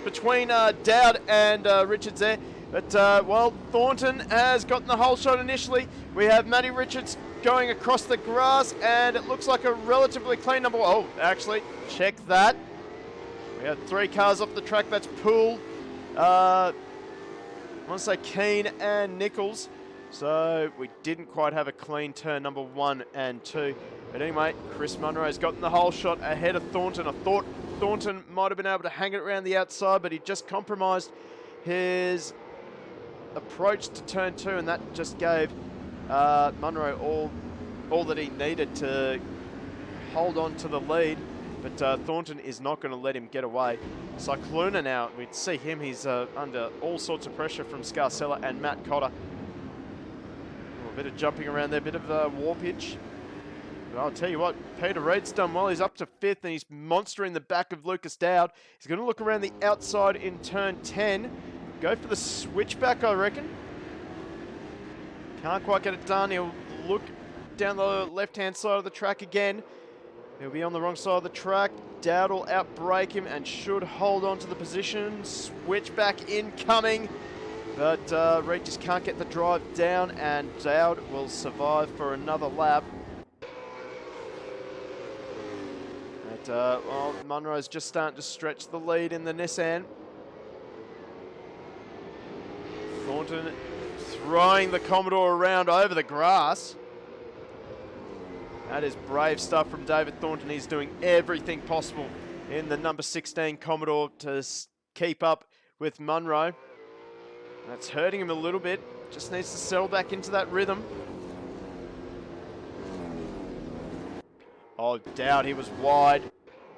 between Dowd and Richards there. But, well, Thornton has gotten the whole shot initially. We have Matty Richards going across the grass, and it looks like a relatively clean number. Oh, actually, check that. We have 3 cars off the track. That's Poole, I want to say Keane and Nichols. So we didn't quite have a clean turn number 1 and 2. But anyway, Chris Munro's gotten the whole shot ahead of Thornton. I thought Thornton might have been able to hang it around the outside, but he just compromised his approach to turn 2, and that just gave Munro all that he needed to hold on to the lead. But Thornton is not going to let him get away. Cycluna now, we'd see him. He's under all sorts of pressure from Scarcella and Matt Cotter. A bit of jumping around there, a bit of warpage. But I'll tell you what, Peter Reed's done well. He's up to 5th, and he's monstering the back of Lucas Dowd. He's going to look around the outside in turn 10. Go for the switchback, I reckon. Can't quite get it done. He'll look down the left-hand side of the track again. He'll be on the wrong side of the track. Dowd will outbrake him and should hold on to the position. Switchback incoming. But Reed just can't get the drive down, and Dowd will survive for another lap. But, well, Munro's just starting to stretch the lead in the Nissan. Thornton throwing the Commodore around over the grass. That is brave stuff from David Thornton. He's doing everything possible in the number 16 Commodore to keep up with Munro. That's hurting him a little bit. Just needs to settle back into that rhythm. Oh, Dowd, he was wide.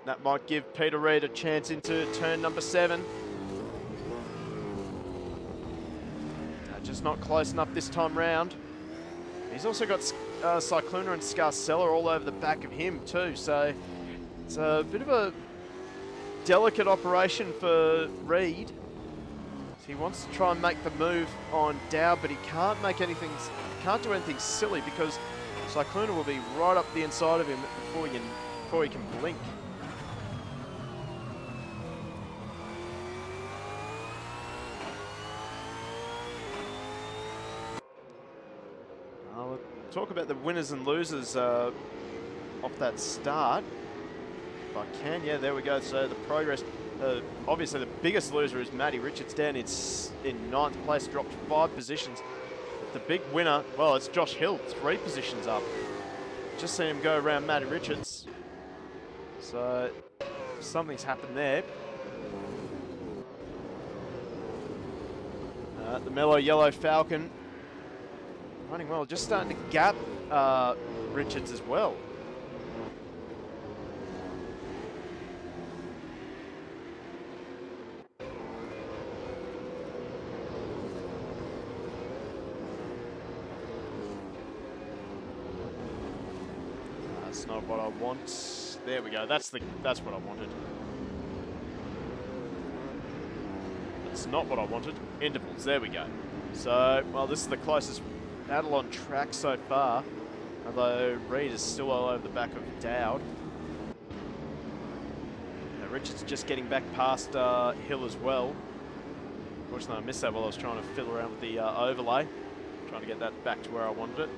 That might give Peter Reed a chance into turn number 7. Just not close enough this time round. He's also got Cycluna and Scarcella all over the back of him too, so it's a bit of a delicate operation for Reed. He wants to try and make the move on Dowd, but he can't make anything, can't do anything silly because Cycluna will be right up the inside of him before he can blink. We'll talk about the winners and losers off that start. If I can, yeah, there we go. So the progress. Obviously, the biggest loser is Matty Richards down in 9th place, dropped 5 positions. The big winner, well, it's Josh Hill, 3 positions up. Just seen him go around Matty Richards. So something's happened there. The Mellow Yellow Falcon running well, just starting to gap Richards as well. That's not what I want. There we go. That's what I wanted. That's not what I wanted. Intervals. There we go. So, well, this is the closest battle on track so far, although Reed is still all over the back of Dowd. Richards just getting back past Hill as well. Unfortunately, I missed that while I was trying to fiddle around with the overlay, trying to get that back to where I wanted it.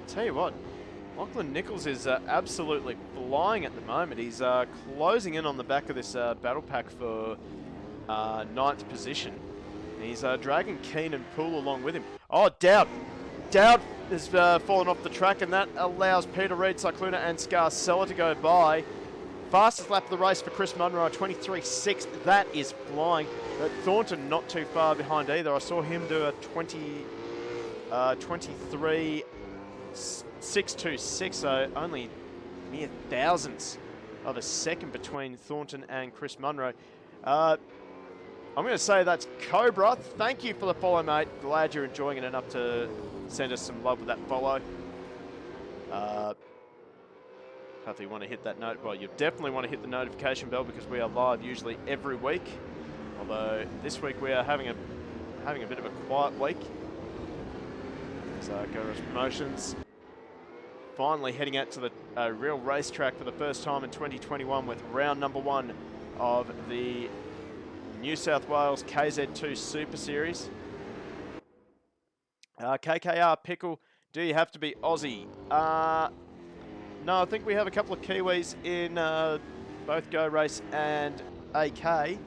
Tell you what, Lachlan Nichols is absolutely flying at the moment. He's closing in on the back of this battle pack for 9th position. He's dragging Keane and Poole along with him. Oh, Dowd! Dowd has fallen off the track, and that allows Peter Reid, Cycluna and Scarcella to go by. Fastest lap of the race for Chris Munro, 23.6. That is flying. But Thornton not too far behind either. I saw him do a 23.626, so only mere thousandths of a second between Thornton and Chris Munro. I'm going to say that's Cobra. Thank you for the follow, mate. Glad you're enjoying it enough to send us some love with that follow. Hopefully you want to hit that note. Well, you definitely want to hit the notification bell because we are live usually every week. Although this week we are having a bit of a quiet week. So Go Race Promotions finally heading out to the real racetrack for the first time in 2021 with round number 1 of the New South Wales KZ2 Super Series. KKR Pickle, do you have to be Aussie? No, I think we have a couple of Kiwis in both Go Race and AK.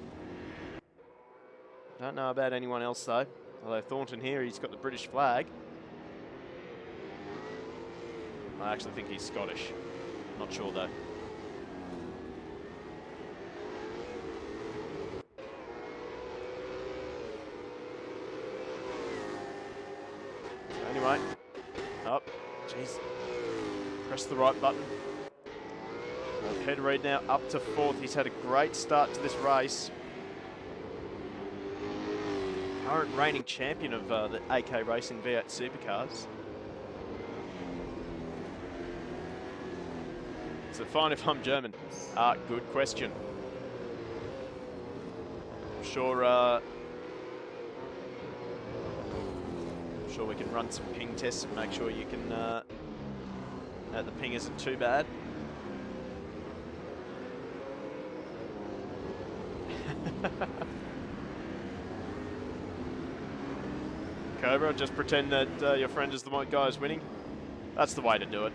Don't know about anyone else though. Although Thornton here, he's got the British flag. I actually think he's Scottish. Not sure though. Anyway, oh, jeez, press the right button. Peter Reid now up to 4th. He's had a great start to this race. Current reigning champion of the AK Racing V8 Supercars. So fine if I'm German. Good question. I'm sure we can run some ping tests and make sure you can that the ping isn't too bad. Cobra, just pretend that your friend is the one guy who's winning. That's the way to do it.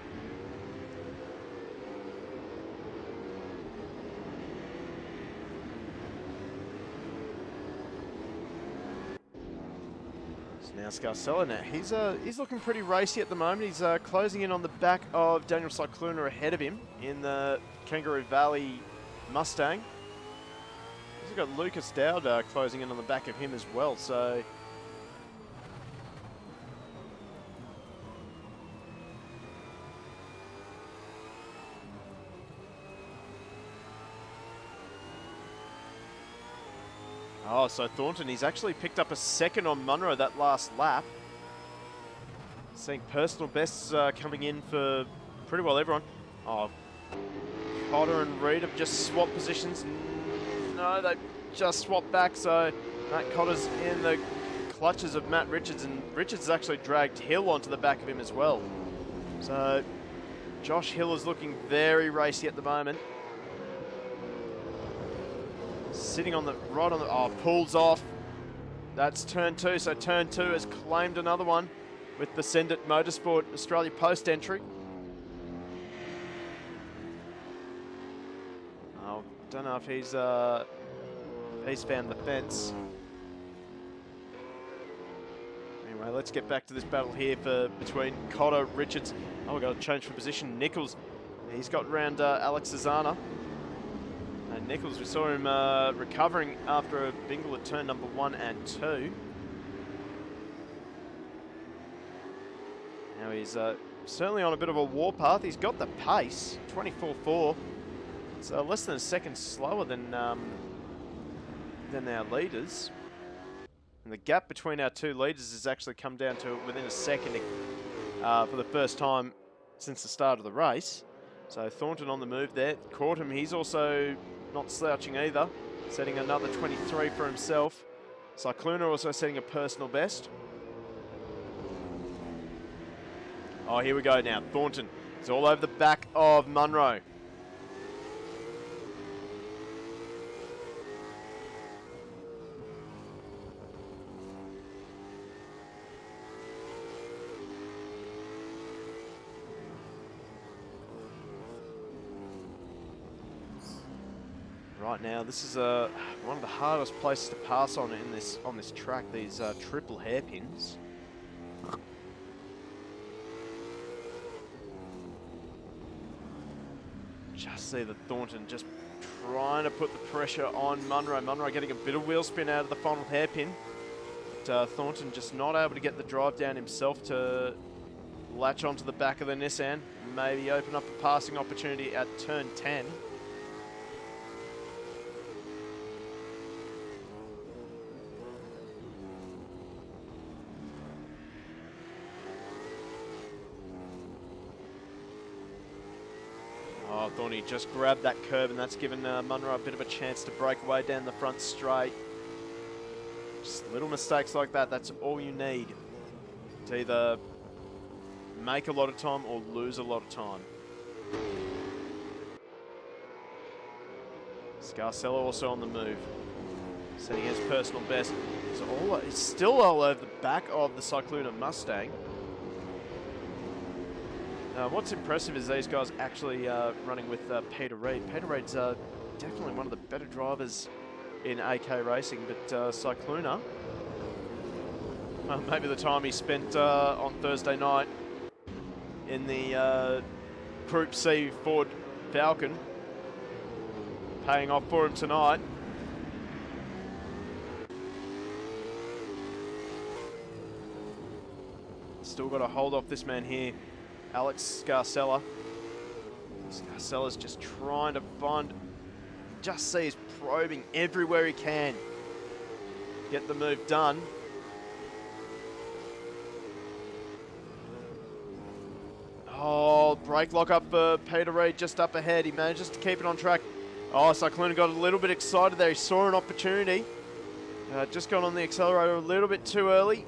Now Scarcella, now he's looking pretty racy at the moment. He's closing in on the back of Daniel Cycluna ahead of him in the Kangaroo Valley Mustang. He's got Lucas Dowd closing in on the back of him as well. So so Thornton, he's actually picked up a second on Munro that last lap. Seeing personal bests coming in for pretty well everyone. Oh, Cotter and Reid have just swapped positions. No, they just swapped back, so Matt Cotter's in the clutches of Matt Richards, and Richards has actually dragged Hill onto the back of him as well. So Josh Hill is looking very racy at the moment. Sitting on the right on the pulls off. That's turn 2. So turn 2 has claimed another one with the Send It Motorsport Australia Post entry. I don't know if he's found the fence. Anyway, let's get back to this battle here between Cotter, Richards. Oh, we've got to change for position. Nichols, he's got round Alex Zazana. And Nichols, we saw him recovering after a bingle at turn number 1 and 2. Now he's certainly on a bit of a warpath. He's got the pace, 24.4. It's less than a second slower than our leaders. And the gap between our two leaders has actually come down to within a second for the first time since the start of the race. So Thornton on the move there. Caught him. He's also not slouching either. setting another 23 for himself. Cycluna also setting a personal best. Oh, here we go now. Thornton is all over the back of Munro. Right now, this is one of the hardest places to pass on this track. These triple hairpins. Just see that Thornton just trying to put the pressure on Munro. Munro getting a bit of wheel spin out of the final hairpin. But Thornton just not able to get the drive down himself to latch onto the back of the Nissan. Maybe open up a passing opportunity at turn 10. Oh, Thorny just grabbed that curb, and that's given Munro a bit of a chance to break away down the front straight. Just little mistakes like that, that's all you need to either make a lot of time or lose a lot of time. Scarcella also on the move, setting his personal best. It's still all over the back of the Cycluna Mustang. What's impressive is these guys actually running with Peter Reid. Peter Reid's definitely one of the better drivers in AK racing, but Cycluna, maybe the time he spent on Thursday night in the Group C Ford Falcon, paying off for him tonight. Still got to hold off this man here, Alex Scarcella. Scarcella's just trying to find, just see he's probing everywhere he can. Get the move done. Oh, brake lock up for Peter Reid just up ahead. He manages to keep it on track. Oh, Cycluna got a little bit excited there. He saw an opportunity. Just got on the accelerator a little bit too early.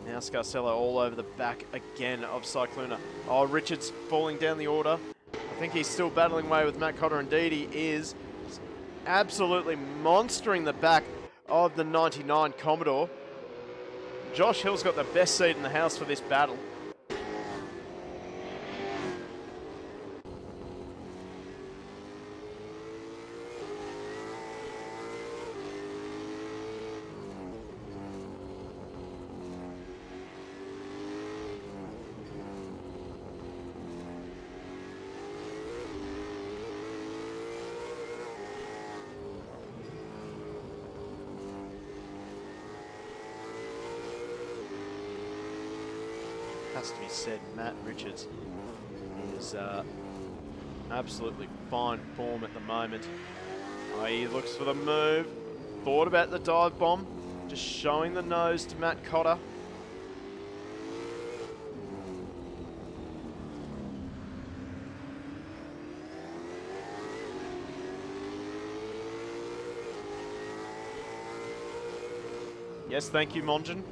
Now Scarcella all over the back again of Cycluna. Oh, Richards falling down the order. I think he's still battling away with Matt Cotter. Indeed, he is absolutely monstering the back of the 99 Commodore. Josh Hill's got the best seat in the house for this battle. Has to be said, Matt Richards is absolutely fine form at the moment. Oh, he looks for the move. Thought about the dive bomb. Just showing the nose to Matt Cotter. Yes, thank you, Monjan.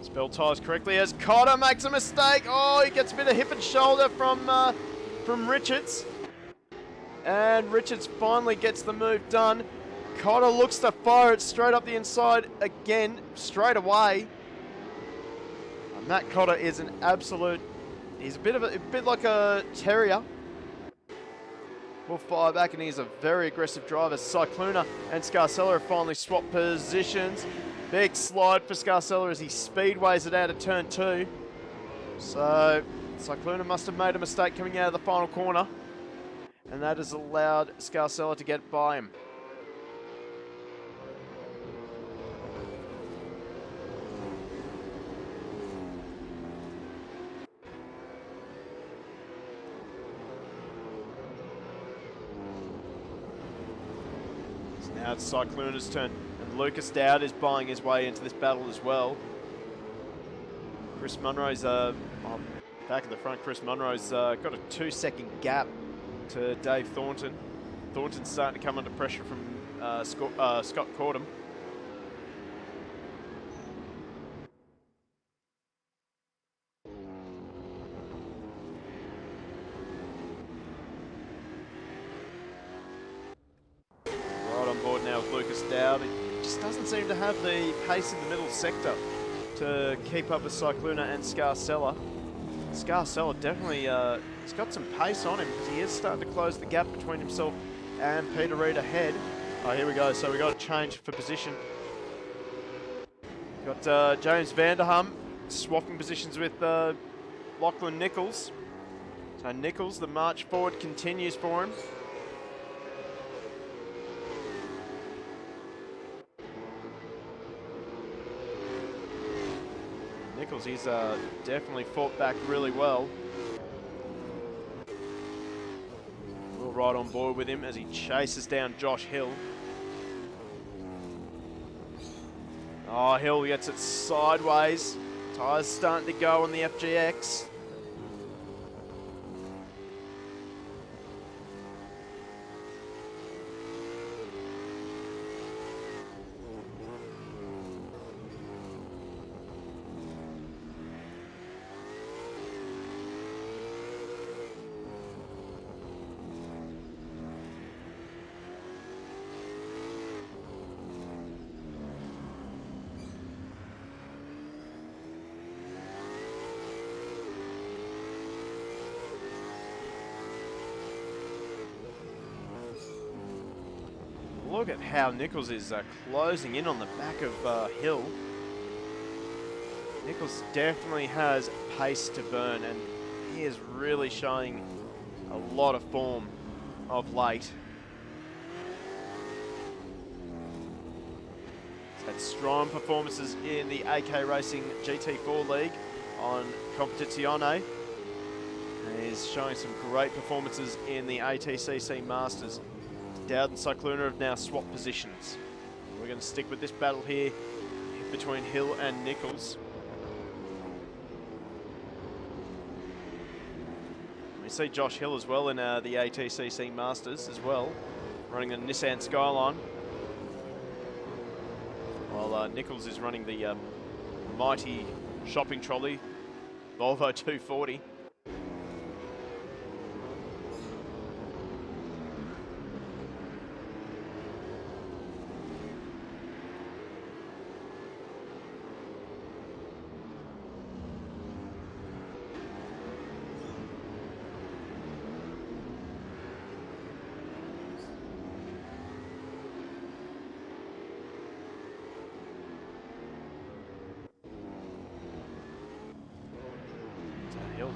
Spell tyres correctly as Cotter makes a mistake. Oh, he gets a bit of hip and shoulder from Richards. And Richards finally gets the move done. Cotter looks to fire it straight up the inside again, straight away. Matt Cotter is an absolute, he's a bit like a terrier. Will fire back, and he's a very aggressive driver. Cycluna and Scarcella have finally swapped positions. Big slide for Scarcella as he speedways it out of turn 2. So Cycluna must have made a mistake coming out of the final corner, and that has allowed Scarcella to get by him. So now it's Cycluna's turn. Lucas Dowd is buying his way into this battle as well. Chris Munro's Back at the front, Chris Munro's got a 2-second gap to Dave Thornton. Thornton's starting to come under pressure from Scott Cordham. Right on board now with Lucas Dowd. He just doesn't seem to have the pace in the middle sector to keep up with Cycluna and Scarcella. Scarcella definitely he's got some pace on him because he is starting to close the gap between himself and Peter Reid ahead. Oh, here we go. So we got a change for position. Got James Vanderham swapping positions with Lachlan Nichols. So Nichols, the march forward continues for him. Nichols, he's definitely fought back really well. We'll ride on board with him as he chases down Josh Hill. Oh, Hill gets it sideways. Tyres starting to go on the FGX. Look at how Nichols is closing in on the back of Hill. Nichols definitely has pace to burn, and he is really showing a lot of form of late. He's had strong performances in the AK Racing GT4 League on Competizione. And he's showing some great performances in the ATCC Masters. Dowd and Cycluna have now swapped positions. We're going to stick with this battle here between Hill and Nichols. We see Josh Hill as well in the ATCC Masters as well, running the Nissan Skyline. While Nichols is running the mighty shopping trolley, Volvo 240.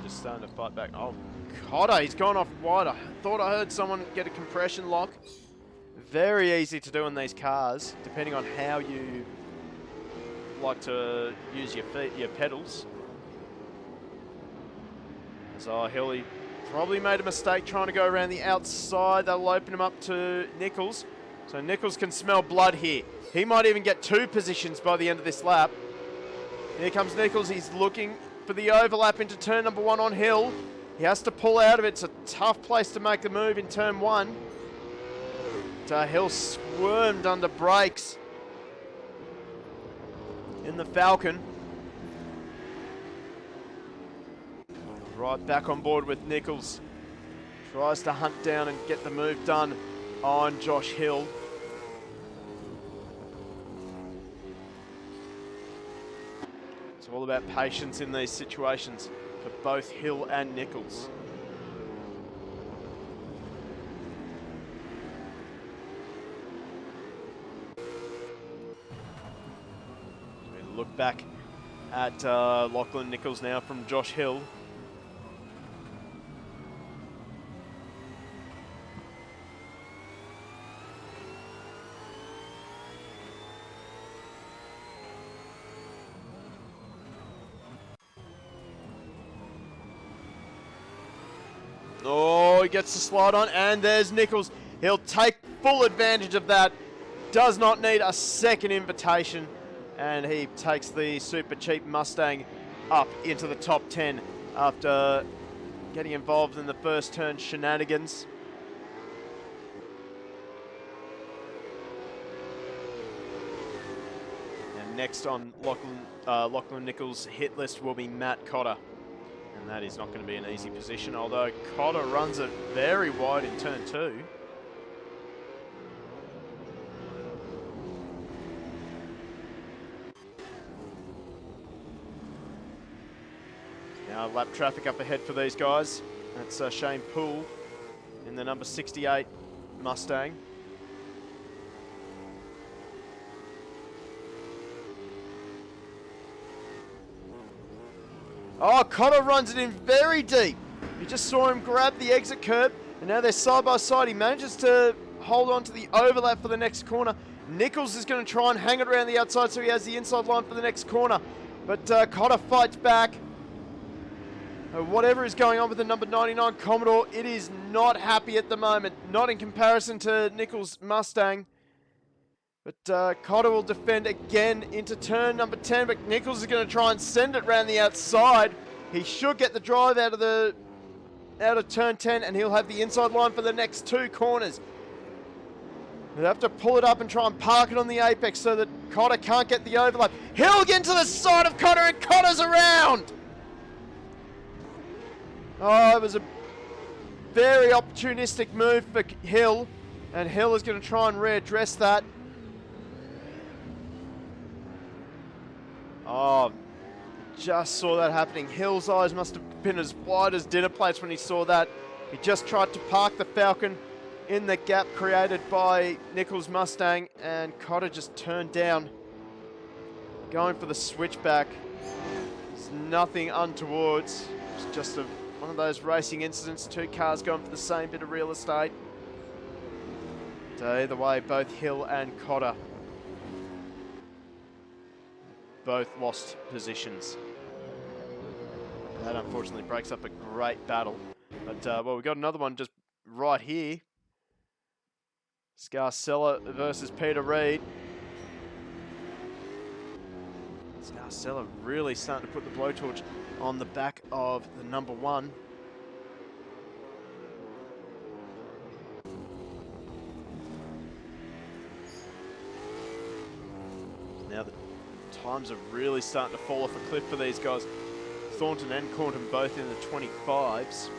Just starting to fight back. Oh, Cotter, he's gone off wide. I thought I heard someone get a compression lock. Very easy to do in these cars, depending on how you like to use your feet, your pedals. So Hill, he probably made a mistake trying to go around the outside. That'll open him up to Nichols. So Nichols can smell blood here. He might even get 2 positions by the end of this lap. Here comes Nichols. He's looking for the overlap into turn number 1 on Hill. He has to pull out of it. It's a tough place to make the move in turn 1. Hill squirmed under brakes in the Falcon. Right back on board with Nichols. Tries to hunt down and get the move done on Josh Hill. It's all about patience in these situations for both Hill and Nichols. We look back at Lachlan Nichols now from Josh Hill. Oh, he gets the slide on, and there's Nichols. He'll take full advantage of that. Does not need a second invitation, and he takes the super cheap Mustang up into the top 10 after getting involved in the first turn shenanigans. And next on Lachlan Nichols' hit list will be Matt Cotter. And that is not going to be an easy position, although Cotter runs it very wide in turn 2. Now lap traffic up ahead for these guys. That's Shane Poole in the number 68 Mustang. Oh, Cotter runs it in very deep. You just saw him grab the exit curb, and now they're side by side. He manages to hold on to the overlap for the next corner. Nichols is going to try and hang it around the outside so he has the inside line for the next corner. But Cotter fights back. Whatever is going on with the number 99 Commodore, it is not happy at the moment. Not in comparison to Nichols' Mustang. But Cotter will defend again into turn number 10, but Nichols is going to try and send it round the outside. He should get the drive out of turn 10, and he'll have the inside line for the next 2 corners. He'll have to pull it up and try and park it on the apex so that Cotter can't get the overlap. He'll get to the side of Cotter, and Cotter's around! Oh, it was a very opportunistic move for Hill, and Hill is going to try and readdress that. Oh, just saw that happening. Hill's eyes must have been as wide as dinner plates when he saw that. He just tried to park the Falcon in the gap created by Nichols' Mustang, and Cotter just turned down, going for the switchback. It's nothing untoward. It's just one of those racing incidents. 2 cars going for the same bit of real estate. So either way, both Hill and Cotter both lost positions. That unfortunately breaks up a great battle. But, well, we've got another one just right here. Scarcella versus Peter Reid. Scarcella really starting to put the blowtorch on the back of the number 1. Now the times are really starting to fall off a cliff for these guys. Thornton and Cornton both in the 25s.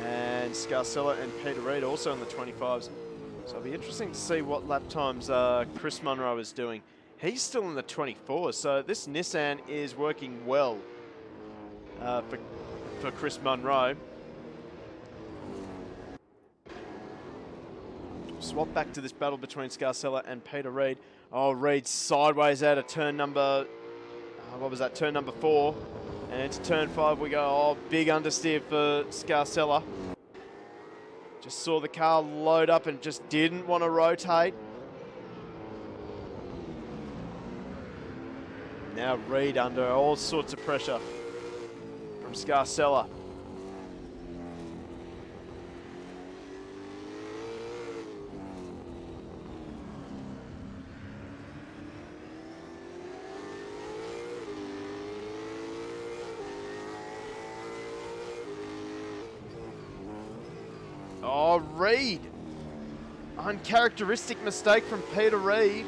And Scarcella and Peter Reid also in the 25s. So it'll be interesting to see what lap times Chris Munro is doing. He's still in the 24s, so this Nissan is working well for Chris Munro. Swap back to this battle between Scarcella and Peter Reid. Oh, Reid sideways out of turn number, what was that, turn number 4. And into turn 5 we go. Oh, big understeer for Scarcella. Just saw the car load up and just didn't want to rotate. Now Reid under all sorts of pressure from Scarcella. Oh, Reid. Uncharacteristic mistake from Peter Reid.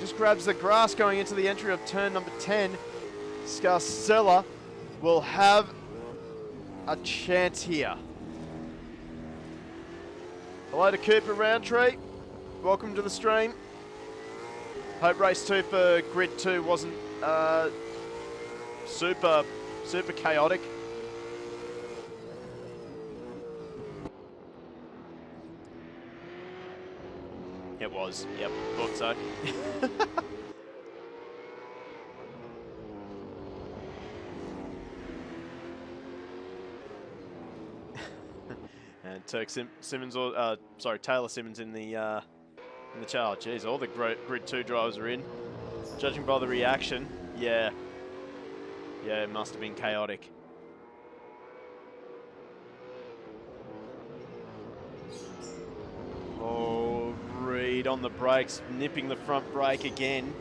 Just grabs the grass going into the entry of turn number 10. Scarcella will have a chance here. Hello to Cooper Roundtree. Welcome to the stream. Hope race 2 for grid 2 wasn't super chaotic. It was, yep, thought so. And Turk Simmons, or sorry, Taylor Simmons in the chart. Jeez, all the grid 2 drivers are in. Judging by the reaction, yeah, it must have been chaotic. Oh, Reid on the brakes, nipping the front brake again.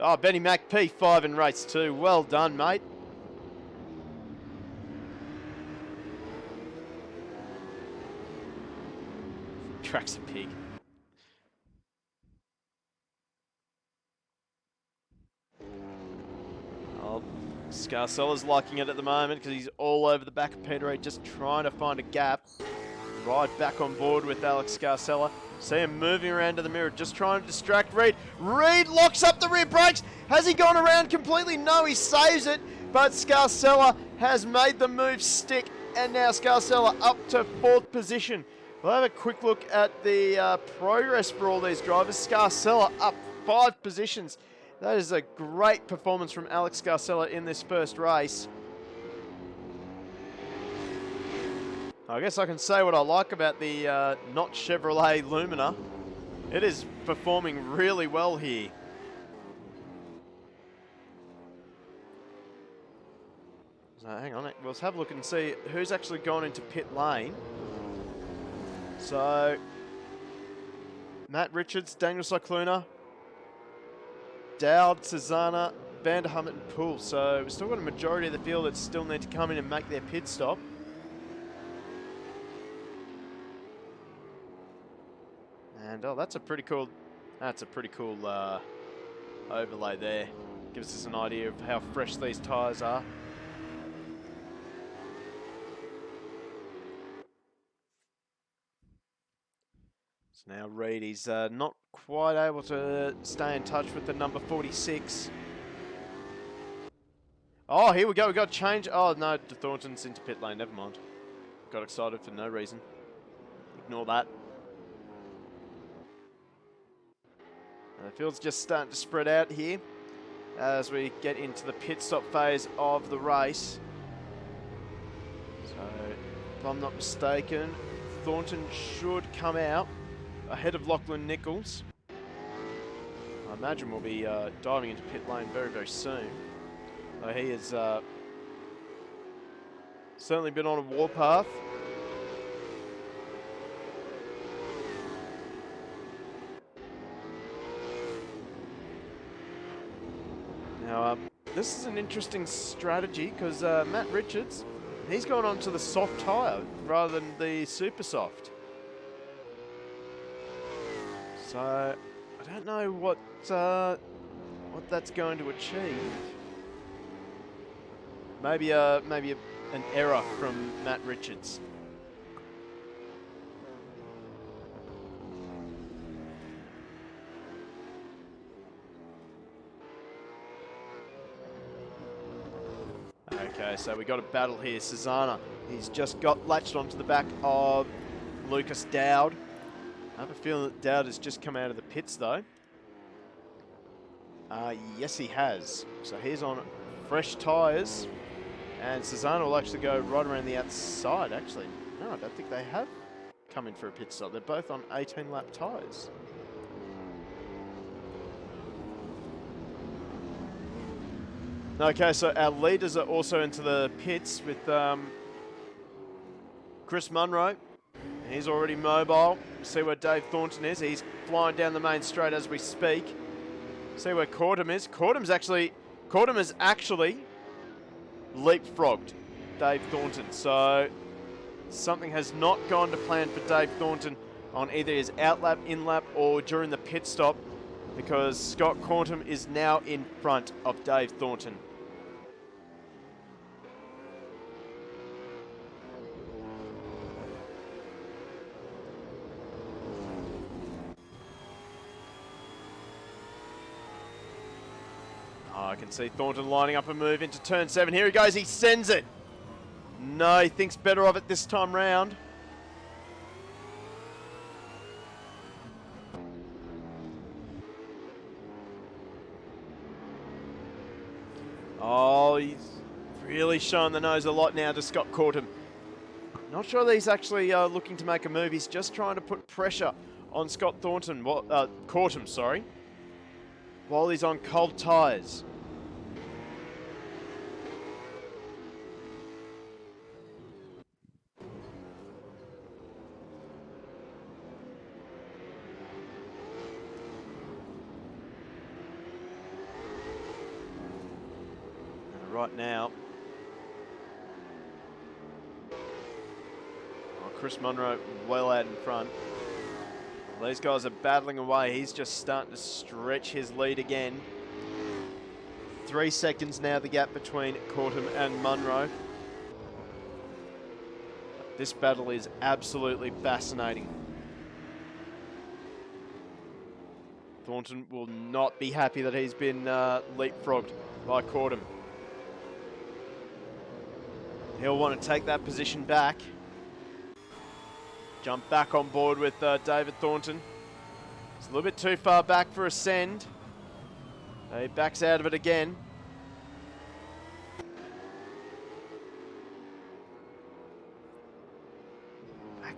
Oh, Benny Mac P5 in race 2. Well done, mate. Track's a pig. Oh, Scarcella's liking it at the moment because he's all over the back of Peter Reid, just trying to find a gap. Right back on board with Alex Scarcella. See him moving around to the mirror, just trying to distract Reid. Reid locks up the rear brakes. Has he gone around completely? No, he saves it. But Scarcella has made the move stick. And now Scarcella up to 4th position. We'll have a quick look at the progress for all these drivers. Scarcella up 5 positions. That is a great performance from Alex Scarcella in this first race. I guess I can say what I like about the not Chevrolet Lumina. It is performing really well here. So hang on, let's have a look and see who's actually gone into pit lane. So, Matt Richards, Daniel Cycluna, Dowd, Cesana, Van der Hummet and Poole. So we've still got a majority of the field that still need to come in and make their pit stop. And oh, that's a pretty cool overlay there. Gives us an idea of how fresh these tyres are. So now Reid, he's not quite able to stay in touch with the number 46. Oh, here we go. We got change. Oh no, De Thornton's into pit lane. Never mind. Got excited for no reason. Ignore that. The field's just starting to spread out here as we get into the pit stop phase of the race. So, if I'm not mistaken, Thornton should come out ahead of Lachlan Nichols. I imagine we'll be diving into pit lane very, very soon. He has certainly been on a warpath. Now, this is an interesting strategy because Matt Richards, he's gone on to the soft tyre rather than the super soft. So, I don't know what that's going to achieve. Maybe an error from Matt Richards. Okay, so we got a battle here. Cesana, he's just got latched onto the back of Lucas Dowd. I have a feeling that Dowd has just come out of the pits though. Yes, he has. So he's on fresh tyres. And Cesana will actually go right around the outside, actually. No, I don't think they have come in for a pit stop. They're both on 18-lap tyres. Okay, so our leaders are also into the pits with Chris Munro. He's already mobile. See where Dave Thornton is. He's flying down the main straight as we speak. See where Cordham is. Cordham has actually leapfrogged Dave Thornton. So something has not gone to plan for Dave Thornton on either his outlap, inlap, or during the pit stop, because Scott Cordham is now in front of Dave Thornton. I can see Thornton lining up a move into turn 7. Here he goes, he sends it. No, he thinks better of it this time round. Oh, he's really showing the nose a lot now to Scott Cordham. Not sure that he's actually looking to make a move. He's just trying to put pressure on Scott Thornton, Cordham, sorry, while he's on cold tyres. right now. Oh, Chris Munro well out in front. Well, these guys are battling away. He's just starting to stretch his lead again. 3 seconds now, the gap between Cortum and Munro. This battle is absolutely fascinating. Thornton will not be happy that he's been leapfrogged by Cortum. He'll want to take that position back. Jump back on board with David Thornton. It's a little bit too far back for a send. He backs out of it again.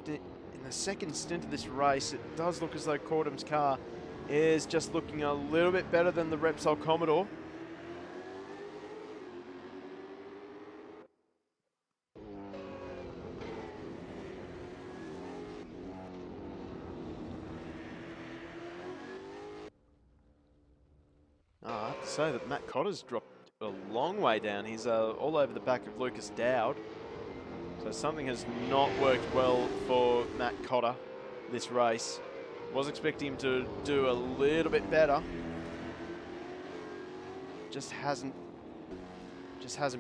In the second stint of this race, it does look as though Cortum's car is just looking a little bit better than the Repsol Commodore. I have to say that Matt Cotter's dropped a long way down. He's all over the back of Lucas Dowd. So something has not worked well for Matt Cotter this race. Was expecting him to do a little bit better. Just hasn't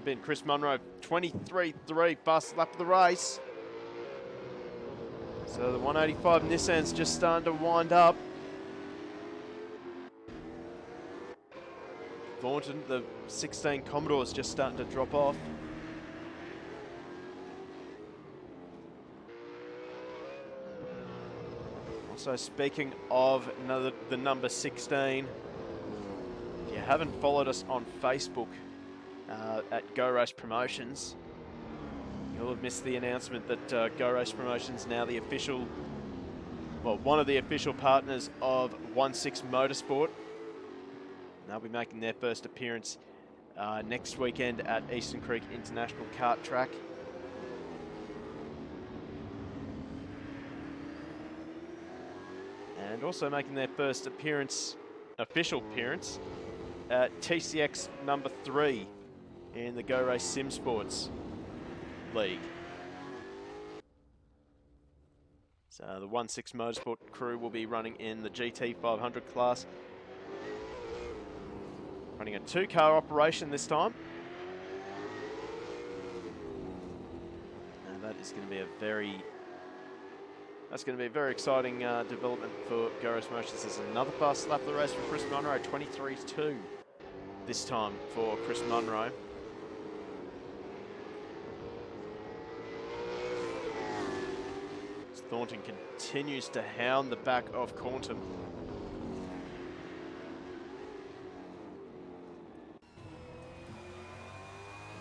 been. Chris Munro, 23.3, fastest lap of the race. So the 185 Nissan's just starting to wind up. Thornton, the 16 Commodore, is just starting to drop off. Also, speaking of the number 16, if you haven't followed us on Facebook at Go Race Promotions, you'll have missed the announcement that Go Race Promotions now the official, well, one of the official partners of 16 Motorsport. They'll be making their first appearance next weekend at Eastern Creek International Kart Track. And also making their first appearance, official appearance, at TCX number 3 in the Go Race Sim Sports League. So the 16 Motorsport crew will be running in the GT 500 class. Running a 2-car operation this time. And that is going to be a very exciting development for Go Race Promotions. There's another fast lap of the race for Chris Munro, 23.2 this time for Chris Munro. Thornton continues to hound the back of Cortum.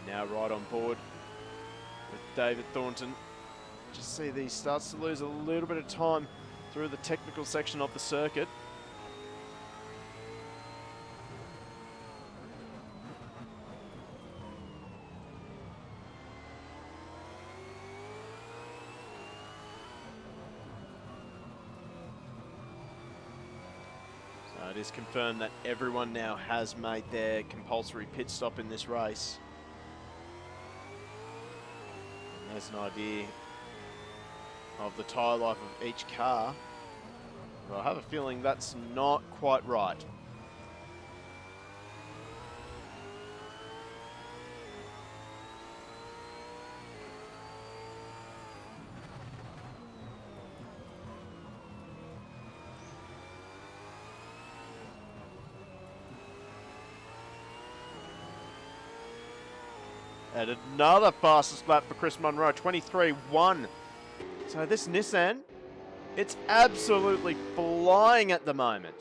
Now right on board with David Thornton. Just see that he starts to lose a little bit of time through the technical section of the circuit. So it is confirmed that everyone now has made their compulsory pit stop in this race. And there's an idea of the tyre life of each car. But I have a feeling that's not quite right. And another fastest lap for Chris Munro, 23.1. So this Nissan, it's absolutely flying at the moment.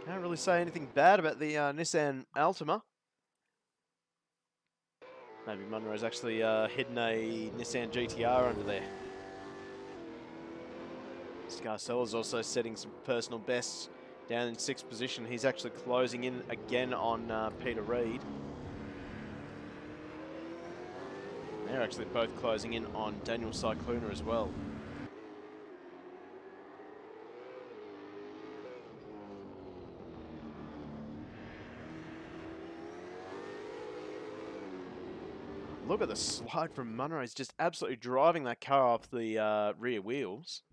Can't really say anything bad about the Nissan Altima. Maybe Munro's actually hidden a Nissan GTR under there. Scarcella's also setting some personal bests down in 6th position. He's actually closing in again on Peter Reid. They're actually both closing in on Daniel Cycluna as well. Look at the slide from Munro. He's just absolutely driving that car off the rear wheels.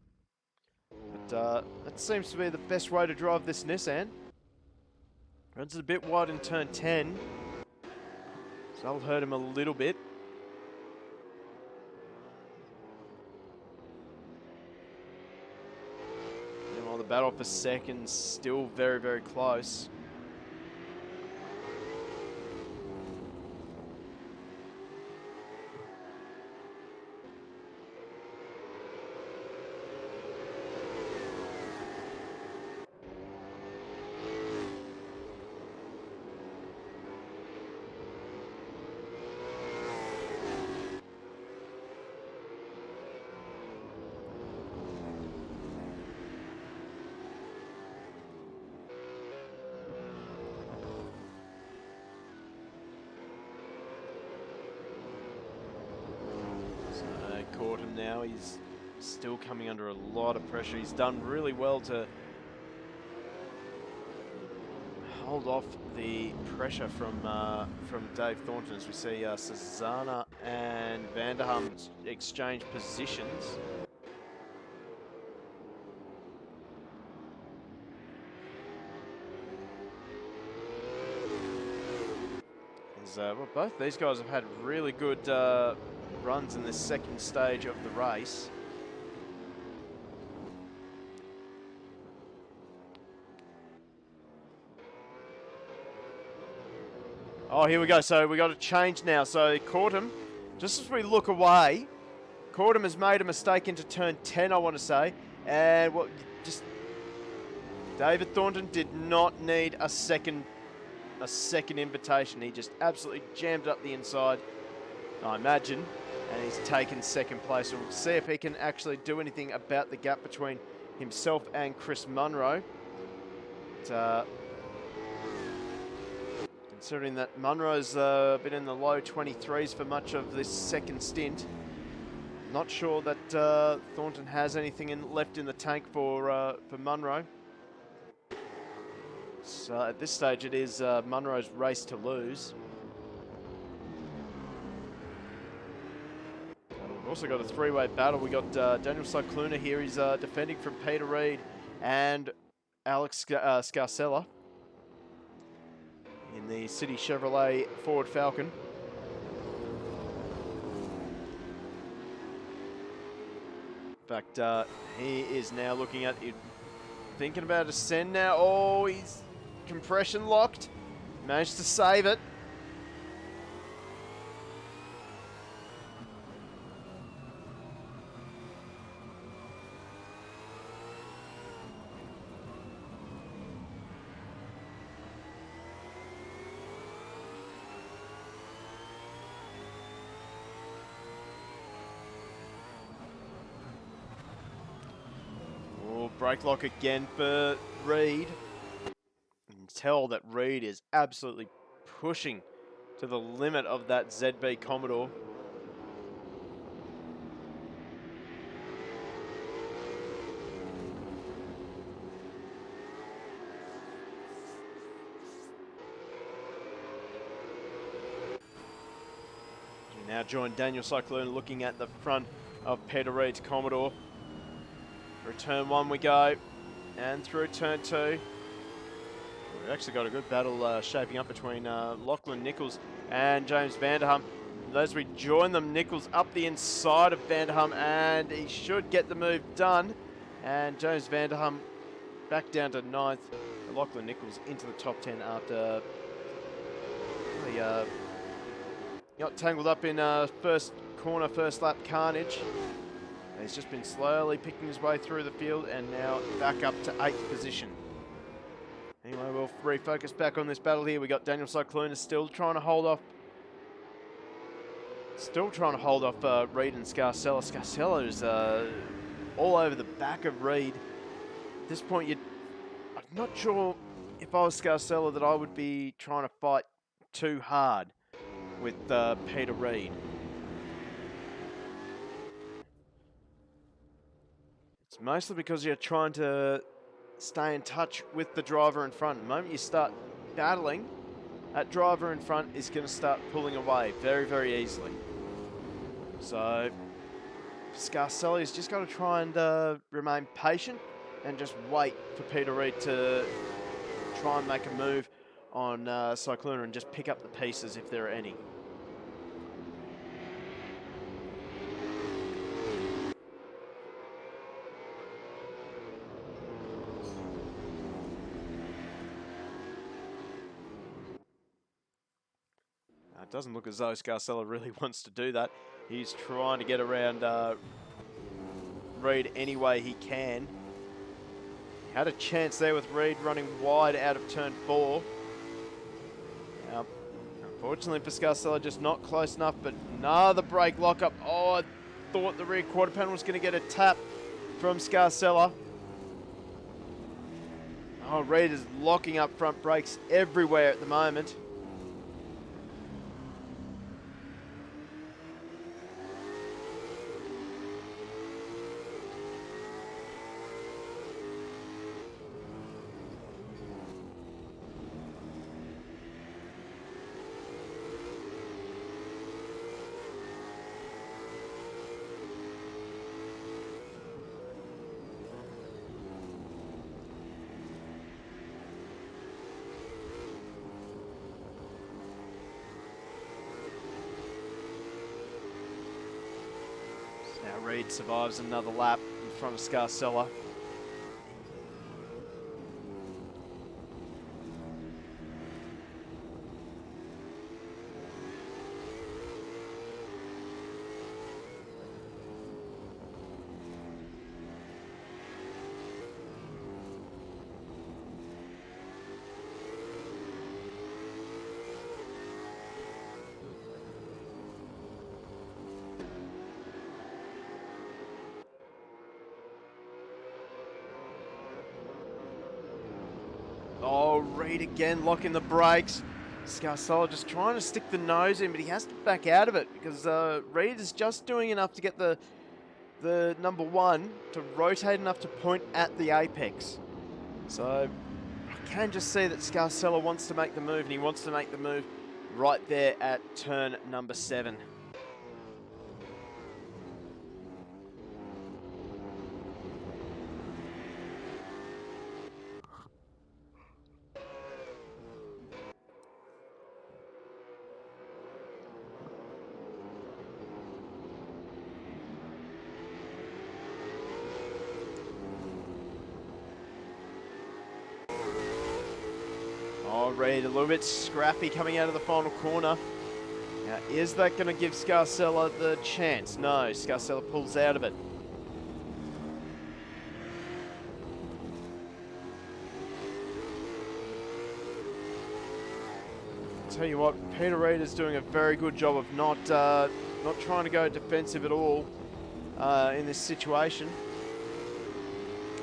But that seems to be the best way to drive this Nissan. Runs it a bit wide in turn 10. So that'll hurt him a little bit. Meanwhile, the battle for second still very, very close. Caught him now. He's still coming under a lot of pressure. He's done really well to hold off the pressure from Dave Thornton, as we see Susanna and Vanderham exchange positions. Well, both these guys have had really good runs in this second stage of the race. Oh, here we go. So we got a change now. So Courtham, just as we look away, Courtham has made a mistake into turn 10, I want to say. And what David Thornton did not need a second invitation. He just absolutely jammed up the inside, I imagine, and he's taken second place. We'll see if he can actually do anything about the gap between himself and Chris Munro. But, considering that Munro's been in the low 23s for much of this second stint, not sure that Thornton has anything left in the tank for Munro. So at this stage, it is Munro's race to lose. We've also got a three-way battle. We got Daniel Cycluna here. He's defending from Peter Reid and Alex Scarcella in the City Chevrolet Ford Falcon. In fact, he is now looking at it, thinking about a send now. Oh, he's compression locked. Managed to save it. Brake lock again for Reid. You can tell that Reid is absolutely pushing to the limit of that ZB Commodore. You now join Daniel Cyclone looking at the front of Peter Reid's Commodore. Through turn 1 we go, and through turn 2. We've actually got a good battle shaping up between Lachlan Nichols and James Vanderham. As we join them, Nichols up the inside of Vanderham, and he should get the move done. And James Vanderham back down to 9th. Lachlan Nichols into the top 10 after he got tangled up in first corner, first lap carnage. He's just been slowly picking his way through the field and now back up to 8th position. Anyway, we'll refocus back on this battle here. We got Daniel Cycluna still trying to hold off. Reid and Scarcella. Scarcella is all over the back of Reid. At this point, I'm not sure if I was Scarcella that I would be trying to fight too hard with Peter Reid. It's mostly because you're trying to stay in touch with the driver in front. The moment you start battling, that driver in front is going to start pulling away very, very easily. So Scarcelli's just got to try and remain patient and just wait for Peter Reid to try and make a move on Cycluna and just pick up the pieces if there are any. It doesn't look as though Scarcella really wants to do that. He's trying to get around Reid any way he can. Had a chance there with Reid running wide out of turn 4. Now, unfortunately for Scarcella, just not close enough, but another brake lockup. Oh, I thought the rear quarter panel was going to get a tap from Scarcella. Oh, Reid is locking up front brakes everywhere at the moment. Now Reid survives another lap in front of Scarcella. Oh, Reid again locking the brakes. Scarcella just trying to stick the nose in, but he has to back out of it because Reid is just doing enough to get the number 1 to rotate enough to point at the apex. So I can just see that Scarcella wants to make the move, and he wants to make the move right there at turn number 7. Oh, Reid a little bit scrappy coming out of the final corner. Now, is that going to give Scarcella the chance? No, Scarcella pulls out of it. Tell you what, Peter Reid is doing a very good job of not trying to go defensive at all in this situation.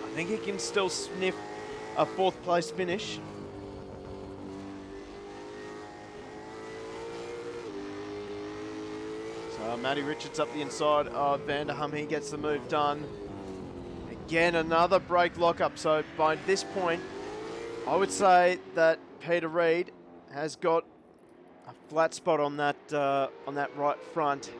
I think he can still sniff a 4th place finish. Matty Richards up the inside of Vanderham. He gets the move done. Again, another brake lockup. So by this point, I would say that Peter Reid has got a flat spot on that right front.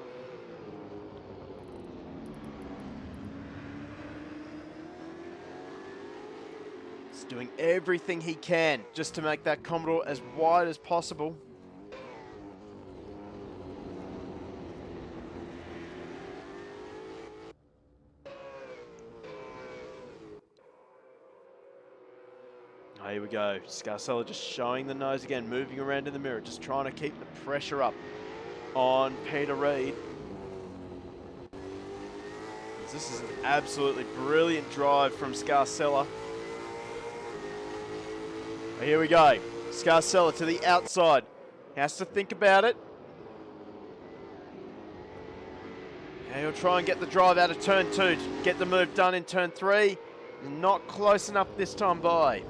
He's doing everything he can just to make that Commodore as wide as possible. Here we go. Scarcella just showing the nose again, moving around in the mirror, just trying to keep the pressure up on Peter Reid. This is an absolutely brilliant drive from Scarcella. Here we go. Scarcella to the outside. He has to think about it. And he'll try and get the drive out of turn 2, get the move done in turn 3. Not close enough this time by.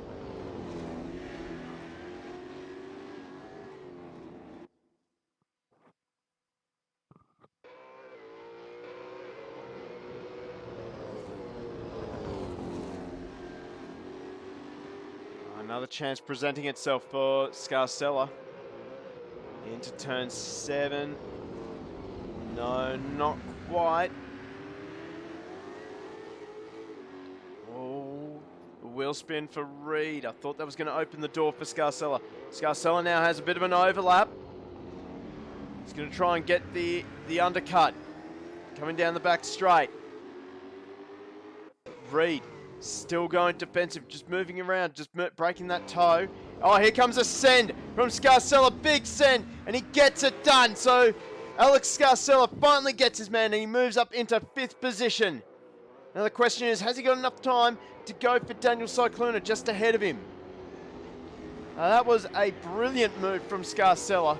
Another chance presenting itself for Scarcella. into turn 7. No, not quite. Oh, the wheel spin for Reed. I thought that was going to open the door for Scarcella. Scarcella now has a bit of an overlap. He's going to try and get the undercut. Coming down the back straight. Reed still going defensive, just moving around, just breaking that toe. Oh, here comes a send from Scarcella, big send, and he gets it done. So Alex Scarcella finally gets his man, and he moves up into 5th position. Now the question is, has he got enough time to go for Daniel Cycluna just ahead of him? That was a brilliant move from Scarcella.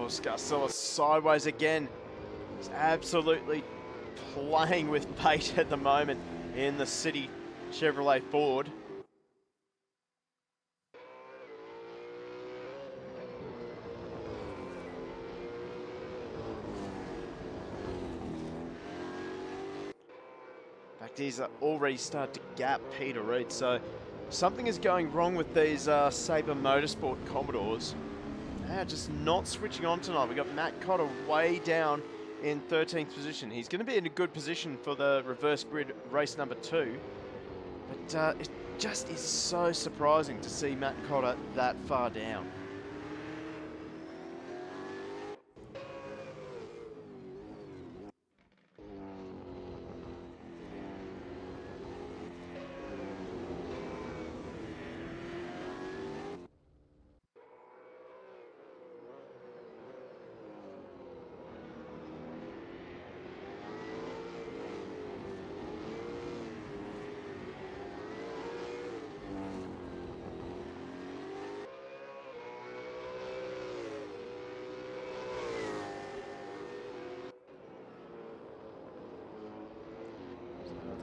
Scarcella sideways again. He's absolutely playing with bait at the moment in the City Chevrolet Ford. In fact, he's already started to gap Peter Reed, so something is going wrong with these Sabre Motorsport Commodores. They're just not switching on tonight. We've got Matt Cotter way down in 13th position. He's going to be in a good position for the reverse grid race number 2. But it just is so surprising to see Matt Cotter that far down.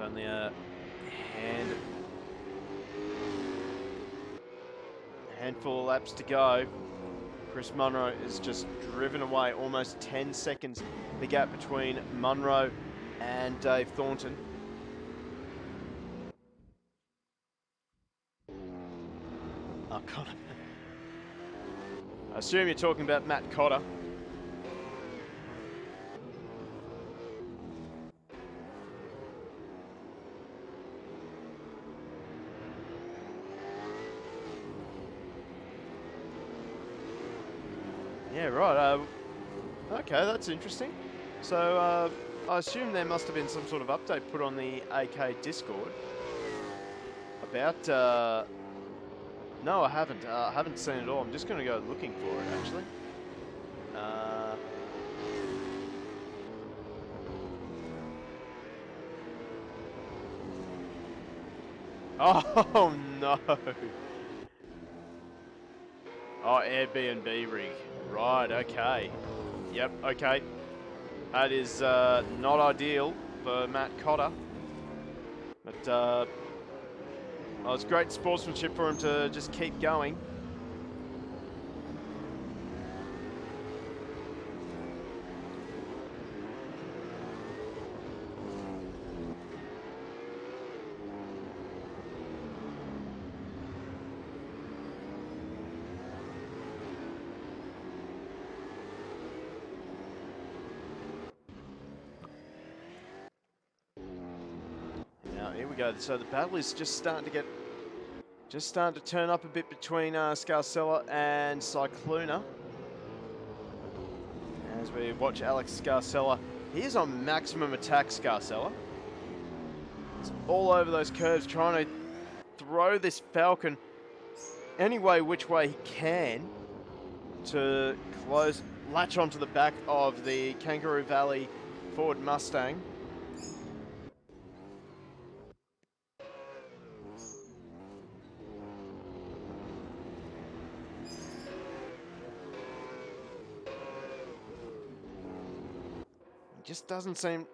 Only a handful of laps to go. Chris Munro is just driven away, almost 10 seconds the gap between Munro and Dave Thornton. Oh, Cotter. I assume you're talking about Matt Cotter. Yeah, right. Okay, that's interesting. So I assume there must have been some sort of update put on the AK Discord about... no, I haven't. I haven't seen it all. I'm just going to go looking for it, actually. Oh, no. Oh, Airbnb rig. Right, okay. Yep, okay. That is not ideal for Matt Cotter. But well, it's great sportsmanship for him to just keep going. Here we go. So the battle is just starting to turn up a bit between Scarcella and Cycluna. As we watch Alex Scarcella, he is on maximum attack. Scarcella, he's all over those curves, trying to throw this Falcon any way, which way he can to latch onto the back of the Kangaroo Valley Ford Mustang. Just doesn't seem...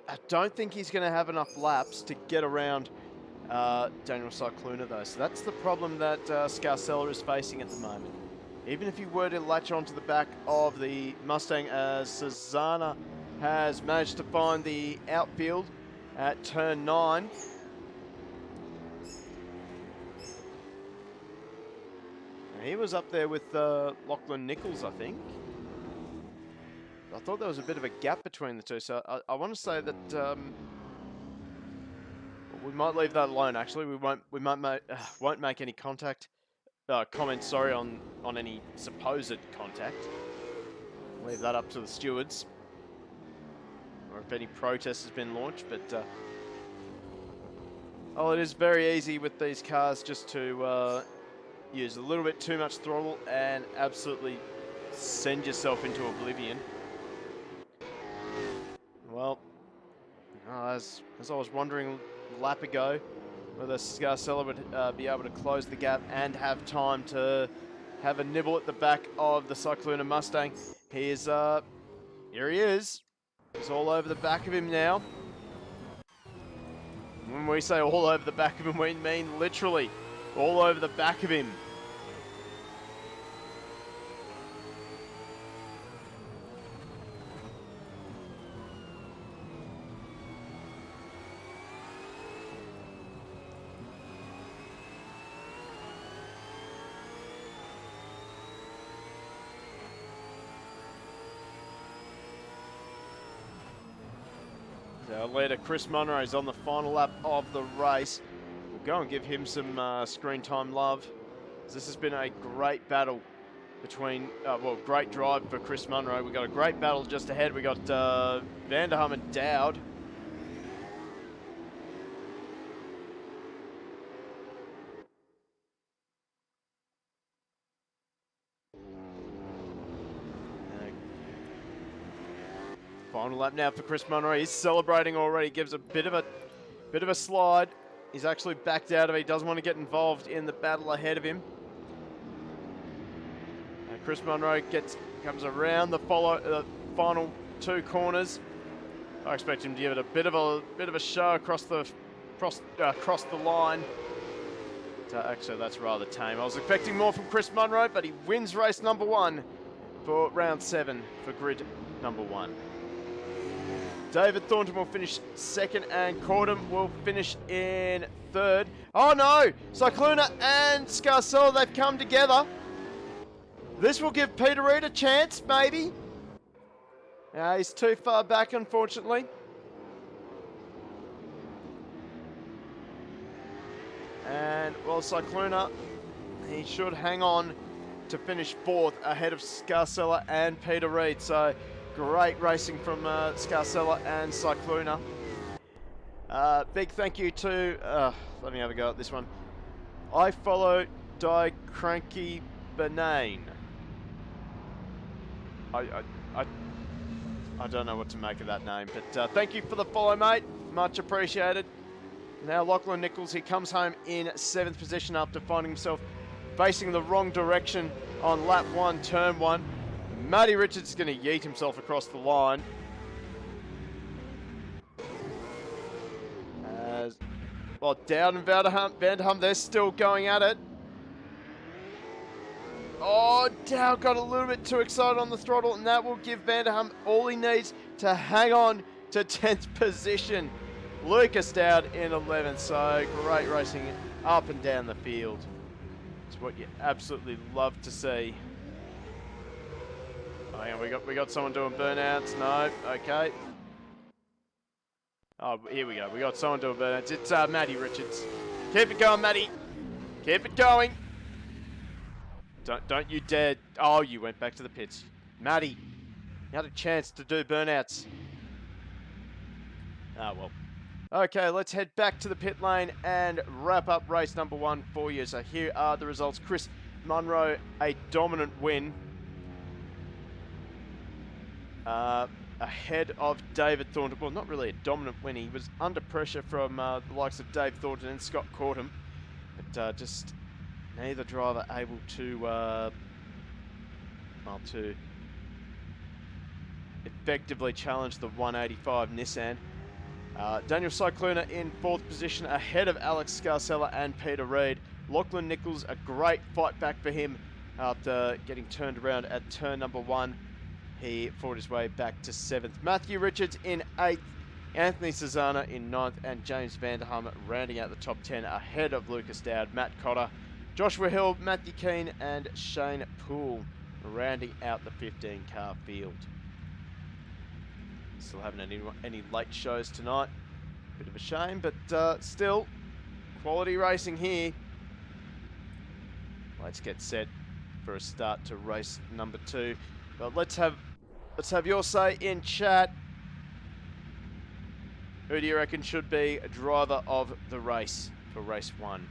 I don't think he's going to have enough laps to get around Daniel Cycluna, though. So that's the problem that Scarcella is facing at the moment. even if you were to latch onto the back of the Mustang, as Susanna has managed to find the outfield at turn 9. He was up there with Lachlan Nichols, I think. I thought there was a bit of a gap between the two, so I want to say that we might leave that alone. Actually, we won't make any comments. Sorry, on any supposed contact. Leave that up to the stewards, or if any protest has been launched. But it is very easy with these cars just to use a little bit too much throttle and absolutely send yourself into oblivion. Well, as I was wondering a lap ago, whether Scarcella would be able to close the gap and have time to have a nibble at the back of the Cyclona Mustang. Here he is. He's all over the back of him now. When we say all over the back of him, we mean literally all over the back of him. Our leader, Chris Munro, is on the final lap of the race. We'll go and give him some screen time love. This has been a great battle between, great drive for Chris Munro. We've got a great battle just ahead. We've got Vanderham and Dowd. Final lap now for Chris Munro. He's celebrating already. Gives a bit of a slide. He's actually backed out of it. He doesn't want to get involved in the battle ahead of him. And Chris Munro comes around the final 2 corners. I expect him to give it a bit of a show across the line. Actually, that's rather tame. I was expecting more from Chris Munro, but he wins race number 1 for round 7 for grid number 1. David Thornton will finish 2nd and Cordham will finish in 3rd. Oh no! Cyclona and Scarcella, they've come together. This will give Peter Reid a chance, maybe. He's too far back, unfortunately. And, well, Cyclona, he should hang on to finish 4th ahead of Scarcella and Peter Reid. So, great racing from Scarcella and Cyclona. Big thank you to, let me have a go at this one. I follow Die Cranky Benane. I don't know what to make of that name, but thank you for the follow, mate. Much appreciated. Now Lachlan Nichols, he comes home in 7th position after finding himself facing the wrong direction on lap 1, turn 1. Matty Richards is going to yeet himself across the line. Well, Dowd and Vanderham, they're still going at it. Oh, Dowd got a little bit too excited on the throttle, and that will give Vanderham all he needs to hang on to 10th position. Lucas Dowd in 11th, so great racing up and down the field. It's what you absolutely love to see. Oh, hang on, we got someone doing burnouts. No, okay. Oh, here we go. We got someone doing burnouts. It's Matty Richards. Keep it going, Matty. Keep it going. Don't you dare. Oh, you went back to the pits. Matty, you had a chance to do burnouts. Ah, well. Okay, let's head back to the pit lane and wrap up race number 1 for you. So here are the results. Chris Munro, a dominant win. Ahead of David Thornton. Well, not really a dominant win. He was under pressure from the likes of Dave Thornton and Scott Cordham. But just neither driver able to effectively challenge the 185 Nissan. Daniel Cyclona in 4th position ahead of Alex Scarcella and Peter Reid. Lachlan Nichols, a great fight back for him After getting turned around at turn number 1, he fought his way back to 7th. Matthew Richards in 8th, Anthony Cesana in 9th, and James Vanderham rounding out the top 10 ahead of Lucas Dowd, Matt Cotter, Joshua Hill, Matthew Keane, and Shane Poole rounding out the 15-car field. Still haven't any late shows tonight. Bit of a shame, but still, quality racing here. Let's get set for a start to race number 2. But let's have your say in chat. Who do you reckon should be a driver of the race for race 1?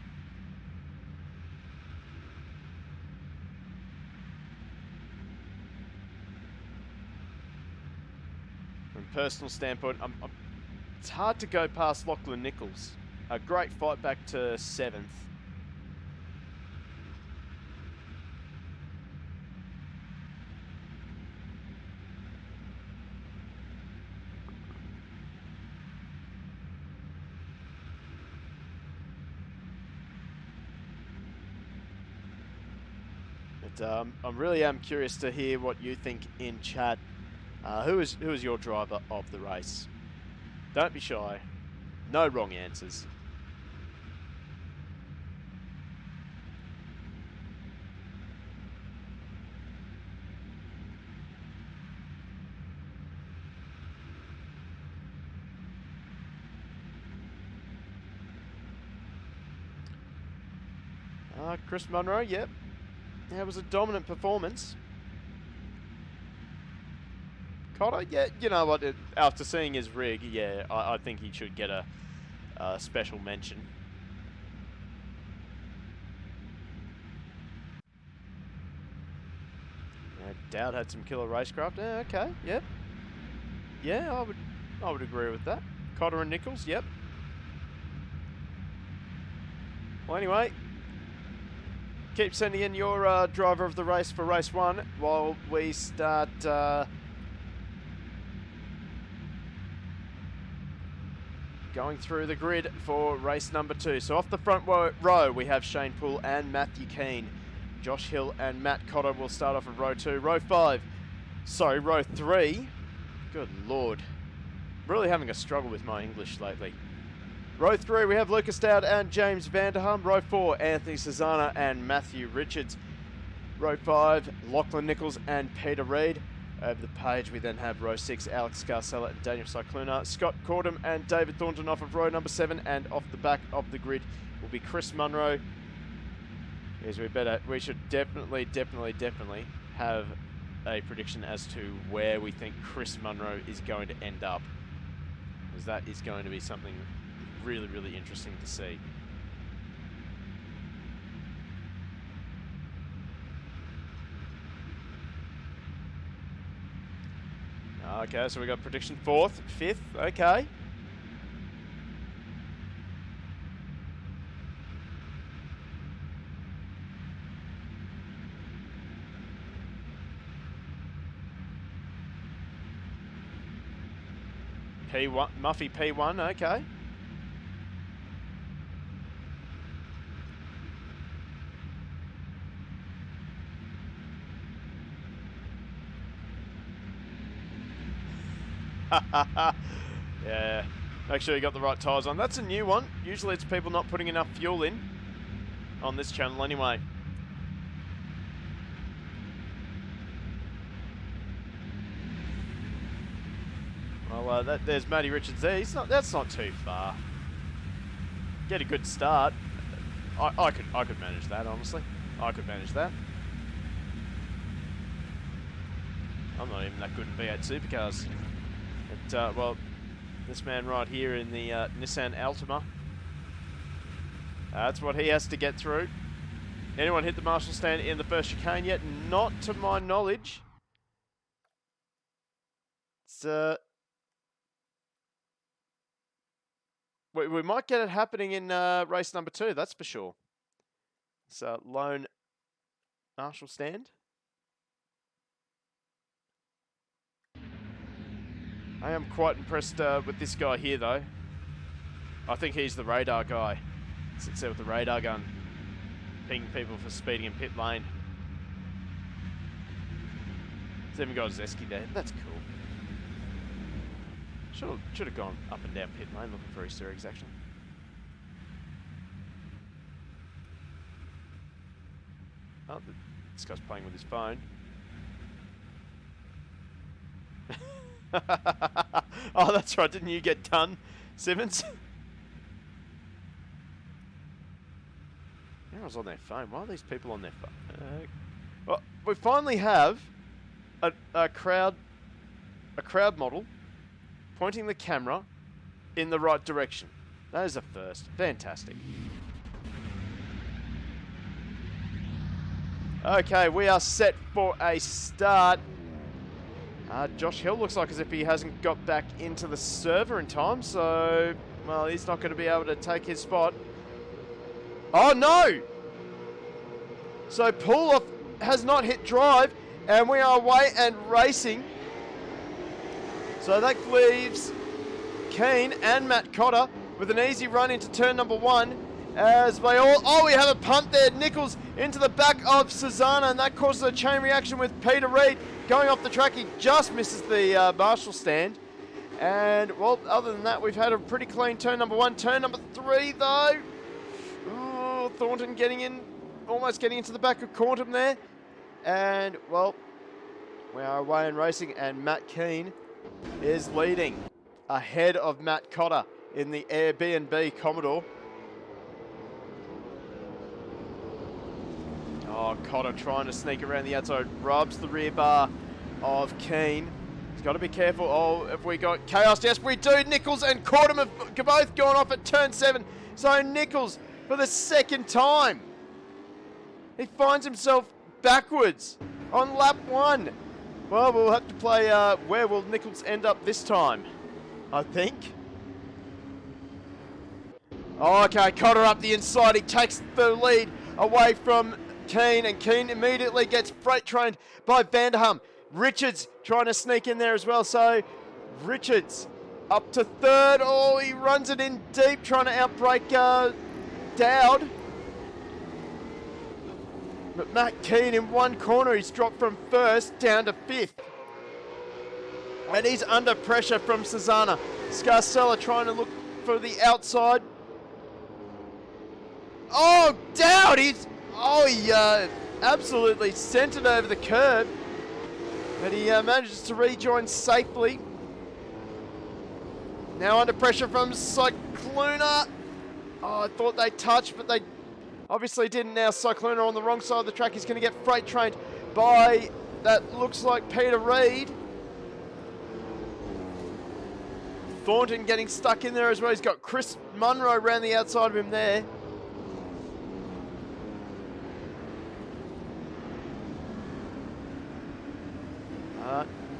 From a personal standpoint, it's hard to go past Lachlan Nichols. A great fight back to 7th. I really am curious to hear what you think in chat. Who is your driver of the race? Don't be shy. No wrong answers. Chris Munro, yep. That was a dominant performance. Cotter, yeah, you know what, after seeing his rig, yeah, I think he should get a special mention. Yeah, Dowd had some killer racecraft. Okay, yep. Yeah, I would agree with that. Cotter and Nichols, yep. Well, anyway, keep sending in your driver of the race for race 1 while we start going through the grid for race number 2. So off the front row, we have Shane Poole and Matthew Keane. Josh Hill and Matt Cotter will start off of row 2. Row 3. Good Lord. Really having a struggle with my English lately. Row 3, we have Lucas Dowd and James Vanderham. Row 4, Anthony Cesana and Matthew Richards. Row 5, Lachlan Nichols and Peter Reid. Over the page, we then have row 6, Alex Scarcella and Daniel Cycluna. Scott Cordham and David Thornton off of row number 7. And off the back of the grid will be Chris Munro. We should definitely have a prediction as to where we think Chris Munro is going to end up. Because that is going to be something really, really interesting to see. Okay, so we got prediction 4th, 5th, okay. P1, Muffy P1, okay. Yeah, make sure you got the right tyres on. That's a new one. Usually it's people not putting enough fuel in on this channel anyway. Well, there's Matty Richards there. That's not too far. Get a good start. I could manage that, honestly. I could manage that. I'm not even that good in V8 supercars. But, well, this man right here in the Nissan Altima. That's what he has to get through. Anyone hit the marshal stand in the first chicane yet? Not to my knowledge. It's, we might get it happening in race number 2, that's for sure. It's a lone marshal stand. I am quite impressed with this guy here, though. I think he's the radar guy. Sits there with the radar gun, pinging people for speeding in pit lane. It's even got a Zeski there. That's cool. Should have gone up and down pit lane looking for Easter eggs, actually. Oh, this guy's playing with his phone. Oh, that's right. Didn't you get done, Simmons? Everyone's on their phone. Why are these people on their phone? Well, we finally have a crowd model pointing the camera in the right direction. That is a first. Fantastic. Okay, we are set for a start. Josh Hill looks like as if he hasn't got back into the server in time, so, well, he's not going to be able to take his spot. Oh, no! So, pull-off has not hit drive, and we are away and racing. So that leaves Keane and Matt Cotter with an easy run into turn number 1 as they all... Oh, we have a punt there. Nichols into the back of Susanna, and that causes a chain reaction with Peter Reid going off the track. He just misses the marshal stand. And, well, other than that, we've had a pretty clean turn number 1. Turn number 3, though. Ooh, Thornton getting in, almost getting into the back of Quantum there. And, well, we are away and racing, and Matt Keane is leading ahead of Matt Cotter in the Airbnb Commodore. Oh, Cotter trying to sneak around the outside, rubs the rear bar of Keane. He's got to be careful. Oh, have we got chaos? Yes, we do. Nichols and Courtney have both gone off at turn 7. So Nichols, for the second time, he finds himself backwards on lap 1. Well, we'll have to play where will Nichols end up this time, I think. Oh, okay, Cotter up the inside. He takes the lead away from Keane, and Keane immediately gets freight trained by Vanderham. Richards trying to sneak in there as well. So Richards up to 3rd. Oh, he runs it in deep, trying to outbrake Dowd. But Matt Keane in one corner, he's dropped from 1st down to 5th. And he's under pressure from Susanna. Scarcella trying to look for the outside. Oh, Dowd! He absolutely sent it over the curb. But he manages to rejoin safely. Now under pressure from Cyclona. Oh, I thought they touched, but they obviously didn't. Now Cyclona on the wrong side of the track. He's going to get freight trained by, that looks like Peter Reid. Thornton getting stuck in there as well. He's got Chris Munro around the outside of him there.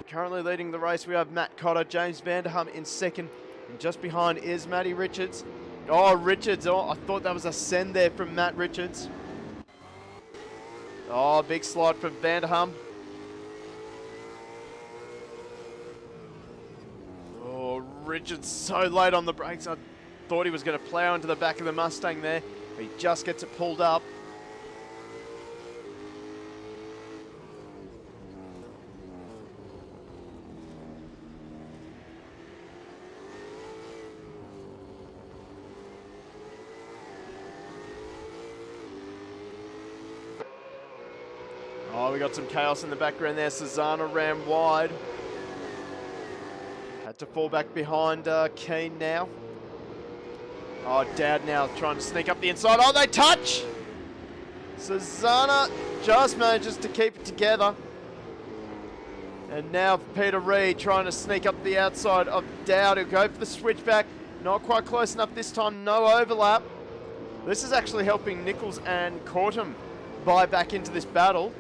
Currently leading the race, we have Matt Cotter, James Vanderham in 2nd, and just behind is Matty Richards. Oh, Richards, oh, I thought that was a send there from Matt Richards. Oh, big slide from Vanderham. Oh, Richards so late on the brakes. I thought he was going to plough into the back of the Mustang there. He just gets it pulled up. Oh, we got some chaos in the background there. Susanna ran wide. Had to fall back behind Keane now. Oh, Dowd now trying to sneak up the inside. Oh, they touch! Susanna just manages to keep it together. And now Peter Reid trying to sneak up the outside of Dowd. He'll go for the switchback. Not quite close enough this time. No overlap. This is actually helping Nichols and Cortum buy back into this battle.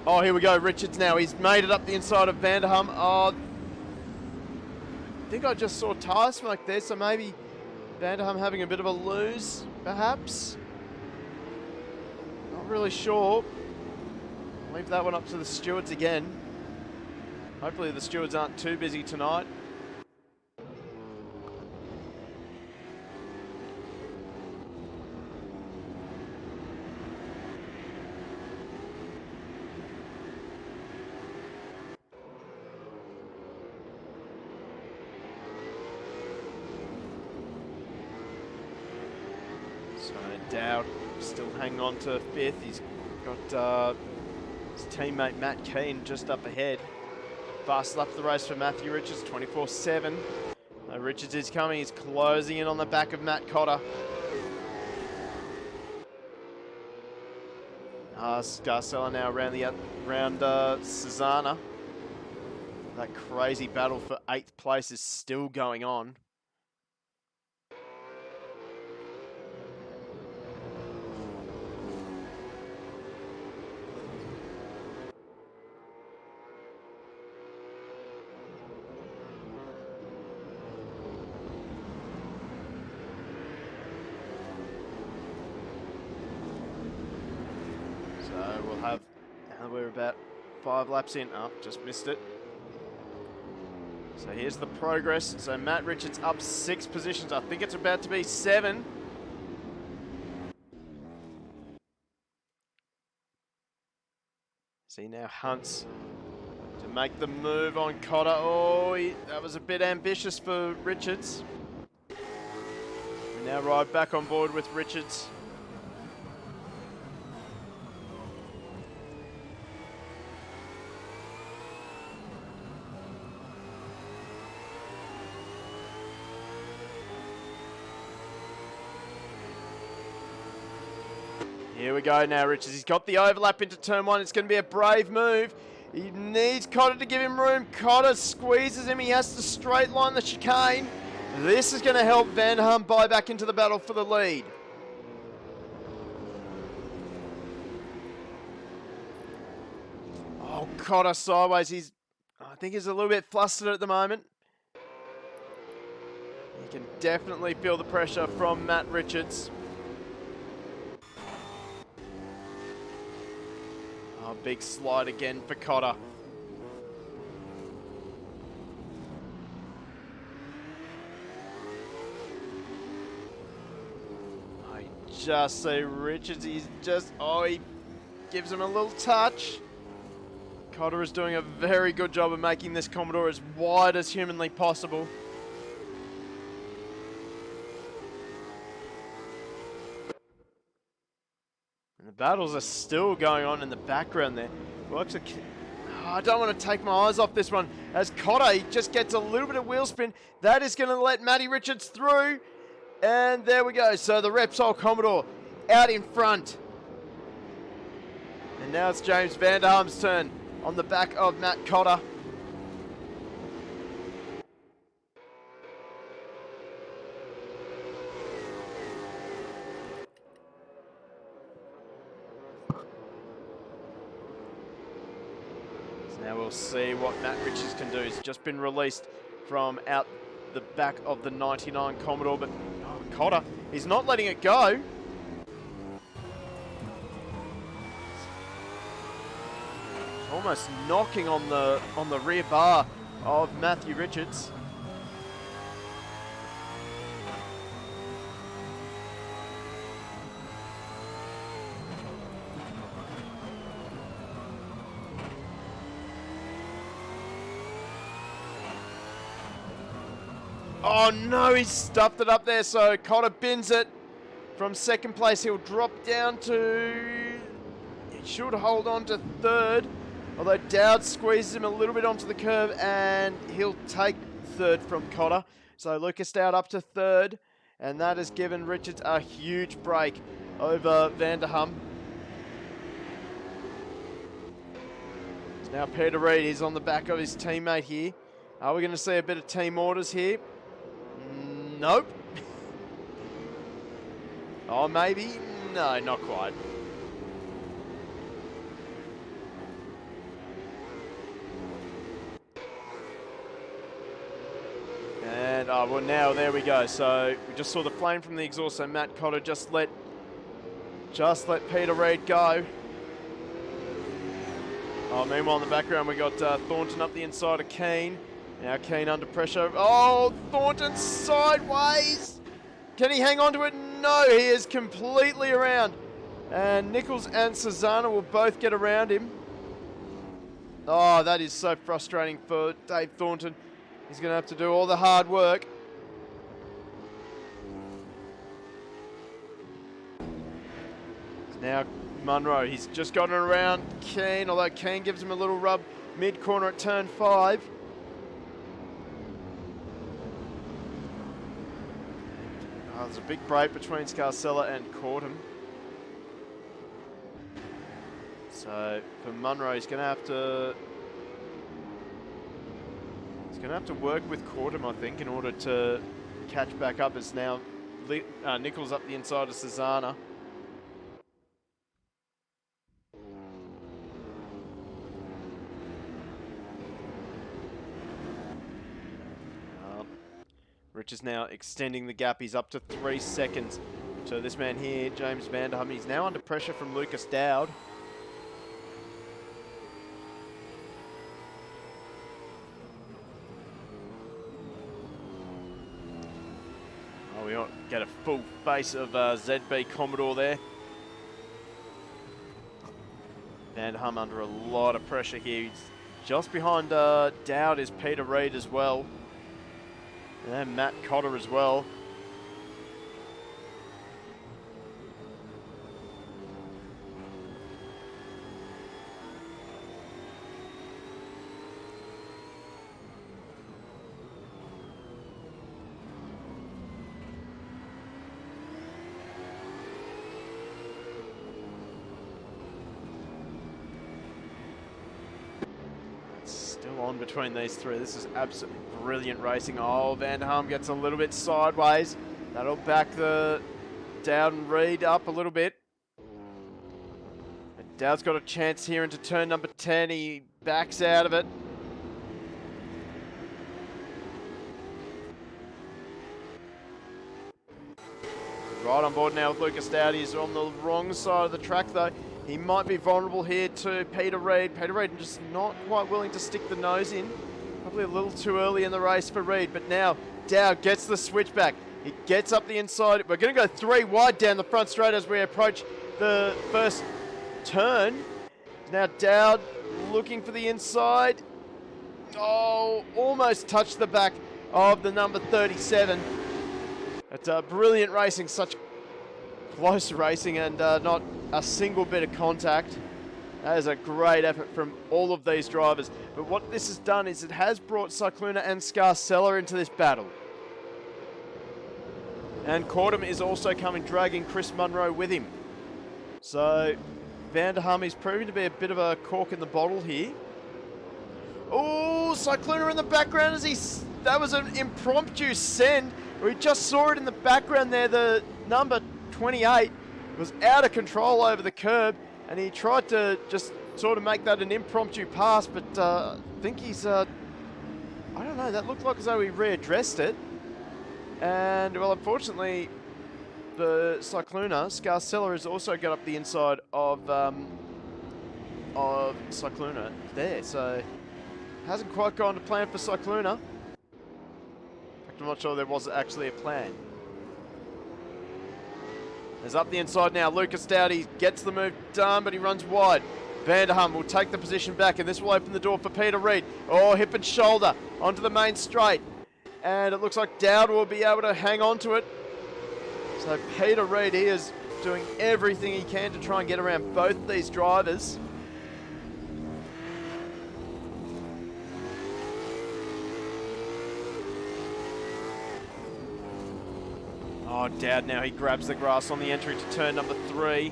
Oh, here we go, Richards now. He's made it up the inside of Vanderham. Oh, I think I just saw tyre smoke there, so maybe Vanderham having a bit of a lose, perhaps. Not really sure. Leave that one up to the stewards again. Hopefully the stewards aren't too busy tonight. So Dowd still hanging on to 5th. He's got his teammate Matt Keane just up ahead. Fast lap of the race for Matthew Richards, 24-7. Richards is coming, he's closing in on the back of Matt Cotter. Scarcella now around Susanna. That crazy battle for 8th place is still going on. So we'll have, now we're about 5 laps in. Oh, just missed it. So here's the progress. So Matt Richards up 6 positions. I think it's about to be 7. See now Hunts to make the move on Cotter. Oh, that was a bit ambitious for Richards. We now ride back on board with Richards. Here we go now, Richards. He's got the overlap into turn 1. It's going to be a brave move. He needs Cotter to give him room. Cotter squeezes him. He has to straight line the chicane. This is going to help Vanderham buy back into the battle for the lead. Oh, Cotter sideways. I think he's a little bit flustered at the moment. You can definitely feel the pressure from Matt Richards. Oh, big slide again for Cotter. I just see Richards, he gives him a little touch. Cotter is doing a very good job of making this Commodore as wide as humanly possible. And the battles are still going on in the background there. I don't want to take my eyes off this one. As Cotter, he just gets a little bit of wheel spin. That is going to let Matty Richards through. And there we go. So the Repsol Commodore out in front. And now it's James Vanderham's turn on the back of Matt Cotter. Now we'll see what Matt Richards can do. He's just been released from out the back of the 99 Commodore, but Cotter, he's not letting it go. Almost knocking on the rear bar of Matthew Richards. Oh no, he's stuffed it up there, so Cotter bins it. From 2nd place, he'll drop down to... He should hold on to 3rd. Although Dowd squeezes him a little bit onto the curb and he'll take 3rd from Cotter. So Lucas Dowd up to 3rd. And that has given Richards a huge break over Vanderham. Now Peter Reid is on the back of his teammate here. Are we going to see a bit of team orders here? Nope. Oh, maybe? No, not quite. And, well, now, there we go. So, we just saw the flame from the exhaust, so Matt Cotter just let Peter Reid go. Oh, meanwhile, in the background, we got Thornton up the inside of Keane. Now Keane under pressure. Oh, Thornton sideways. Can he hang on to it? No, he is completely around. And Nichols and Susanna will both get around him. Oh, that is so frustrating for Dave Thornton. He's going to have to do all the hard work. Now Munro, he's just gotten around Keane, although Keane gives him a little rub mid-corner at turn 5. There's a big break between Scarcella and Cortum. So for Munro, he's going to have to work with Cortum, I think, in order to catch back up. As now Nichols up the inside of Cesana. Rich is now extending the gap. He's up to 3 seconds. So this man here, James Vanderham, he's now under pressure from Lucas Dowd. Oh, we get a full face of ZB Commodore there. Vanderham under a lot of pressure here. He's just behind Dowd is Peter Reid as well. And then Matt Cotter as well. Still on between these three. This is absolutely brilliant racing. Oh, Vanderham gets a little bit sideways. That'll back the Dowd and Reid up a little bit. And Dowd's got a chance here into turn number 10. He backs out of it. Right on board now with Lucas Dowd. He's on the wrong side of the track though. He might be vulnerable here to Peter Reid. Peter Reid just not quite willing to stick the nose in. Probably a little too early in the race for Reid, but now Dowd gets the switchback. He gets up the inside. We're going to go 3 wide down the front straight as we approach the first turn. Now Dowd looking for the inside. Oh, almost touched the back of the number 37. It's brilliant racing, such close racing and not a single bit of contact. That is a great effort from all of these drivers. But what this has done is it has brought Cycluna and Scarcella into this battle. And Cortum is also coming, dragging Chris Munro with him. So Vanderham is proving to be a bit of a cork in the bottle here. Oh, Cycluna in the background as that was an impromptu send. We just saw it in the background there. The number 28 was out of control over the curb, and he tried to just sort of make that an impromptu pass, but I think he's, I don't know, that looked like as though he readdressed it. And, well, unfortunately, the Cycluna, Scarcella, has also got up the inside of Cycluna there, so hasn't quite gone to plan for Cycluna. In fact, I'm not sure there was actually a plan. Is up the inside now. Lucas Dowd, he gets the move done, but he runs wide. Vanderham will take the position back, and this will open the door for Peter Reid. Oh, hip and shoulder onto the main straight. And it looks like Dowd will be able to hang on to it. So Peter Reid, he is doing everything he can to try and get around both these drivers. Oh, Dowd now, he grabs the grass on the entry to turn number 3.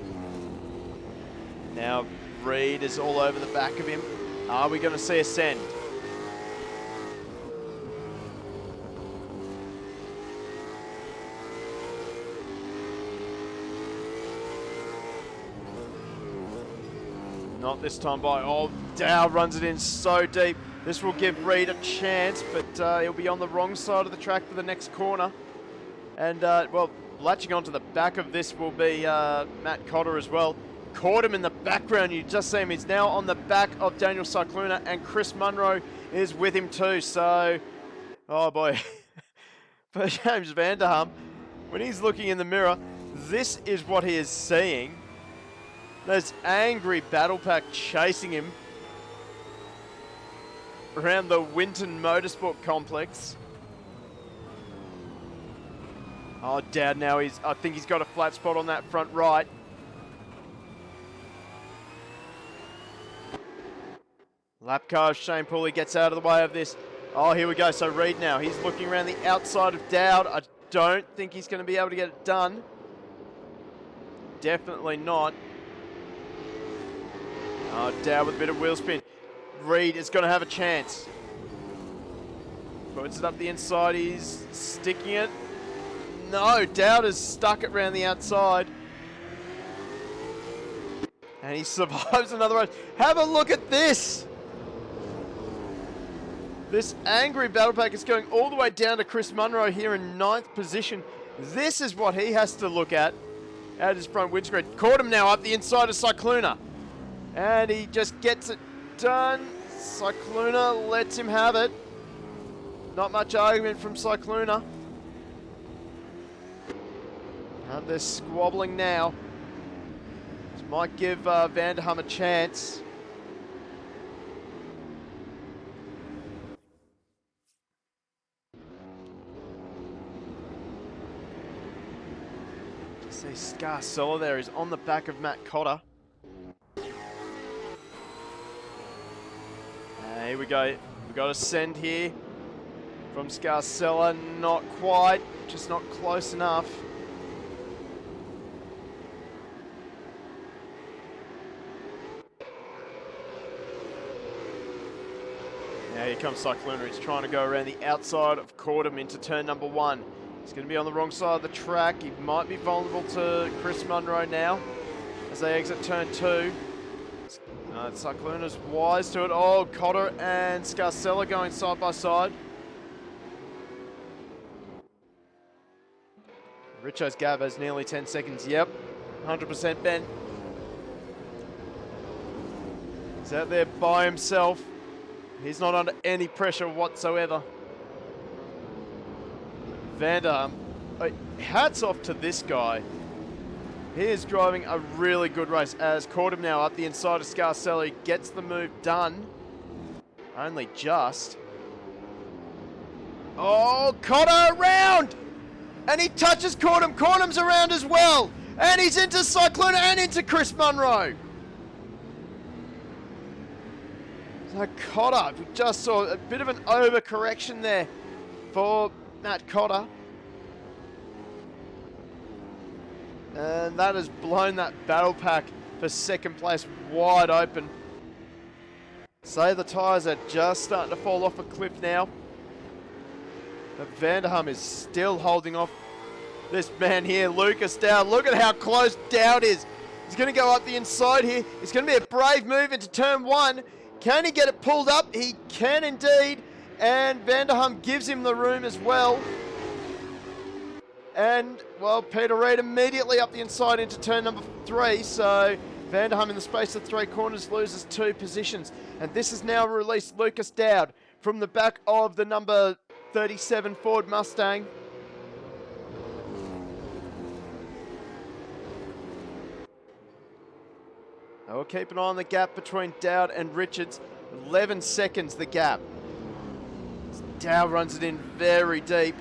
Now Reid is all over the back of him. Are we going to see a send? Not this time by. Oh, Dowd runs it in so deep. This will give Reid a chance, but he'll be on the wrong side of the track for the next corner. And, well, latching onto the back of this will be Matt Cotter as well. Caught him in the background. You just see him. He's now on the back of Daniel Cycluna, and Chris Munro is with him too. So, oh boy. For James Vanderham, when he's looking in the mirror, this is what he is seeing. There's angry battle pack chasing him around the Winton Motorsport Complex. Oh, Dowd now, I think he's got a flat spot on that front right. Lap car of Shane Pooley gets out of the way of this. Oh, here we go. So Reed now, he's looking around the outside of Dowd. I don't think he's going to be able to get it done. Definitely not. Oh, Dowd with a bit of wheel spin. Reed is going to have a chance. Puts it up the inside. He's sticking it. No, Dowd is stuck it around the outside. And he survives another race. Have a look at this. This angry battle pack is going all the way down to Chris Munro here in 9th position. This is what he has to look at his front windscreen. Caught him now up the inside of Cycluna. And he just gets it done. Cycluna lets him have it. Not much argument from Cycluna. They're squabbling now. This might give Vanderham a chance. See Scarcella there is on the back of Matt Cotter. Here we go. We've got a send here from Scarcella. Not quite, just not close enough. Now here comes Cycluna. He's trying to go around the outside of Cordham into turn number 1. He's going to be on the wrong side of the track. He might be vulnerable to Chris Munro now as they exit turn 2. Cycluna's wise to it. Oh, Cotter and Scarcella going side by side. Richo's gap has nearly 10 seconds. Yep, 100% Ben. He's out there by himself. He's not under any pressure whatsoever. Vanderham, hats off to this guy. He is driving a really good race as Cordham now up the inside of Scarcella. He gets the move done. Only just. Oh, Cotter around! And he touches Cordham. Cordham's around as well. And he's into Cycluna and into Chris Munro. So Cotter, we just saw a bit of an overcorrection there for Matt Cotter. And that has blown that battle pack for second place wide open. So the tyres are just starting to fall off a cliff now. But Vanderham is still holding off this man here, Lucas Dowd. Look at how close Dowd is. He's going to go up the inside here. It's going to be a brave move into turn 1. Can he get it pulled up? He can indeed. And Vanderham gives him the room as well. And, well, Peter Reid immediately up the inside into turn number 3. So Vanderham in the space of 3 corners loses 2 positions. And this has now released Lucas Dowd from the back of the number 37 Ford Mustang. We'll keep an eye on the gap between Dowd and Richards. 11 seconds the gap. Dowd runs it in very deep.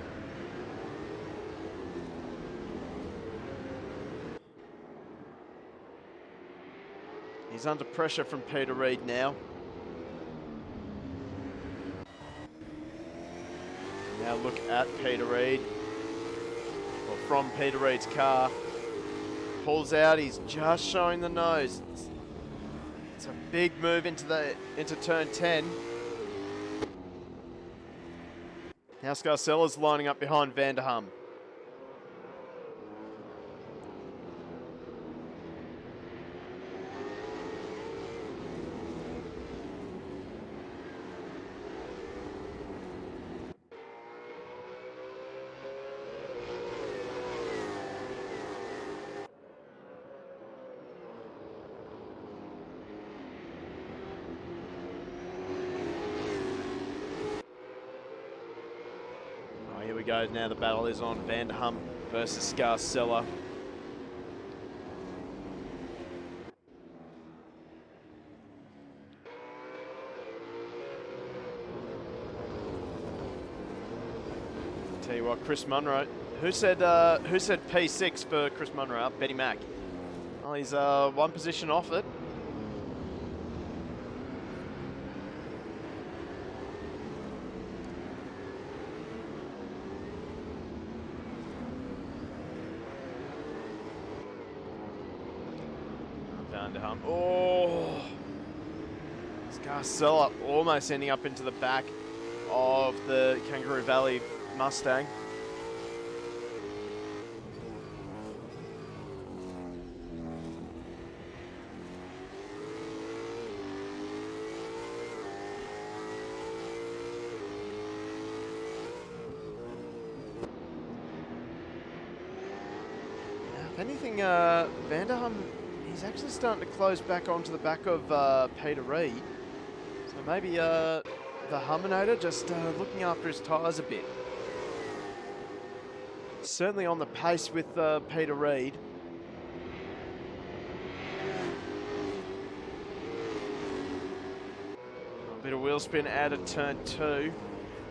He's under pressure from Peter Reid now. Now look at Peter Reid, or from Peter Reid's car. Pulls out, he's just showing the nose. It's a big move into turn 10. Now Scarcella's lining up behind Vanderham. Here we go, now the battle is on. Vanderham versus Scarcella. Tell you what, Chris Munro, who said P6 for Chris Munro? Betty Mack. Well, he's one position off it. Vanderham. Oh! Scarcella almost ending up into the back of the Kangaroo Valley Mustang. If anything, Vanderham, he's actually starting to close back onto the back of Peter Reid. So maybe the Humminator just looking after his tyres a bit. Certainly on the pace with Peter Reid. A bit of wheel spin out of turn 2.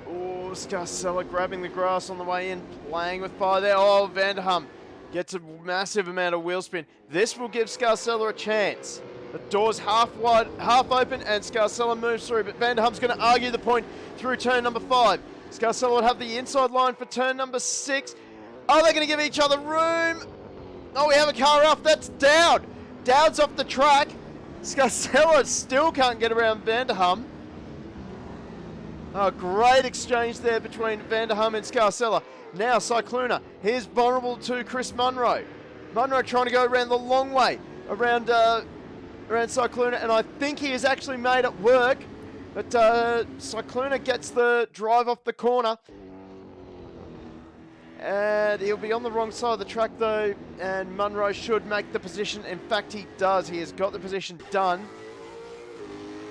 Oh, Scarcella grabbing the grass on the way in, playing with fire there. Oh, Vanderham gets a massive amount of wheel spin. This will give Scarcella a chance. The door's half wide, half open, and Scarcella moves through, but Vanderham's going to argue the point through turn number 5. Scarcella would have the inside line for turn number 6. Oh, they're going to give each other room. Oh, we have a car off. That's Dowd. Dowd's off the track. Scarcella still can't get around Vanderham. Oh, great exchange there between Vanderham and Scarcella. Now Cycluna, here's vulnerable to Chris Munro. Munro trying to go around the long way, around Cycluna, and I think he has actually made it work. But Cycluna gets the drive off the corner. And he'll be on the wrong side of the track though, and Munro should make the position. In fact, he does. He has got the position done.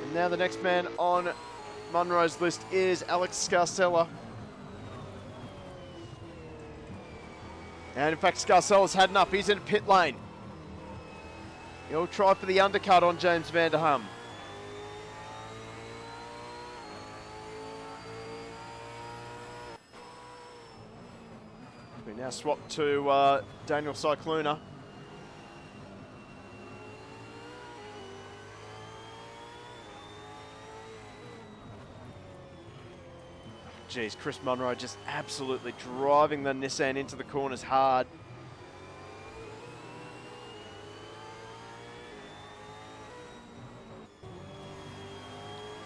And now the next man on Munro's list is Alex Scarcella. And in fact, Scarcella's had enough. He's in pit lane. He'll try for the undercut on James Vanderham. We now swap to Daniel Cycluna. Geez, Chris Munro just absolutely driving the Nissan into the corners hard.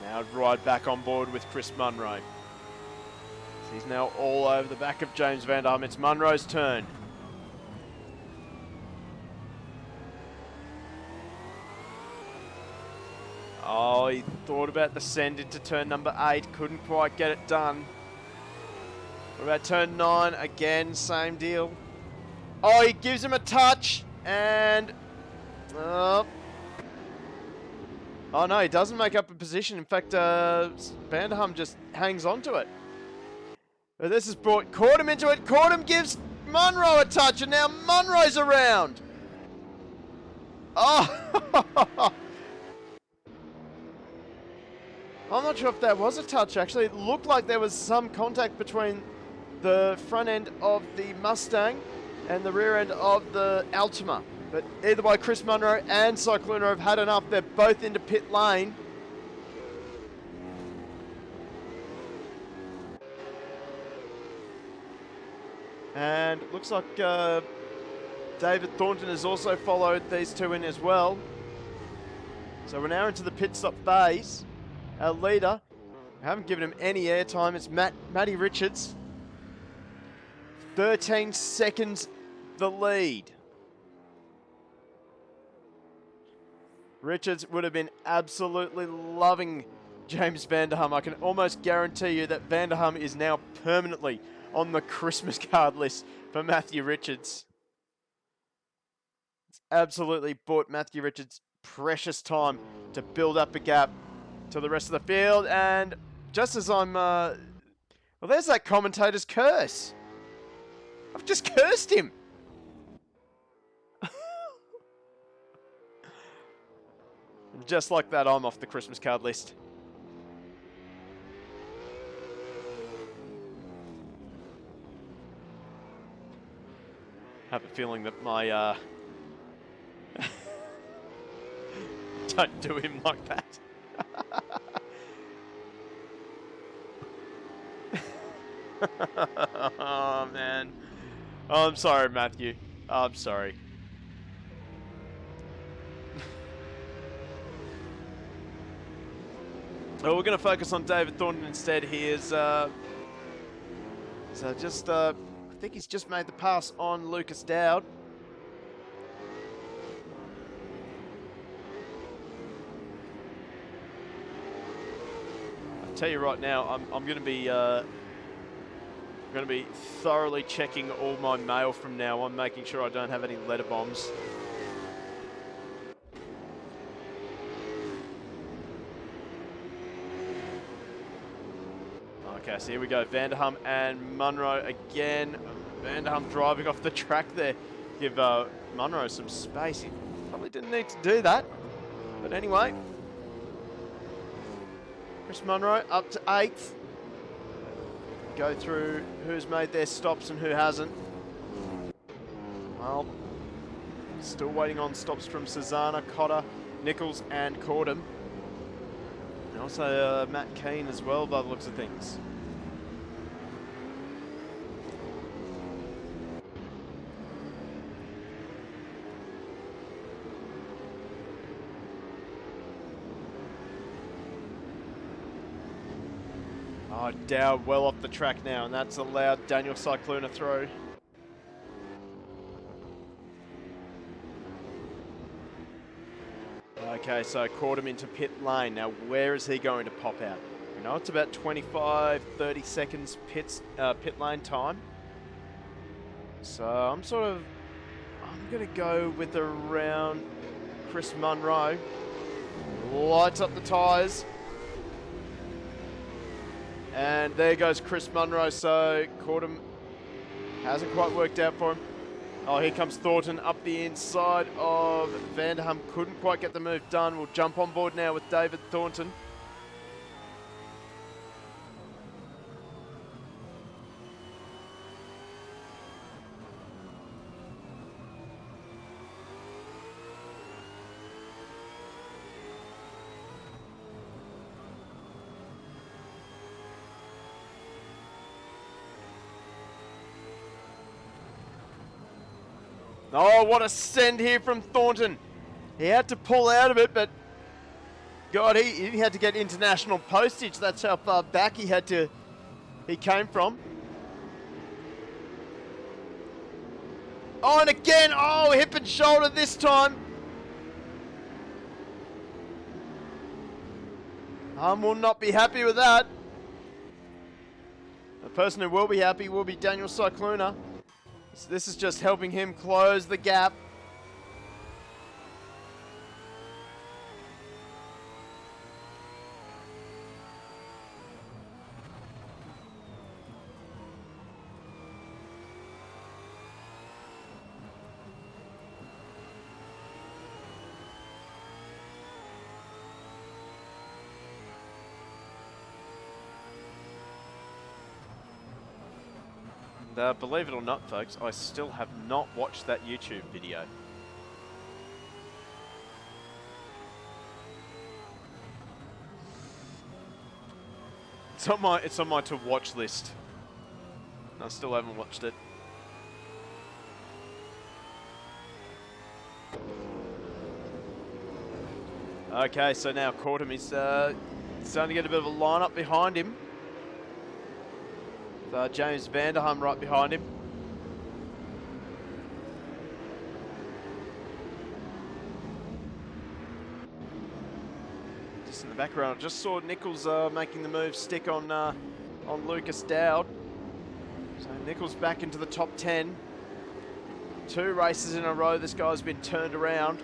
Now right back on board with Chris Munro. He's now all over the back of James Vanderham. It's Munro's turn. Oh, he thought about the send into turn number 8. Couldn't quite get it done. What about turn 9? Again, same deal. Oh, he gives him a touch. And... oh no, he doesn't make up a position. In fact, Vanderham just hangs on to it. But this has brought Cordham into it. Cordham gives Munro a touch, and now Munro's around. Oh! I'm not sure if that was a touch, actually. It looked like there was some contact between the front end of the Mustang and the rear end of the Altima. But either way, Chris Munro and Cycluna have had enough. They're both into pit lane. And it looks like David Thornton has also followed these two in as well. So we're now into the pit stop phase. Our leader, I haven't given him any airtime, it's Matty Richards. 13 seconds the lead. Richards would have been absolutely loving James Vanderham. I can almost guarantee you that Vanderham is now permanently on the Christmas card list for Matthew Richards. It's absolutely bought Matthew Richards precious time to build up a gap to the rest of the field, and just as I'm, well, there's that commentator's curse. I've just cursed him. Just like that, I'm off the Christmas card list. I have a feeling that my, don't do him like that. Oh, man. Oh, I'm sorry, Matthew. I'm sorry. we're going to focus on David Thornton instead. He is I think he's just made the pass on Lucas Dowd. I'll tell you right now, I'm going to be thoroughly checking all my mail from now on, making sure I don't have any letter bombs. Okay, so here we go. Vanderham and Munro again. Vanderham driving off the track there. Give Munro some space. He probably didn't need to do that. But anyway. Chris Munro up to 8th. Go through who's made their stops and who hasn't. Well, still waiting on stops from Susanna, Cotter, Nichols and Cordham. And also Matt Keane as well by the looks of things. Oh, Dowd well off the track now, and that's allowed Daniel Cycluna through. Okay, so Cordham into pit lane. Now, where is he going to pop out? You know, it's about 25, 30 seconds pit lane time. So I'm going to go with around Chris Munro. Lights up the tyres. And there goes Chris Munro, so Cordham hasn't quite worked out for him. Oh, here comes Thornton up the inside of Vanderham. Couldn't quite get the move done. We'll jump on board now with David Thornton. Oh, what a send here from Thornton. He had to pull out of it, but God, he had to get international postage. That's how far back he came from. Oh, and again, oh, hip and shoulder this time. Will not be happy with that. The person who will be happy will be Daniel Cycluna. So this is just helping him close the gap. Believe it or not, folks, I still have not watched that YouTube video. It's on my to watch list. I still haven't watched it. Okay, so now Cordham is starting to get a bit of a line-up behind him. James Vanderham right behind him. Just in the background, I just saw Nichols making the move stick on Lucas Dowd. So Nichols back into the top 10. 2 races in a row, this guy's been turned around.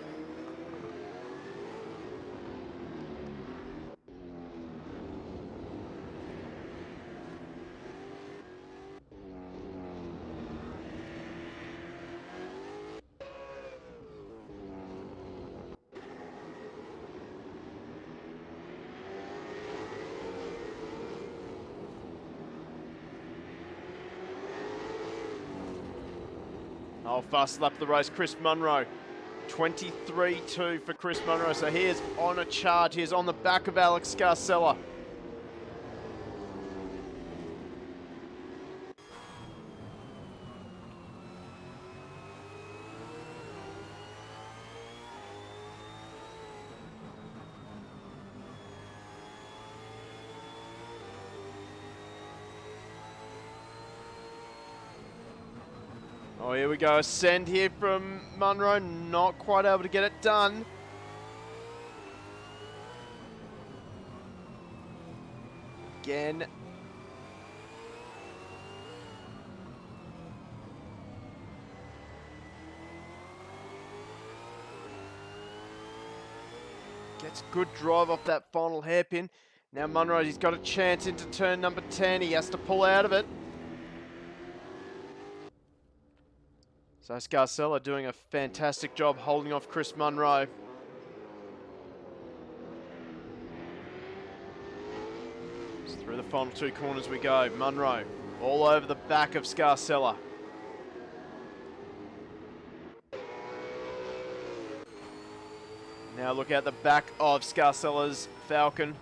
Oh, fast lap of the race, Chris Munro. 23.2 for Chris Munro. So he is on a charge. He is on the back of Alex Scarcella. Oh, here we go. Ascend here from Munro. Not quite able to get it done. Again. Gets good drive off that final hairpin. Now Munro, he's got a chance into turn number 10. He has to pull out of it. So Scarcella doing a fantastic job holding off Chris Munro. Just through the final two corners we go. Munro all over the back of Scarcella. Now look at the back of Scarcella's Falcon.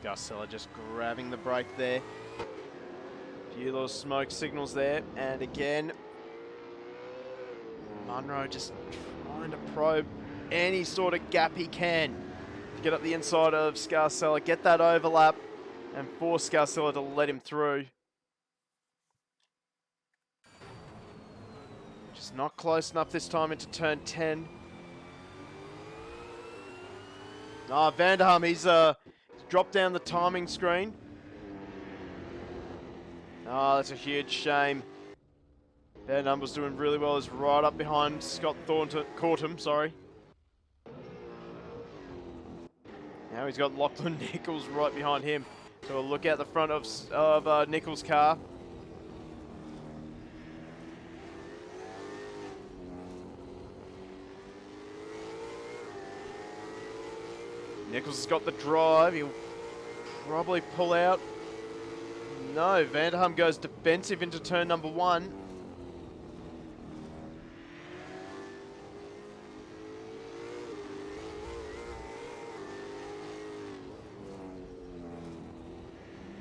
Scarcella just grabbing the brake there. Few little smoke signals there. And again, Munro just trying to probe any sort of gap he can to get up the inside of Scarcella, get that overlap, and force Scarcella to let him through. Just not close enough this time into turn 10. Ah, Vanderham, he's dropped down the timing screen. Oh, that's a huge shame. Vanderham was doing really well. He's right up behind Scott Cortum, sorry. Now he's got Lachlan Nichols right behind him. So we'll look out the front of Nichols' car. Nichols has got the drive. He'll probably pull out. No, Vanderham goes defensive into turn number 1.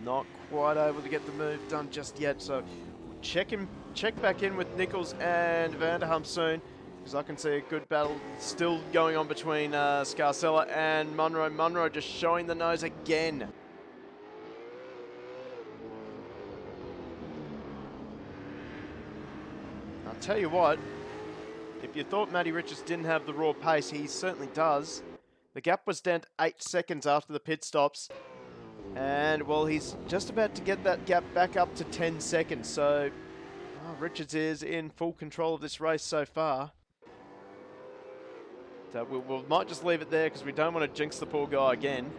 Not quite able to get the move done just yet, so check back in with Nichols and Vanderham soon, because I can see a good battle still going on between Scarcella and Munro. Munro just showing the nose again. I'll tell you what, if you thought Matty Richards didn't have the raw pace, he certainly does. The gap was down to 8 seconds after the pit stops. And, well, he's just about to get that gap back up to 10 seconds. So, Richards is in full control of this race so far. So we might just leave it there because we don't want to jinx the poor guy again.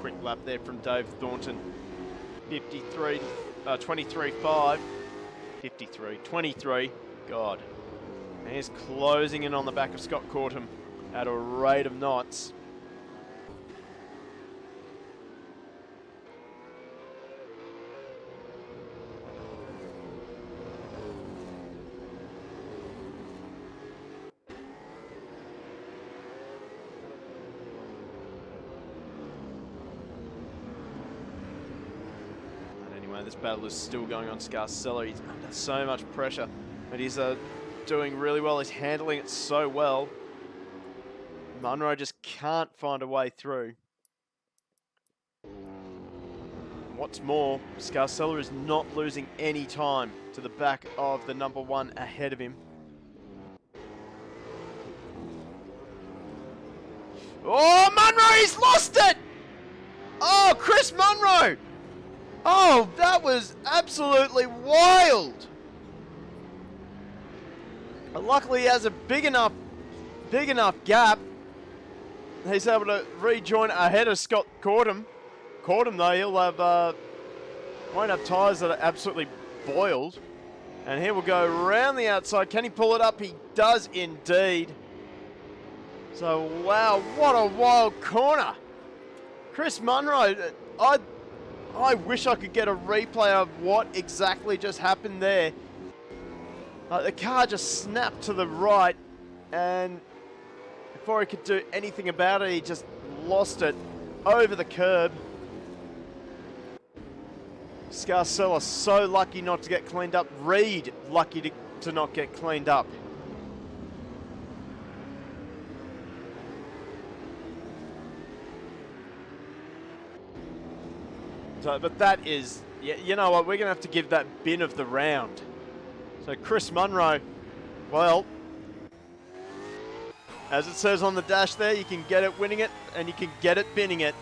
Quick lap there from Dave Thornton. 23.5. 23. God. And he's closing in on the back of Scott Cortum at a rate of knots. This battle is still going on. Scarcella, he's under so much pressure, but he's doing really well. He's handling it so well. Munro just can't find a way through. What's more, Scarcella is not losing any time to the back of the number 1 ahead of him. Oh, Munro, he's lost it! Oh, Chris Munro! Oh, that was absolutely wild! But luckily he has a big enough gap. He's able to rejoin ahead of Scott Cordham. Cordham though, he'll have won't have tyres that are absolutely boiled. And he will go around the outside. Can he pull it up? He does indeed. So wow, what a wild corner. Chris Munro, I wish I could get a replay of what exactly just happened there. The car just snapped to the right, and before he could do anything about it, he just lost it over the curb. Scarcella so lucky not to get cleaned up. Reed lucky to not get cleaned up. So, but that is, you know what, we're going to have to give that bin of the round. So Chris Munro, well, as it says on the dash there, you can get it winning it and you can get it binning it.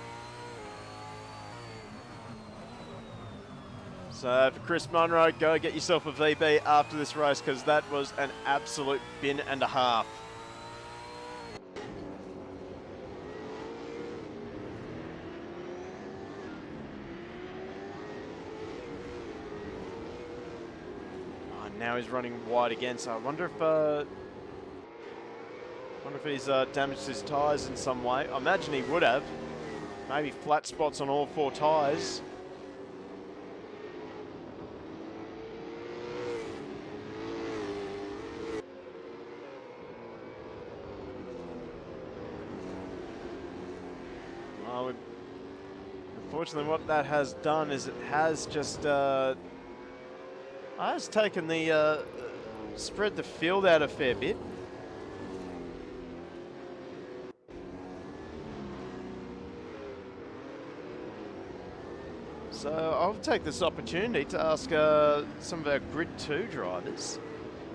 So for Chris Munro, go get yourself a VB after this race because that was an absolute bin and a half. Now he's running wide again, so I wonder if he's damaged his tyres in some way. I imagine he would have. Maybe flat spots on all 4 tyres. Well, unfortunately what that has done is it has just has taken the, spread the field out a fair bit. So I'll take this opportunity to ask some of our Grid 2 drivers.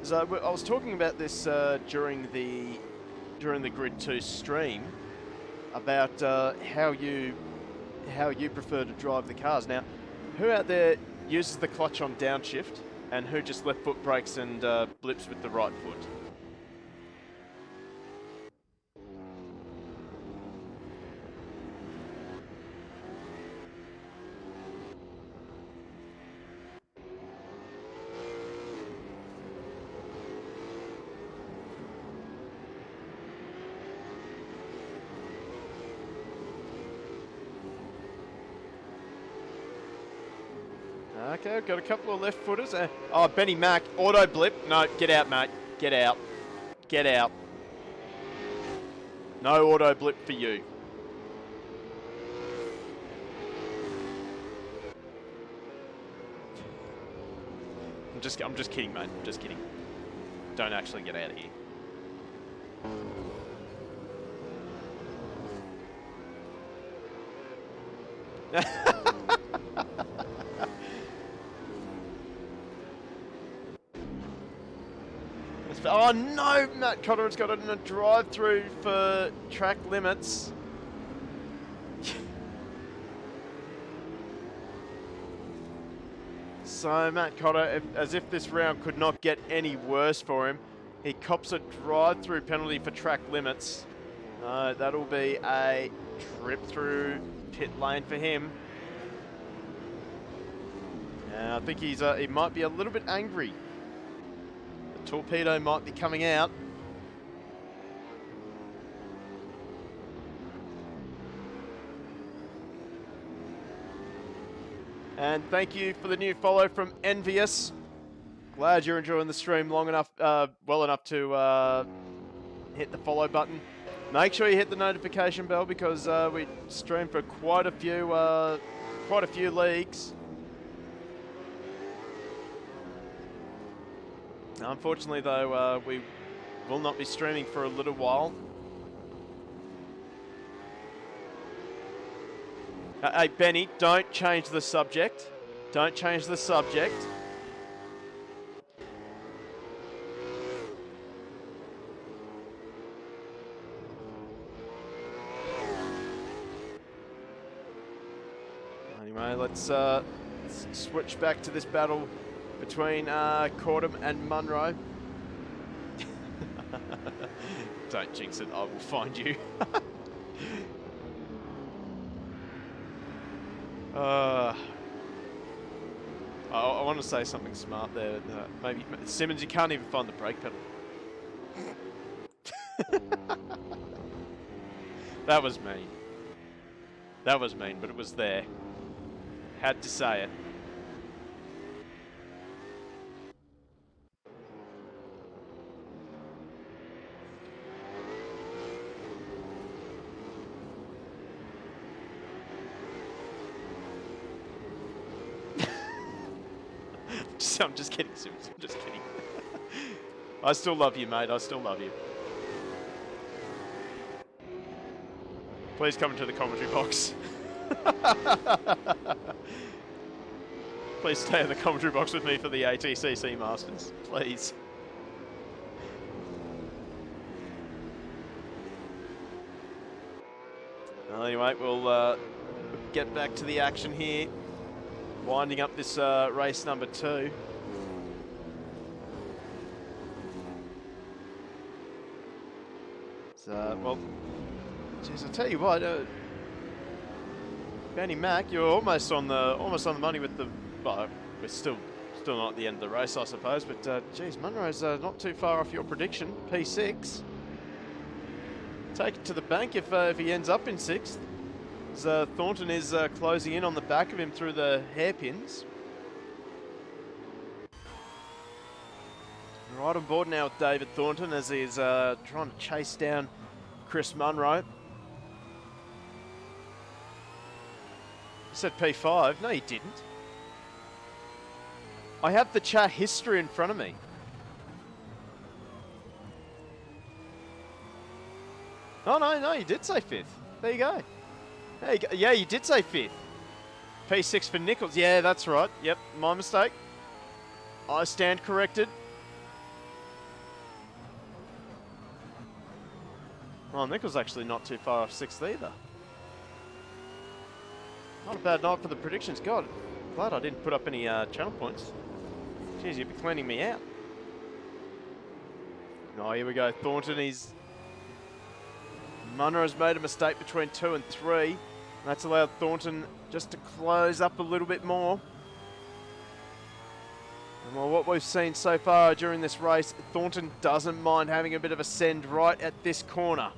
So I was talking about this during the Grid 2 stream about how you prefer to drive the cars. Now, who out there uses the clutch on downshift? And who just left foot brakes and blips with the right foot? Okay, got a couple of left footers. Oh, Benny Mack, auto blip. No, get out, mate. Get out. Get out. No auto blip for you. I'm just kidding, mate. Just kidding. Don't actually get out of here. Oh no, Matt Cotter's got it in a drive-through for track limits. So Matt Cotter, as if this round could not get any worse for him, he cops a drive-through penalty for track limits. That'll be a trip through pit lane for him. And I think he might be a little bit angry. Torpedo might be coming out. And thank you for the new follow from Envious. Glad you're enjoying the stream long enough, well enough to hit the follow button. Make sure you hit the notification bell because we stream for quite a few leagues. Unfortunately, though, we will not be streaming for a little while. Hey, Benny, don't change the subject. Don't change the subject. Anyway, let's switch back to this battle between Cordham and Munro. Don't jinx it, I will find you. I want to say something smart there. Maybe Simmons, you can't even find the brake pedal. That was mean. That was mean, but it was there. Had to say it. I'm just kidding, Sims. I'm just kidding. I still love you, mate. I still love you. Please come into the commentary box. Please stay in the commentary box with me for the ATCC Masters. Please. Well, anyway, we'll get back to the action here. Winding up this race number 2. So, well, geez, I'll tell you what, Benny Mac, you're almost on the money with the. Well, we're still not at the end of the race, I suppose. But geez, Munro's not too far off your prediction. P6. Take it to the bank if he ends up in 6th. As Thornton is closing in on the back of him through the hairpins. Right on board now with David Thornton as he's trying to chase down Chris Munro. You said P5. No, you didn't. I have the chat history in front of me. Oh, no, you did say 5th. There you go. There you go. Yeah, you did say 5th. P6 for Nichols. Yeah, that's right. Yep, my mistake. I stand corrected. Well, Nichols actually not too far off 6th either. Not a bad night for the predictions. God, glad I didn't put up any channel points. Jeez, you'd be cleaning me out. Oh, here we go. Thornton, Munro's made a mistake between 2 and 3. And that's allowed Thornton just to close up a little bit more. And well, what we've seen so far during this race, Thornton doesn't mind having a bit of a send right at this corner.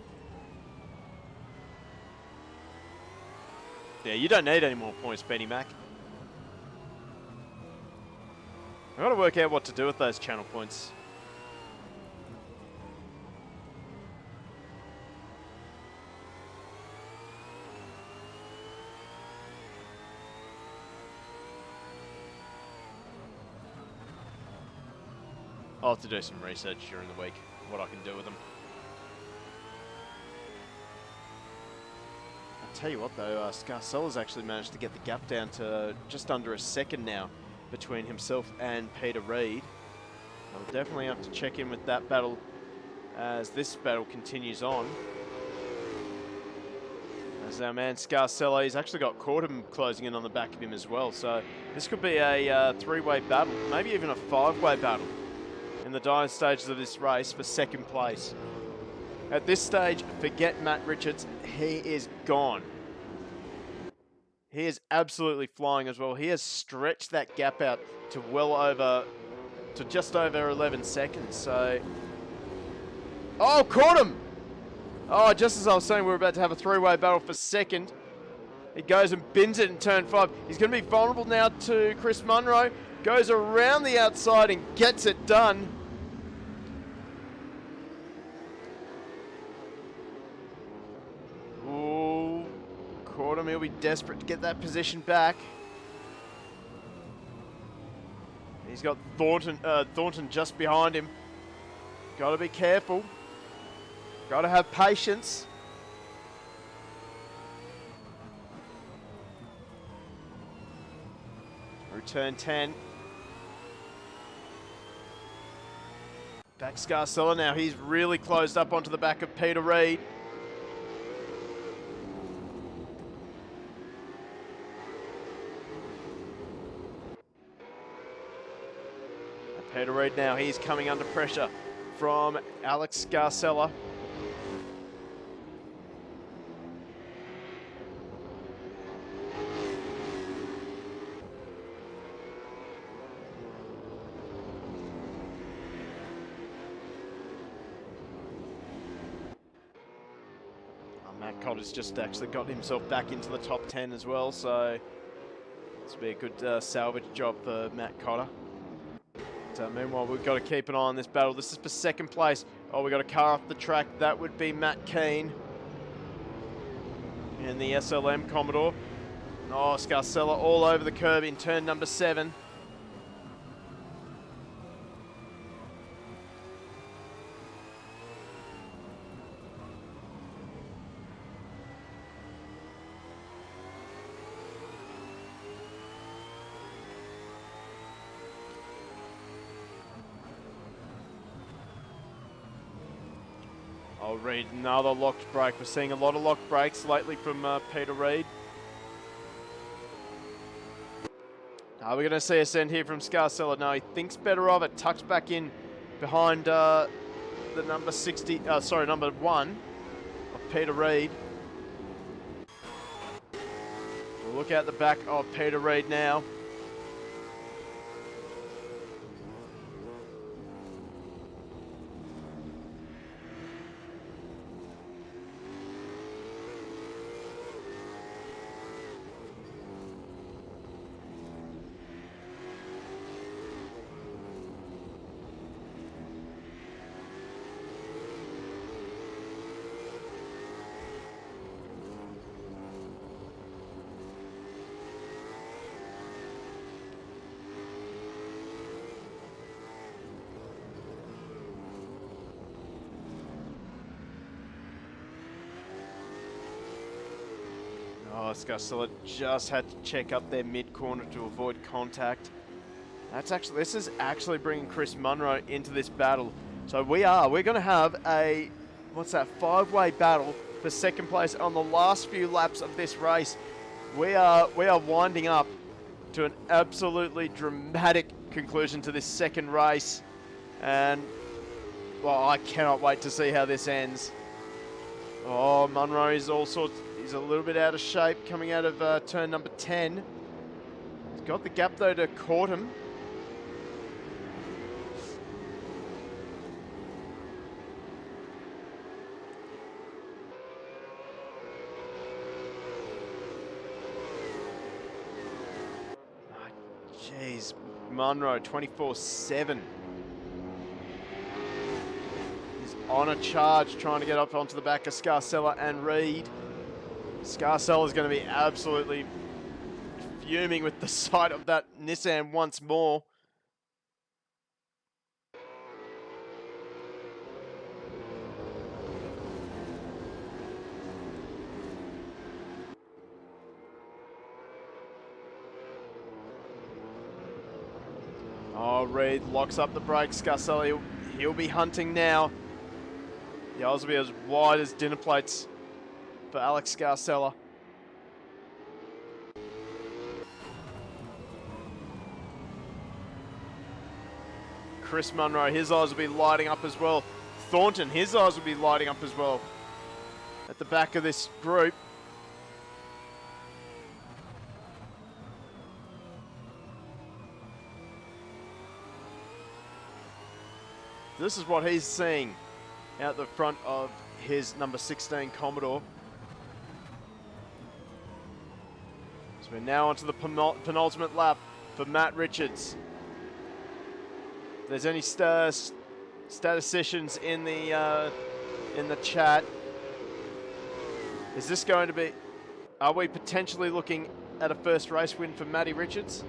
Yeah, you don't need any more points, Benny Mac. I've got to work out what to do with those channel points. I'll have to do some research during the week, what I can do with them. I'll tell you what though, Scarcella's actually managed to get the gap down to just under a second now between himself and Peter Reid. I'll definitely have to check in with that battle as this battle continues on. As our man Scarcella, he's actually got Cordham closing in on the back of him as well. So this could be a 3-way battle, maybe even a 5-way battle in the dying stages of this race for 2nd place. At this stage, forget Matt Richards, he is gone. He is absolutely flying as well. He has stretched that gap out to just over 11 seconds, so. Oh, caught him! Oh, just as I was saying, we were about to have a 3-way battle for 2nd. He goes and bins it in turn 5. He's going to be vulnerable now to Chris Munro. Goes around the outside and gets it done. Ooh, caught him. He'll be desperate to get that position back. He's got Thornton just behind him. Got to be careful. Got to have patience. Return 10. Back Scarcella now. He's really closed up onto the back of Peter Reid. Peter Reid now, he's coming under pressure from Alex Scarcella. Matt Cotter's just actually got himself back into the top 10 as well, so this will be a good salvage job for Matt Cotter. But, meanwhile, we've got to keep an eye on this battle. This is for second place. Oh, we got a car off the track. That would be Matt Keane in the SLM Commodore. Oh, Scarcella all over the curb in turn number 7. Oh, Reed, another locked brake. We're seeing a lot of locked brakes lately from Peter Reed. We're going to see a send here from Scarcella. No, he thinks better of it. Tucks back in behind the number 60, number 1 of Peter Reed. We'll look out the back of Peter Reed now. Oh, Scarcella just had to check up their mid-corner to avoid contact. This is actually bringing Chris Munro into this battle. So we're going to have a, 5-way battle for second place on the last few laps of this race. We are winding up to an absolutely dramatic conclusion to this second race. And, well, I cannot wait to see how this ends. Oh, Munro is he's a little bit out of shape coming out of turn number 10. He's got the gap though to Cortum. Jeez, Munro 24/7. He's on a charge trying to get up onto the back of Scarcella and Reed. Scarcella is going to be absolutely fuming with the sight of that Nissan once more. Oh, Reed locks up the brakes. Scarcella, he'll be hunting now. The aisles will be as wide as dinner plates for Alex Scarcella. Chris Munro, his eyes will be lighting up as well. Thornton, his eyes will be lighting up as well at the back of this group. This is what he's seeing out the front of his number 16 Commodore. So we're now onto the penultimate lap for Matt Richards. If there's any statisticians in the chat, is this going to be? Are we potentially looking at a first race win for Matty Richards?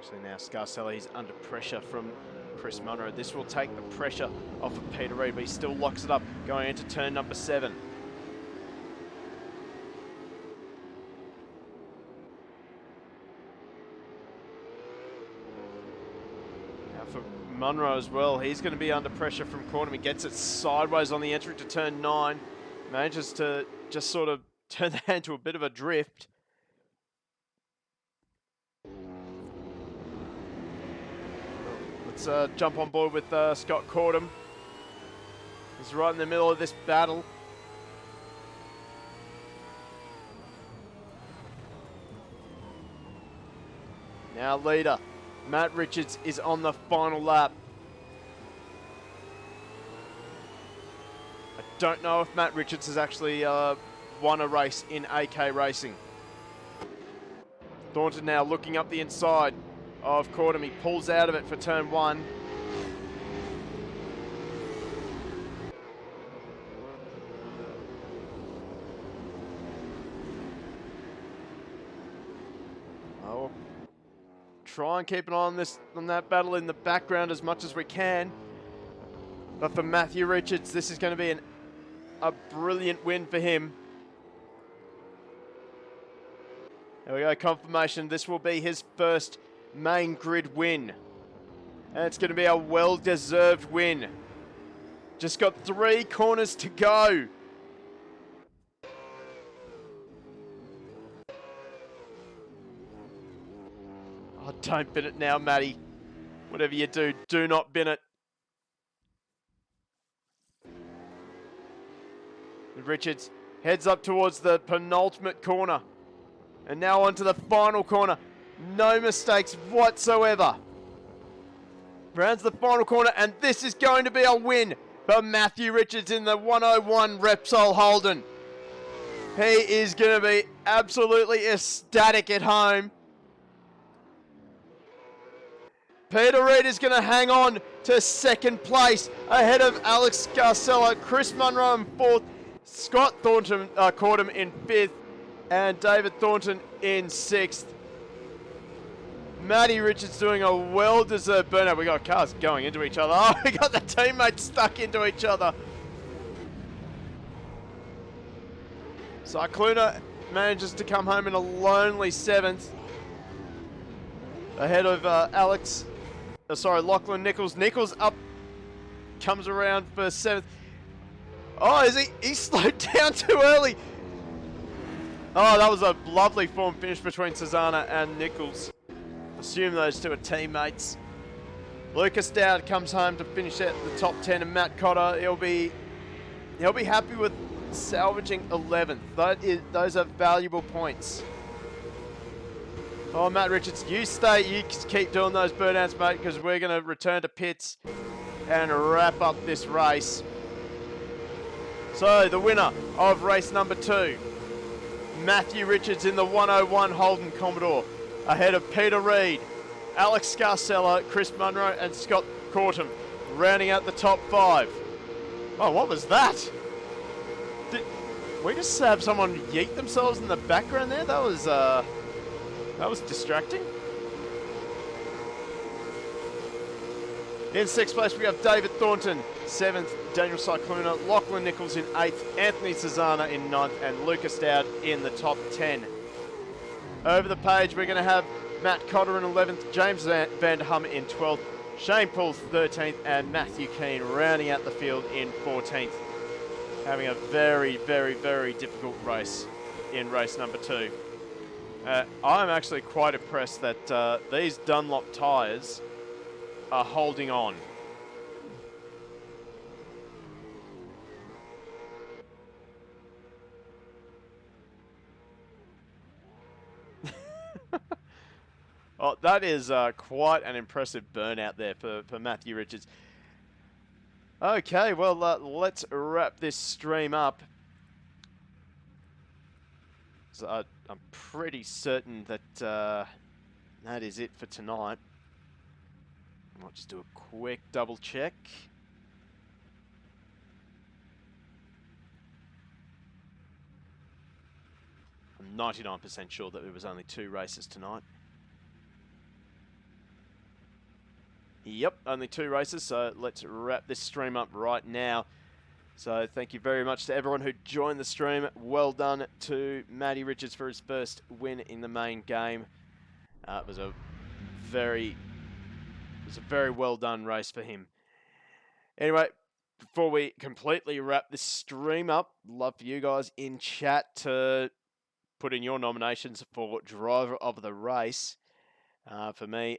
Actually now Scarcella, he's under pressure from Chris Munro. This will take the pressure off of Peter Reed, but he still locks it up going into turn number 7. Now for Munro as well, he's going to be under pressure from Cornham. He gets it sideways on the entry to turn 9. Manages to just sort of turn that into a bit of a drift. Let's jump on board with Scott Cordham. He's right in the middle of this battle. Now leader, Matt Richards is on the final lap. I don't know if Matt Richards has actually won a race in AK racing. Thornton now looking up the inside of Cordham. He pulls out of it for turn 1. Oh, try and keep an eye on that battle in the background as much as we can. But for Matthew Richards, this is going to be a brilliant win for him. There we go, confirmation. This will be his first main grid win. And it's going to be a well-deserved win. Just got 3 corners to go. Oh, don't bin it now, Matty. Whatever you do, do not bin it. Richards heads up towards the penultimate corner. And now onto the final corner. No mistakes whatsoever. Rounds the final corner, and this is going to be a win for Matthew Richards in the 101 Repsol Holden. He is going to be absolutely ecstatic at home. Peter Reid is going to hang on to second place ahead of Alex Garcella, Chris Munro in 4th, Scott Thornton, Cordham in 5th, and David Thornton in 6th. Matty Richards doing a well-deserved burnout. We got cars going into each other. Oh, we got the teammates stuck into each other. Cycluna manages to come home in a lonely 7th. Ahead of Lachlan Nichols. Nichols up, comes around for 7th. Oh, is he slowed down too early. Oh, that was a lovely form finish between Susanna and Nichols. Assume those two are teammates. Lucas Dowd comes home to finish at the top 10, and Matt Cotter, he'll be happy with salvaging 11th. Those are valuable points. Oh, Matt Richards, you keep doing those burnouts, mate, because we're going to return to pits and wrap up this race. So, the winner of race number 2, Matthew Richards in the 101 Holden Commodore, ahead of Peter Reid, Alex Garcella, Chris Munro, and Scott Cordham, rounding out the top 5. Oh, what was that? Did we just have someone yeet themselves in the background there? That was distracting. In 6th place, we have David Thornton. 7th, Daniel Cycluna. Lachlan Nichols in 8th. Anthony Susanna in 9th. And Lucas Dowd in the top 10. Over the page, we're going to have Matt Cotter in 11th. James Van Hum in 12th. Shane Paul 13th. And Matthew Keane rounding out the field in 14th. Having a very, very, very difficult race in race number 2. I'm actually quite impressed that these Dunlop tyres are holding on. Oh, that is quite an impressive burnout there for Matthew Richards. Okay, well, let's wrap this stream up. So I'm pretty certain that that is it for tonight. I'll just do a quick double check. I'm 99% sure that there was only 2 races tonight. Yep, only 2 races, so let's wrap this stream up right now. So thank you very much to everyone who joined the stream. Well done to Matty Richards for his first win in the main game. It was a very well done race for him. Anyway, before we completely wrap this stream up, love for you guys in chat to put in your nominations for driver of the race. For me,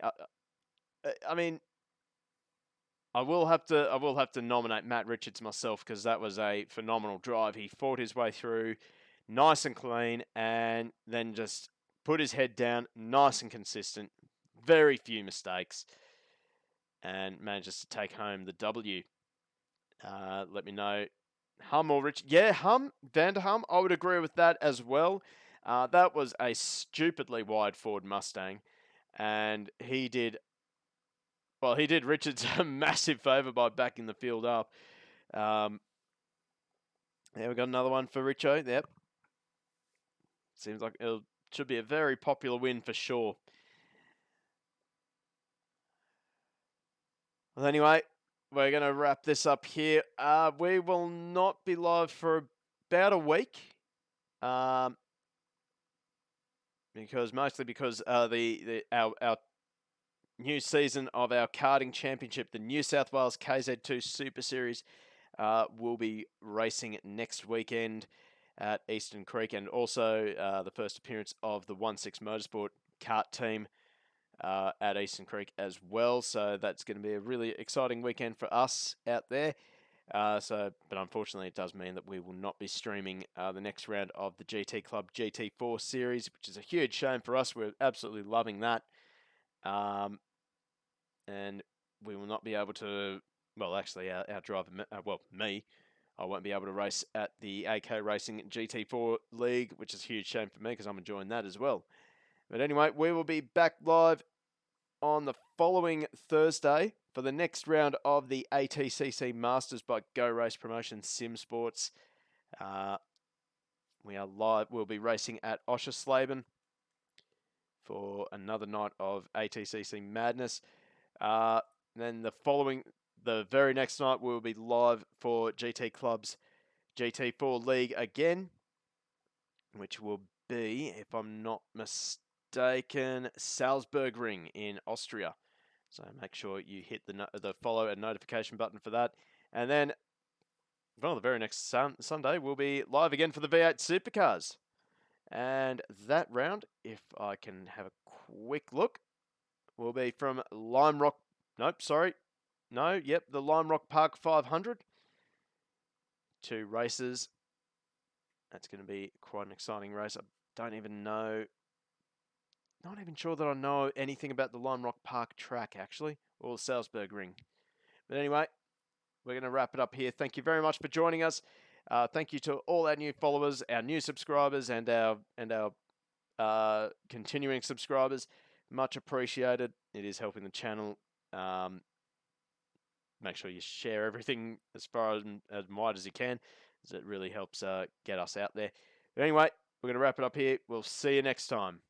I mean, I will have to nominate Matt Richards myself, because that was a phenomenal drive. He fought his way through nice and clean, and then just put his head down, nice and consistent, very few mistakes, and manages to take home the W. Let me know, Hum or Rich? Yeah, Hum, Vanderhum. I would agree with that as well. That was a stupidly wide Ford Mustang, and he did Richards a massive favour by backing the field up. Yeah, we got another one for Richo. Yep. Seems like it should be a very popular win for sure. Well, anyway, we're going to wrap this up here. We will not be live for about a week. Mostly because our new season of our karting championship, the New South Wales KZ2 Super Series, will be racing next weekend at Eastern Creek, and also the first appearance of the 1-6 Motorsport kart team at Eastern Creek as well. So that's going to be a really exciting weekend for us out there. But unfortunately, it does mean that we will not be streaming the next round of the GT Club GT4 series, which is a huge shame for us. We're absolutely loving that. And we will not be able to, well, actually, our driver, me, I won't be able to race at the AK Racing GT4 League, which is a huge shame for me because I'm enjoying that as well. But anyway, we will be back live on the following Thursday for the next round of the ATCC Masters by Go Race Promotions Sim Sports. We are live. We'll be racing at Oschersleben for another night of ATCC Madness. Then the very next night, we'll be live for GT Club's GT4 League again, which will be, if I'm not mistaken, Salzburg Ring in Austria. So make sure you hit the follow and notification button for that. And then, well, the very next Sunday, we'll be live again for the V8 Supercars. And that round, if I can have a quick look, will be from Lime Rock. Nope, sorry. No, yep, the Lime Rock Park 500. 2 races. That's going to be quite an exciting race. I don't even know. Not even sure that I know anything about the Lime Rock Park track, actually, or the Salzburg Ring. But anyway, we're going to wrap it up here. Thank you very much for joining us. Thank you to all our new followers, our new subscribers, and our continuing subscribers. Much appreciated. It is helping the channel. Make sure you share everything as far as wide as you can, as it really helps get us out there. But anyway, we're going to wrap it up here. We'll see you next time.